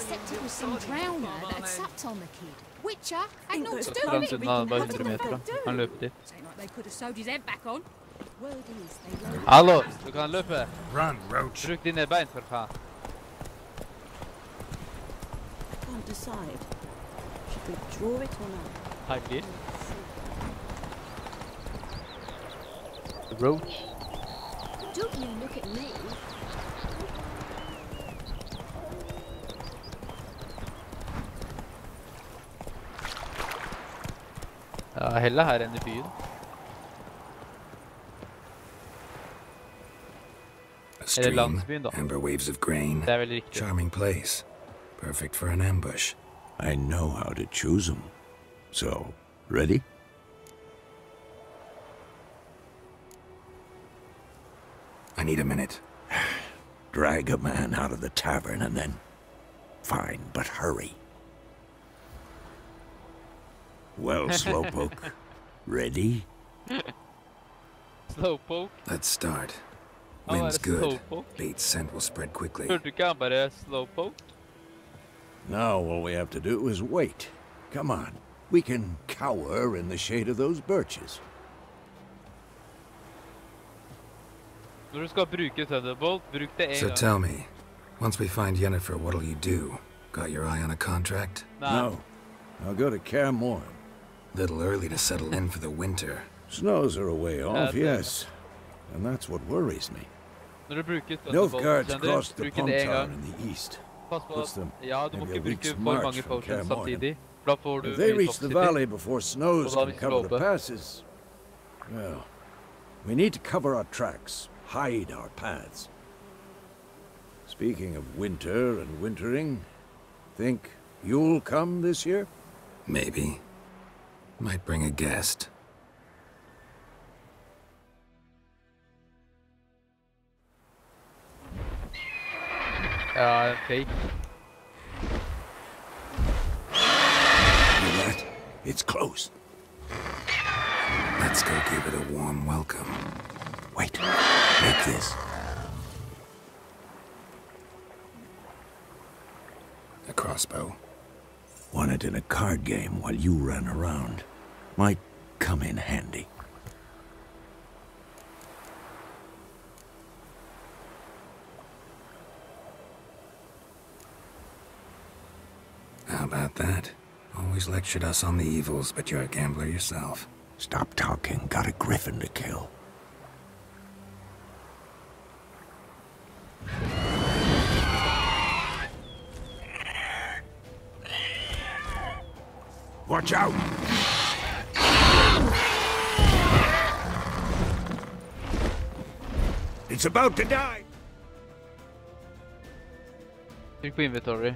Han bare 100 meter, da. Han løper dit. Hallo, du kan løpe. Bruk dine bein, for faen. Decide. Should we draw it or not? I did. The roach. Don't you look at me. Ja, heller her enn I byen. A stream, amber waves of grain. Det veldig riktig. Charming place. Perfect for an ambush. I know how to choose them. So, ready? I need a minute. Drag a man out of the tavern and then... Fine, but hurry. Well, Slowpoke, ready? Slowpoke? Let's start. Wind's good. Bait's scent will spread quickly. Hørte du ikke han bare Slowpoke? Now all we have to do is wait. Come on. We can cower in the shade of those birches. Når du skal bruke Thunderbolt, bruk det en gang. So tell me, once we find Yennefer, what'll you do? Got your eye on a contract? No. I'll go to Kaer Morhen. Little early to settle in for the winter. Snows are a way off, yes. And that's what worries me. Når du bruker Thunderbolt, Nilfgaard's crossed the bruk det en Pontar gang. in the east. Pass på Puts them ja, du må maybe ikke a week's bruke for march mange from Kaer potions Morhen. samtidig. Da får du If they reach the toxicity. valley before snows Og da can vi cover the slår opp. passes, well, we need to cover our tracks, hide our paths. Speaking of winter and wintering, think you'll come this year? Maybe. Might bring a guest. Fake. Hear that? It's close. Let's go give it a warm welcome. Wait, make this. A crossbow. Won it in a card game while you ran around. Might come in handy. How about that? Always lectured us on the evils, but you're a gambler yourself. Stop talking. Got a griffin to kill. Watch out! It's about to die! Trykk på inventory.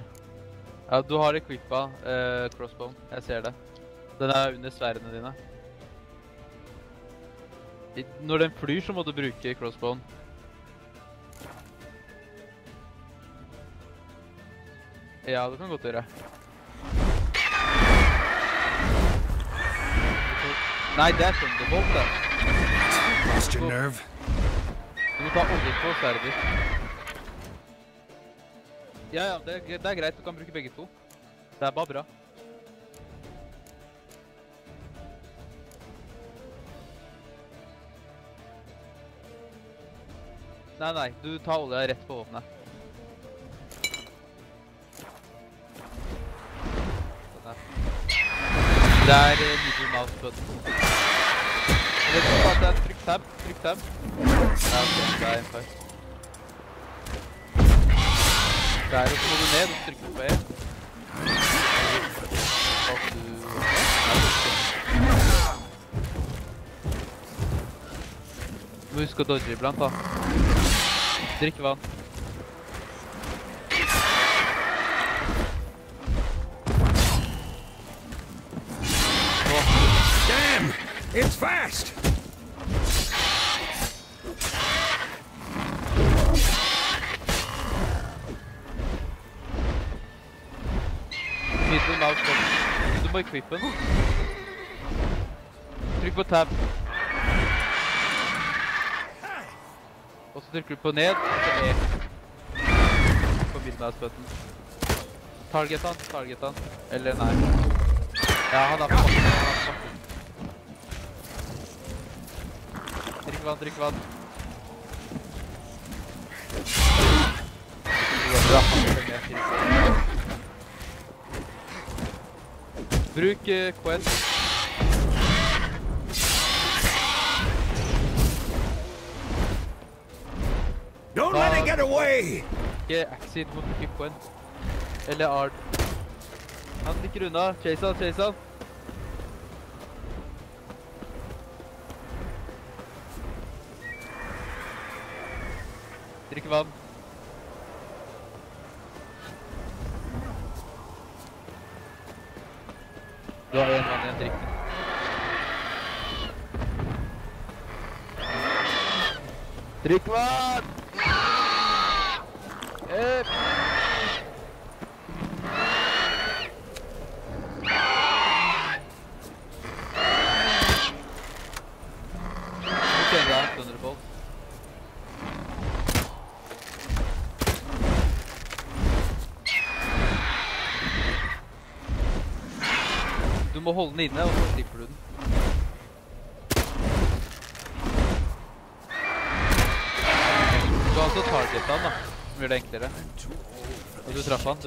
Ja, du har equippa crossbow. Jeg ser det. Den er under sverdene dine. Når den flyr, så må du bruke crossbowen. Ja, det kan godt gjøre. Nei, det er Thunderbolt, da. Lost your nerve? må ta olje på sverdet ditt. Ja, det er greit. Du kan bruke begge to. Det er bare bra. Nei, du tar olje rett på våpenet. Det er middle mouse button. Det er trykk tab. Ja, ok, det er en feil. Der, og så må du ned og trykke på E. Du må huske å dodge iblant da. Drikk vann. Damn! It's fast! Middle mouse button. Du må equippe den. Trykk på tab. Og så trykker du på ned, og så E. På middle mouse button. Target han. Eller nei. Ja, han er på bakken. Drikk vann. Bruk quest. Don't let it get away! Ikke Axid mot Quen. Eller Ard. Han stikker unna. Chase han. Drikk vann. Du har en vann igjen, drikk. Drikk vann! Thunderbolt. Du må holde den inne, og så slipper du den. Du kan også targete han da, som gjør det enklere. Og du traff han.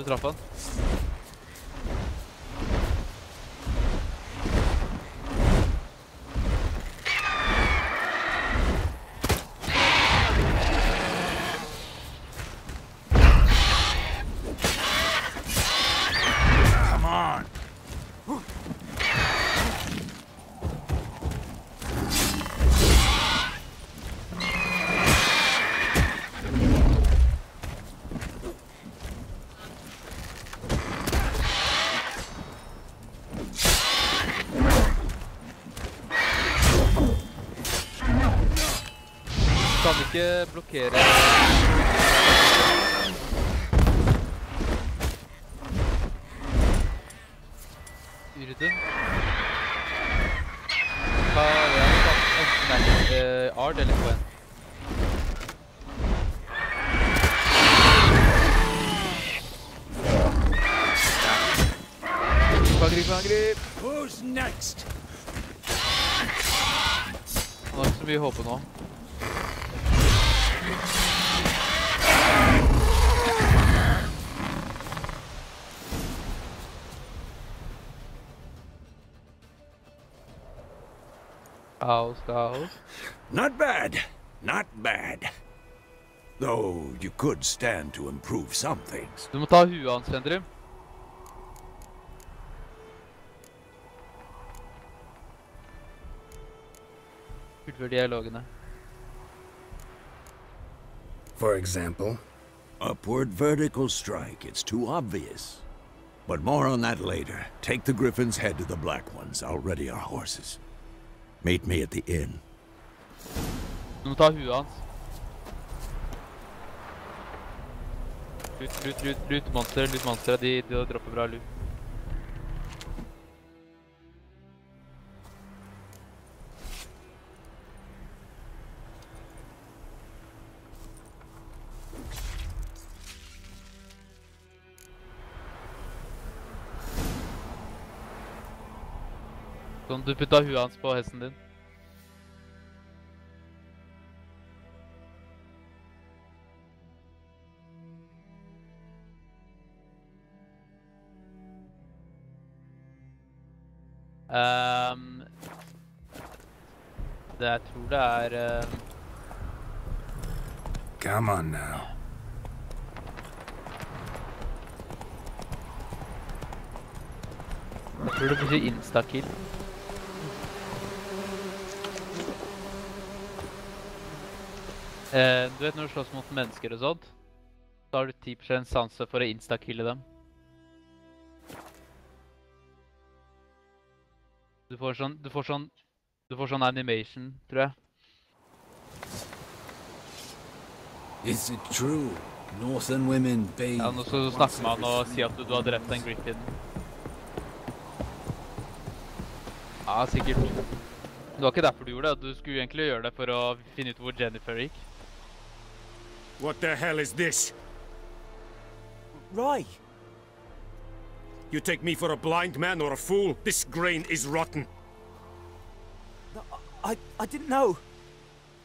Kan ikke blokkere. Yrden. Hva er det? Enten Ard eller Quen. Angrip! Who's next? Han har ikke så mye håpe nå. House. Not bad. Though you could stand to improve some things. Du må ta huet hans, Fendrim. Fullfør dialogene. For example? Upward vertical strike. It's too obvious. But more on that later. Take the Griffin's head to the Black Ones. I'll ready our horses. Meet me at the inn. Du må ta huet hans. Loot monster. De dropper bra loot. Kan du putta huet hans på hesten din? Jeg tror det Come on now. Jeg tror det betyr instakill. Du vet når du slåss mot mennesker og sånt, så har du 10% sanse for å instakille dem. Du får sånn animation, tror jeg. Is it true? Northern women bathe. Ja, nå skal du snakke med han og si at du har drept en griffin. Ja, sikkert. Det var ikke derfor du gjorde det. Du skulle egentlig gjøre det for å finne ut hvor Jennifer gikk. What the hell is this? Roy! You take me for a blind man or a fool? This grain is rotten. No, I didn't know.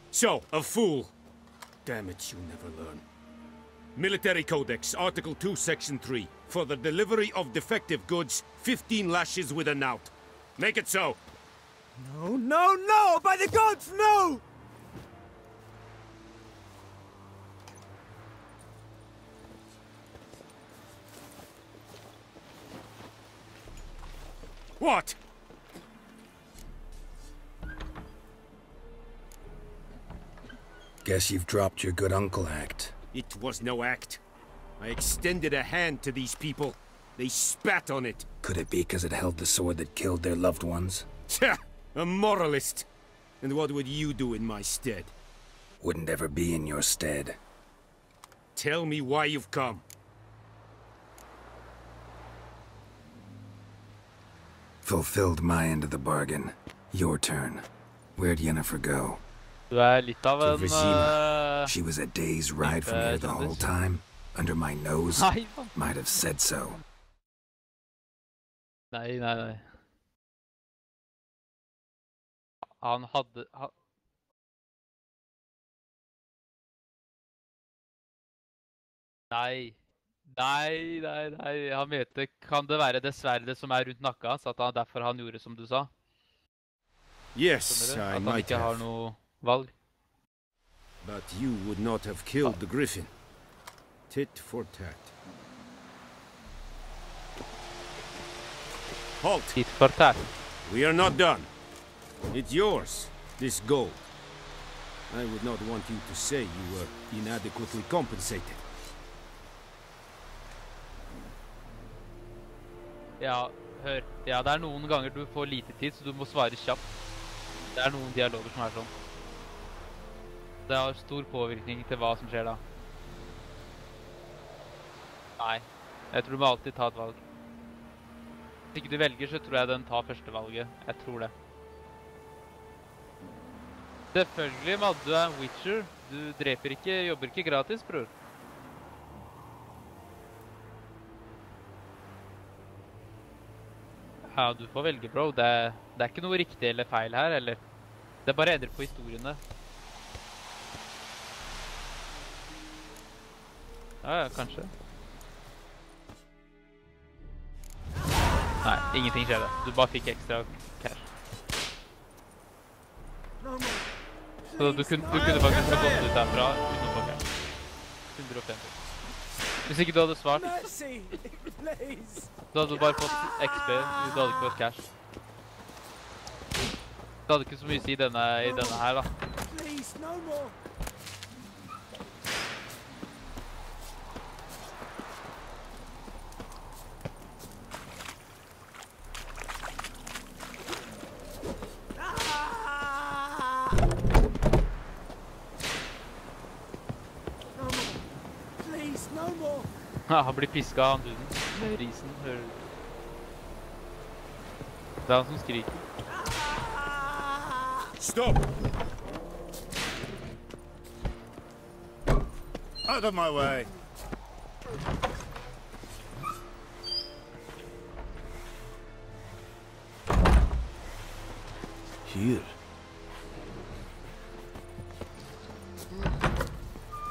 So, a fool. Damn it, you never learn. Military Codex, Article 2, Section 3. For the delivery of defective goods, 15 lashes with a knout. Make it so. No, no, no! By the gods, no! What? Guess you've dropped your good uncle act. It was no act. I extended a hand to these people. They spat on it. Could it be because it held the sword that killed their loved ones? Tja! A moralist. And what would you do in my stead? Wouldn't ever be in your stead. Tell me why you've come. Fulfilled my end of the bargain. Your turn. Where'd Yennefer go? Du litt av en... To Vizima. She was a day's ride from here the whole time. Under my nose. Might have said so. Nei. Han hadde... Nei. Han vet det. Kan det være det sverdet som rundt nakka hans, at derfor han gjorde som du sa? Yes, I might have. At han ikke har noe valg. But you would not have killed the griffin. Tit for tat. Halt! Tit for tat. We are not done. It's yours, this gold. I would not want you to say you were inadequately compensated. Ja, hør. Ja, det noen ganger du får lite tid, så du må svare kjapt. Det noen dialoger som sånn. Det har stor påvirkning til hva som skjer da. Nei, jeg tror du må alltid ta et valg. Hvis ikke du velger, så tror jeg den tar første valget. Jeg tror det. Selvfølgelig, Madde, du en Witcher. Du dreper ikke, jobber ikke gratis, bror. Ja, du får velge, bro. Det ikke noe riktig eller feil her, eller... Det bare endrer på historiene. Ja, kanskje. Nei, ingenting skjer det. Du bare fikk ekstra cash. Så du kunne faktisk ha gått ut derfra uten å få cash. 150. Hvis ikke du hadde svart, så hadde du bare fått XP, du hadde ikke fått cash. Det hadde ikke så mye å si i denne her, da. Ja, han blir pisket av han duden med risen, hører du. Det han som skriker. Stop! Out of my way! here.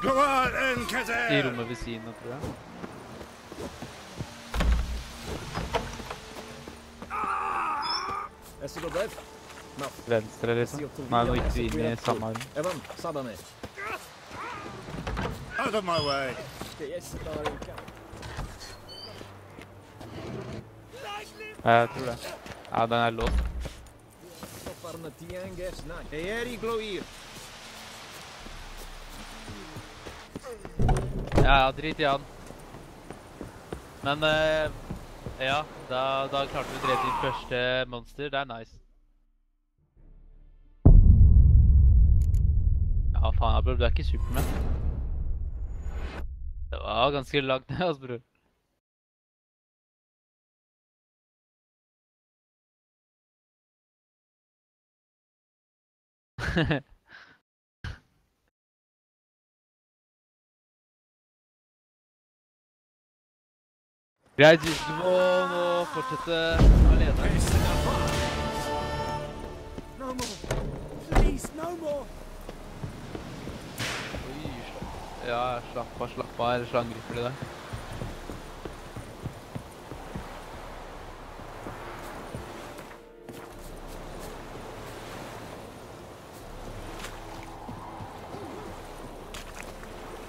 Go on, Enketer! I rommet ved siden av, tror jeg. Venstre, liksom. Nei, nå gikk du inn I samme arm. Evan, Sadane. Out of my way! Jeg tror det. Ja, den låst. Ja, drit I han. Men, ja, da klarte vi å drepe ditt første monster. Det nice. Ja, faen, bror, du ikke Superman. Det var ganske langt ned, altså, bror. Greit, du må nå fortsette alene. No more! Please, no more! Oi, ja, slapp av, eller så angriper de deg.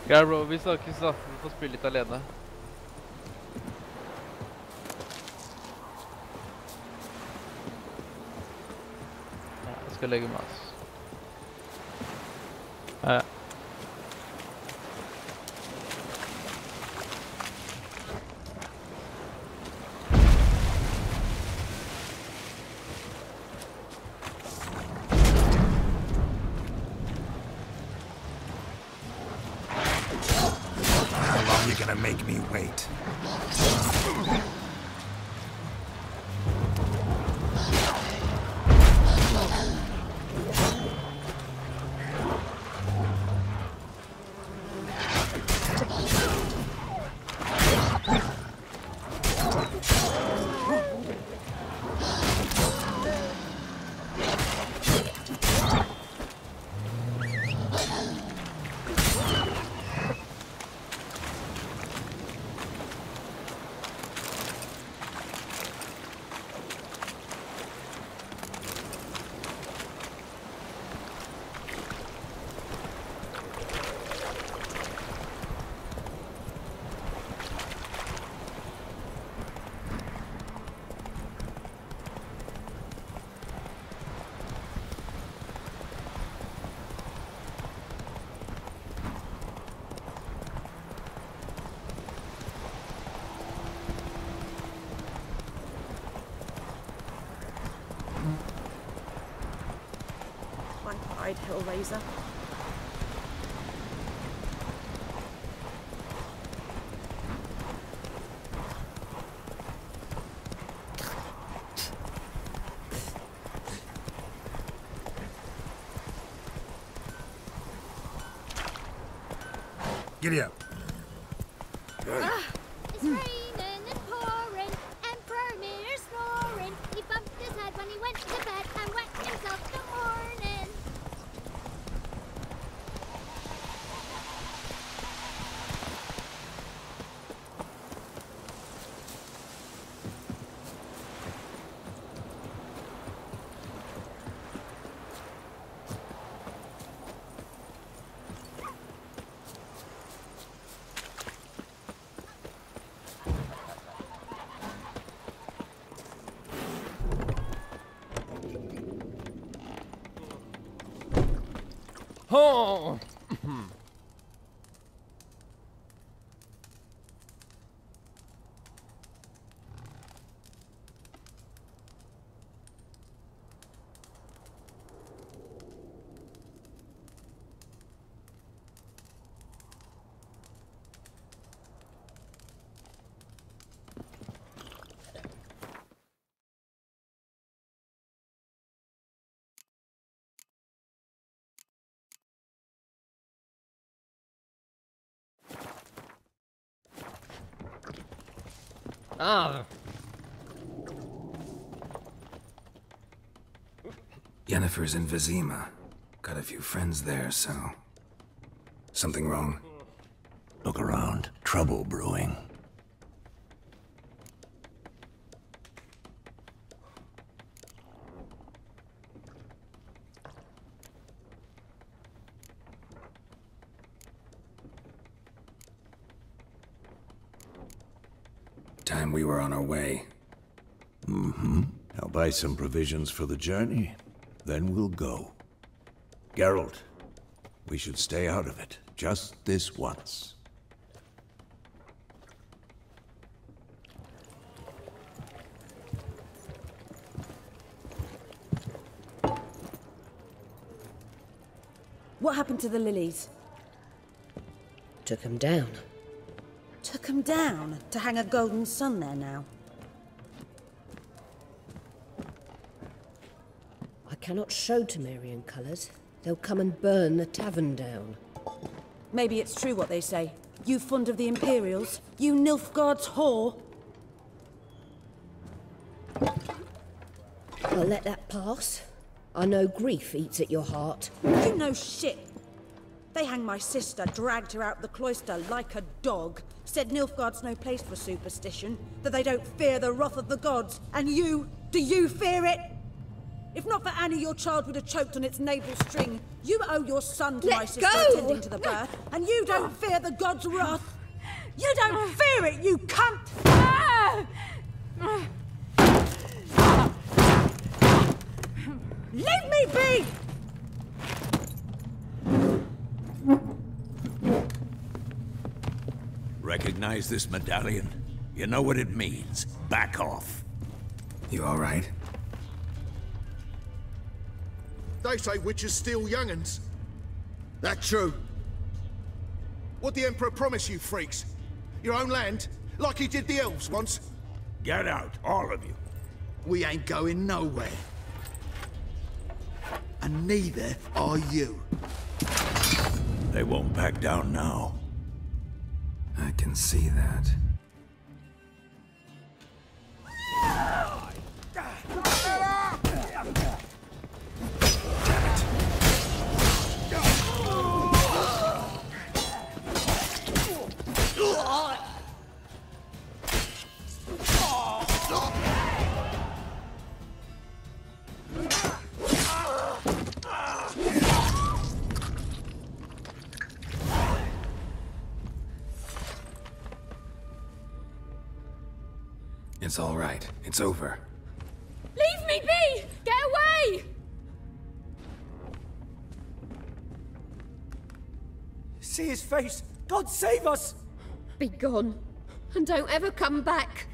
Greit, bro, vi snakkes da. Vi får spille litt alene. Jeg skal legge meg, altså. Ja. How long are you gonna make me wait? Blank-eyed Hellraiser. Giddy up. It's raining and pouring, and Vermeer's snoring. He bumped his head when he went to bed and wet himself the morning. Oh! Ah! Yennefer's in Vizima. Got a few friends there, so... Something wrong? Look around. Trouble brewing. Time we were on our way. Mm-hmm. I'll buy some provisions for the journey. Then we'll go. Geralt, we should stay out of it. Just this once. What happened to the lilies? Took 'em down. Took 'em down to hang a golden sun there now. I cannot show Temerian colours. They'll come and burn the tavern down. Maybe it's true what they say. You fond of the Imperials? You Nilfgaard's whore? I'll let that pass. I know grief eats at your heart. You know shit. They hanged my sister, dragged her out the cloister like a dog, said Nilfgaard's no place for superstition, that they don't fear the wrath of the gods. And you, do you fear it? If not for Annie, your child would have choked on its navel string. You owe your son to my sister attending to the birth, and you don't fear the gods' wrath. You don't fear it, you cunt! Leave me be! Recognize this medallion? You know what it means. Back off. You all right? They say witches steal young'uns. That true? What the Emperor promise you, freaks? Your own land? Like he did the elves once? Get out, all of you. We ain't going nowhere. And neither are you. They won't back down now. I can see that. It's all right. It's over. Leave me be! Get away! See his face! God save us! Be gone, and don't ever come back.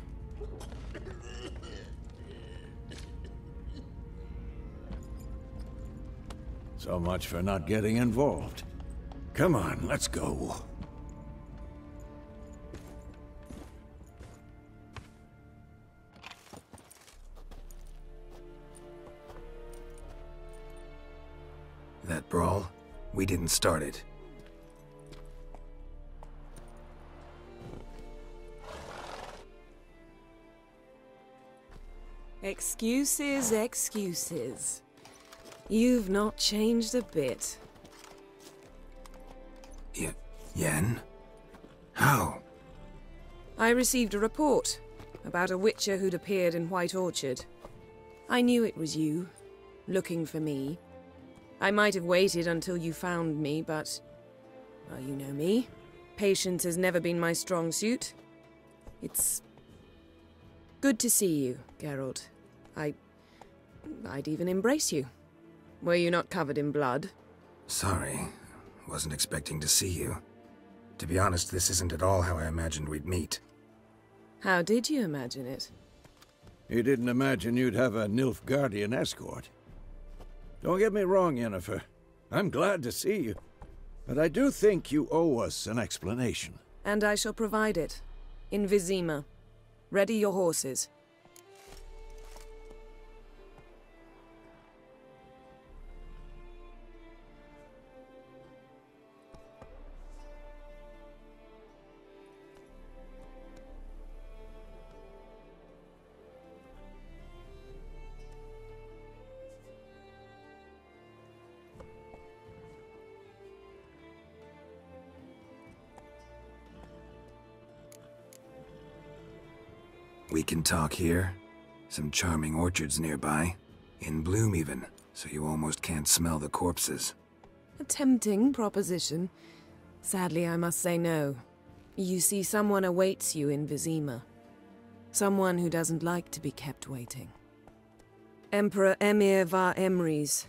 So much for not getting involved. Come on, let's go. That brawl, we didn't start it. Excuses, excuses. You've not changed a bit. Yen? How? I received a report about a witcher who'd appeared in White Orchard. I knew it was you, looking for me. I might have waited until you found me, but... well, you know me. Patience has never been my strong suit. It's... good to see you, Geralt. I'd even embrace you. Were you not covered in blood? Sorry. Wasn't expecting to see you. To be honest, this isn't at all how I imagined we'd meet. How did you imagine it? You didn't imagine you'd have a Nilfgaardian escort. Don't get me wrong, Yennefer. I'm glad to see you. But I do think you owe us an explanation. And I shall provide it. In Vizima. Ready your horses. We can talk here. Some charming orchards nearby. In bloom even, so you almost can't smell the corpses. A tempting proposition. Sadly, I must say no. You see, someone awaits you in Vizima. Someone who doesn't like to be kept waiting. Emperor Emhyr var Emreis.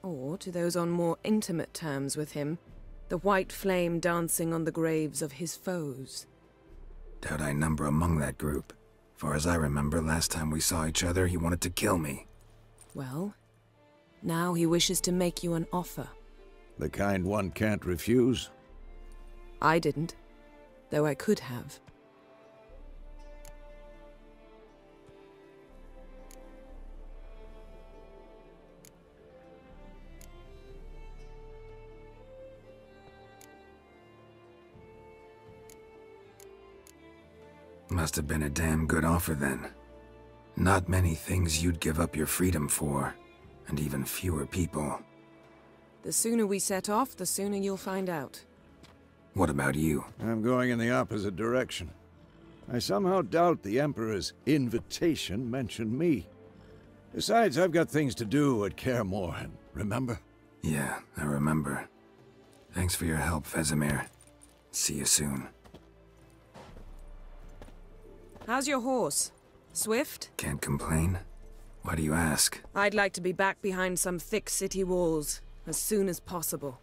Or, to those on more intimate terms with him, the white flame dancing on the graves of his foes. Doubt I number among that group. Far as I remember, last time we saw each other, he wanted to kill me. Well, now he wishes to make you an offer. The kind one can't refuse? I didn't, though I could have. Must have been a damn good offer then. Not many things you'd give up your freedom for, and even fewer people. The sooner we set off, the sooner you'll find out. What about you? I'm going in the opposite direction. I somehow doubt the Emperor's invitation mentioned me. Besides, I've got things to do at Kaer Morhen, remember? Yeah, I remember. Thanks for your help, Vesemir. See you soon. How's your horse? Swift? Can't complain. Why do you ask? I'd like to be back behind some thick city walls as soon as possible.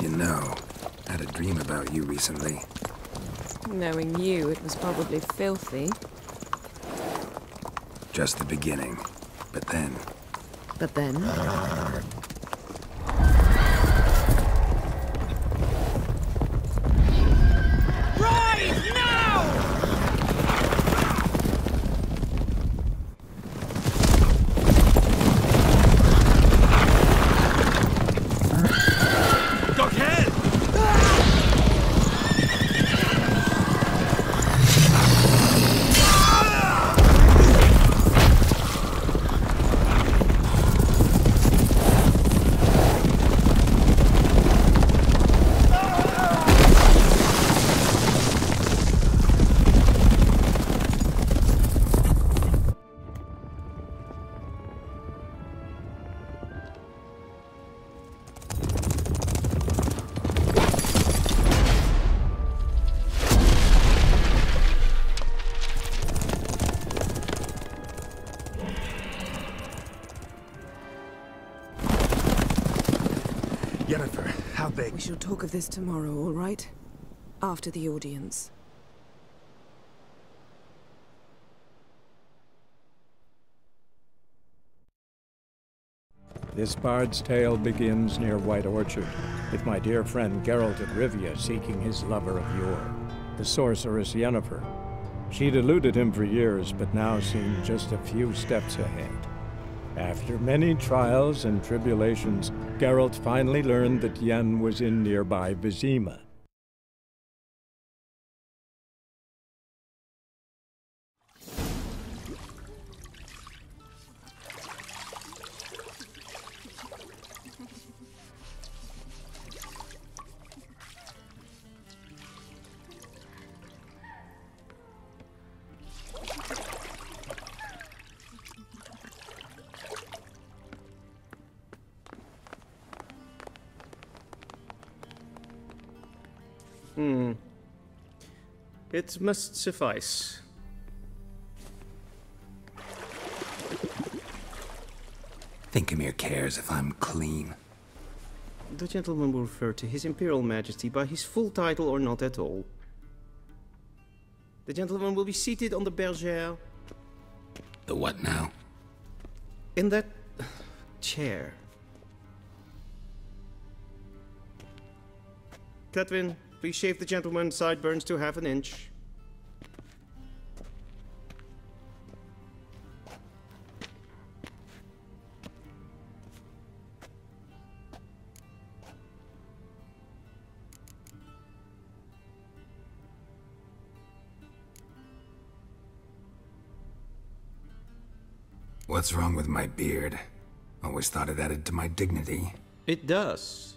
You know, I had a dream about you recently. Knowing you, it was probably filthy. Just the beginning. But then... But then? Yennefer, how big? We shall talk of this tomorrow, all right? After the audience. This bard's tale begins near White Orchard, with my dear friend Geralt of Rivia seeking his lover of yore, the sorceress Yennefer. She'd eluded him for years, but now seemed just a few steps ahead. After many trials and tribulations, Geralt finally learned that Yen was in nearby Vizima. It must suffice. Think Emhyr cares if I'm clean? The gentleman will refer to His Imperial Majesty by his full title or not at all. The gentleman will be seated on the bergère. The what now? In that chair. Cletwin, please shave the gentleman's sideburns to half an inch. What's wrong with my beard? Always thought it added to my dignity. It does.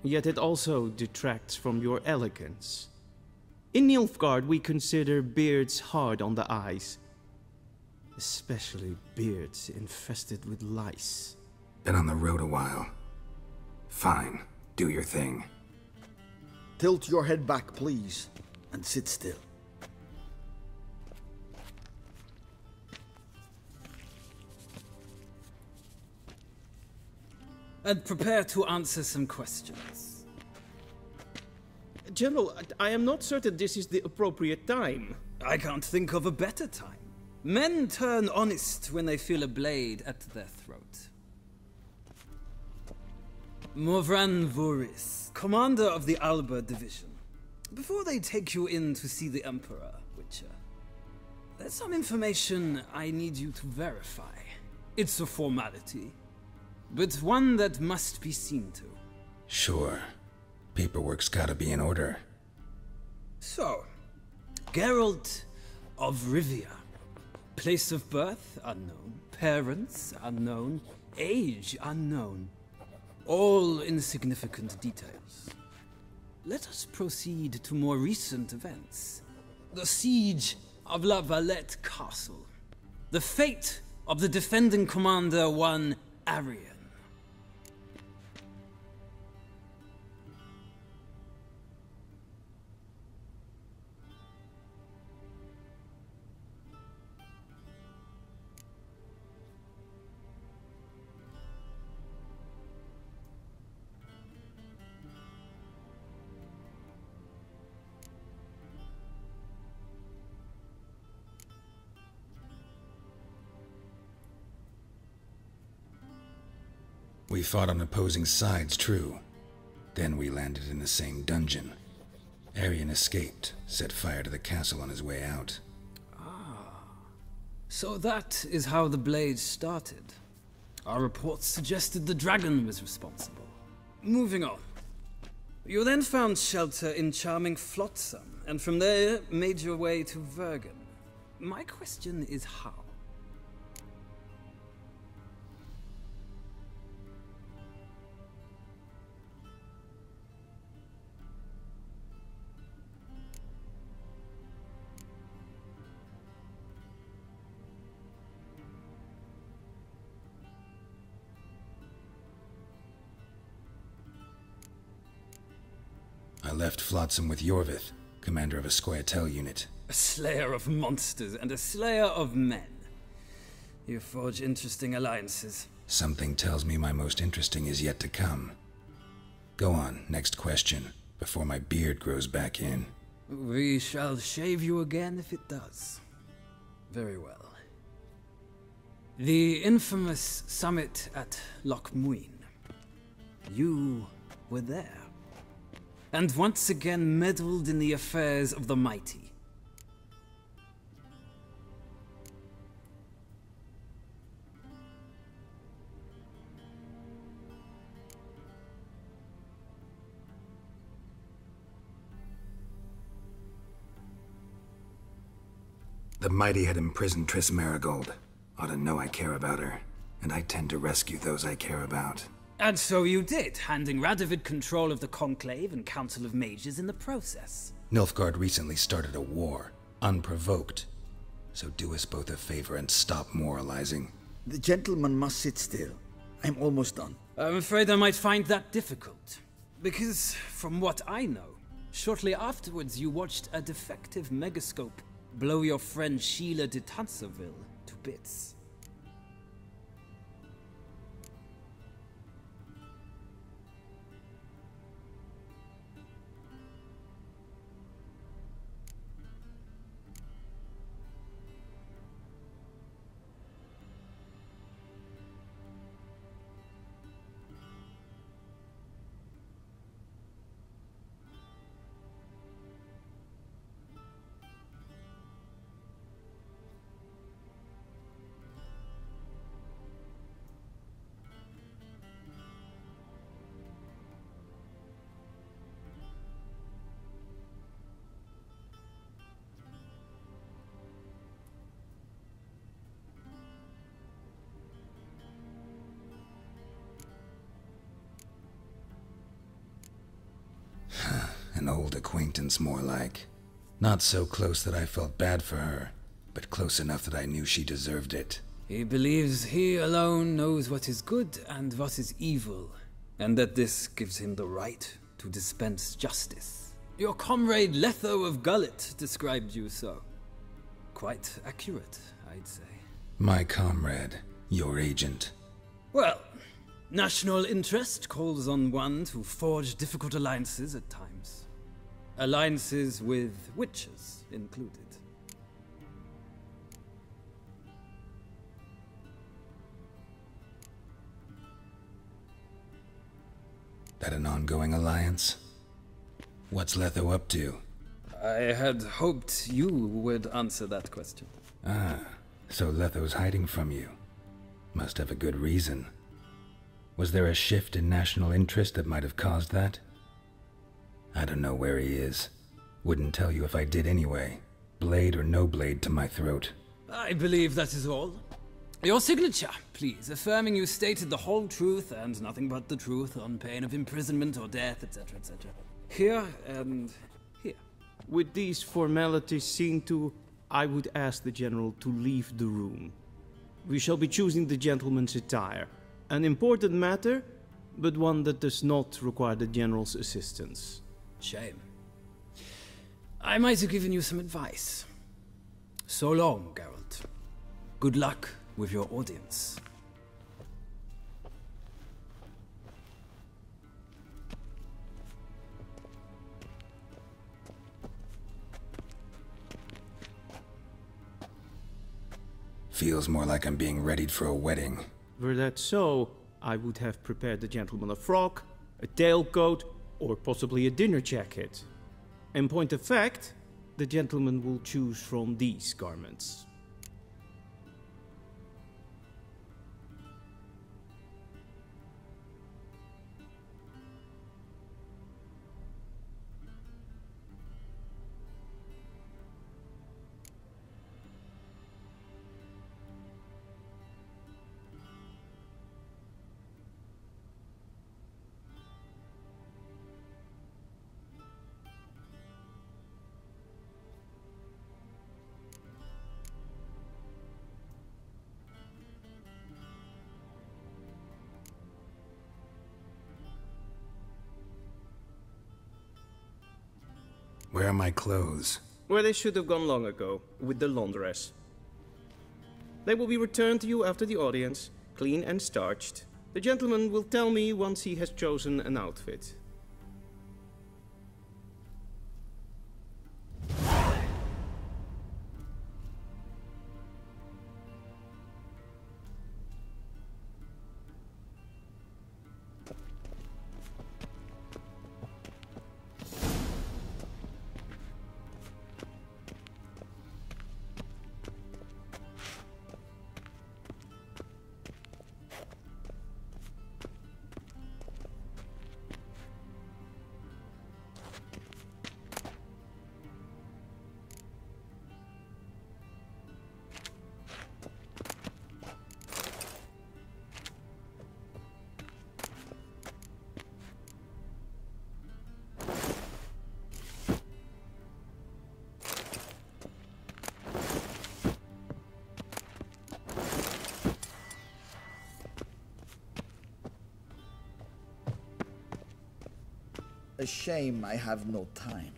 Yet it also detracts from your elegance. In Nilfgaard, we consider beards hard on the eyes. Especially beards infested with lice. Been on the road a while. Fine, do your thing. Tilt your head back, please, and sit still. And prepare to answer some questions. General, I am not certain this is the appropriate time. I can't think of a better time. Men turn honest when they feel a blade at their throat. Morvran Voorhis, commander of the Alba Division. Before they take you in to see the Emperor, Witcher, there's some information I need you to verify. It's a formality, but one that must be seen to. Sure. Paperwork's gotta be in order. So, Geralt of Rivia. Place of birth, unknown. Parents, unknown. Age, unknown. All insignificant details. Let us proceed to more recent events. The siege of La Valette Castle. The fate of the defending commander, one Arian. We fought on opposing sides, true. Then we landed in the same dungeon. Arian escaped, set fire to the castle on his way out. So that is how the blade started. Our reports suggested the dragon was responsible. Moving on. You then found shelter in charming Flotsam, and from there made your way to Vergen. My question is how? I left Flotsam with Yorvith, commander of a Scoia'tael unit. A slayer of monsters and a slayer of men. You forge interesting alliances. Something tells me my most interesting is yet to come. Go on, next question, before my beard grows back in. We shall shave you again if it does. Very well. The infamous summit at Loch Muin. You were there. And once again meddled in the affairs of the mighty. The mighty had imprisoned Triss Merigold. Ought to know I care about her, and I tend to rescue those I care about. And so you did, handing Radovid control of the Conclave and Council of Mages in the process. Nilfgaard recently started a war, unprovoked. So do us both a favor and stop moralizing. The gentleman must sit still. I'm almost done. I'm afraid I might find that difficult. Because, from what I know, shortly afterwards you watched a defective megascope blow your friend Sheila de Tanserville to bits. An old acquaintance, more like. Not so close that I felt bad for her, but close enough that I knew she deserved it. He believes he alone knows what is good and what is evil, and that this gives him the right to dispense justice. Your comrade Letho of Gullet described you so. Quite accurate, I'd say. My comrade, your agent. Well, national interest calls on one to forge difficult alliances at times. Alliances with witches included. That an ongoing alliance? What's Letho up to? I had hoped you would answer that question. Ah, so Letho's hiding from you. Must have a good reason. Was there a shift in national interest that might have caused that? I don't know where he is. Wouldn't tell you if I did anyway. Blade or no blade to my throat. I believe that is all. Your signature, please, affirming you stated the whole truth and nothing but the truth on pain of imprisonment or death, etc., etc. Here and here. With these formalities seen to, I would ask the General to leave the room. We shall be choosing the gentleman's attire. An important matter, but one that does not require the General's assistance. Shame. I might have given you some advice. So long, Geralt. Good luck with your audience. Feels more like I'm being readied for a wedding. Were that so, I would have prepared the gentleman a frock, a tailcoat, or possibly a dinner jacket. In point of fact, the gentleman will choose from these garments. Where are my clothes? Where they should have gone long ago, with the laundress. They will be returned to you after the audience, clean and starched. The gentleman will tell me once he has chosen an outfit. A shame I have no time.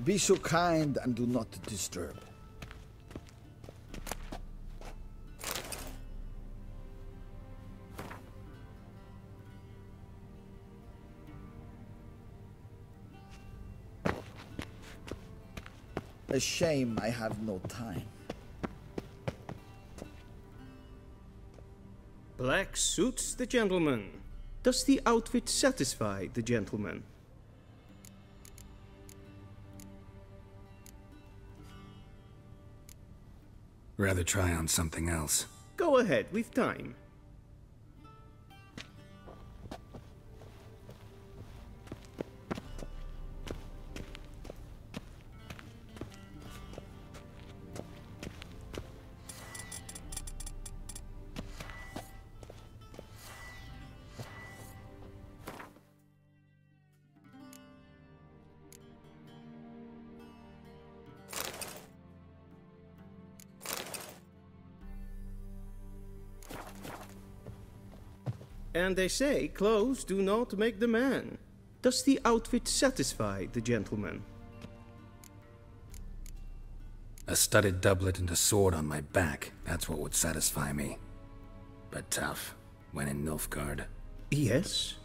Be so kind and do not disturb. A shame I have no time. Black suits the gentleman. Does the outfit satisfy the gentleman? Rather try on something else. Go ahead, we've time. And they say clothes do not make the man. Does the outfit satisfy the gentleman? A studded doublet and a sword on my back, that's what would satisfy me. But tough, when in Nilfgaard. Yes,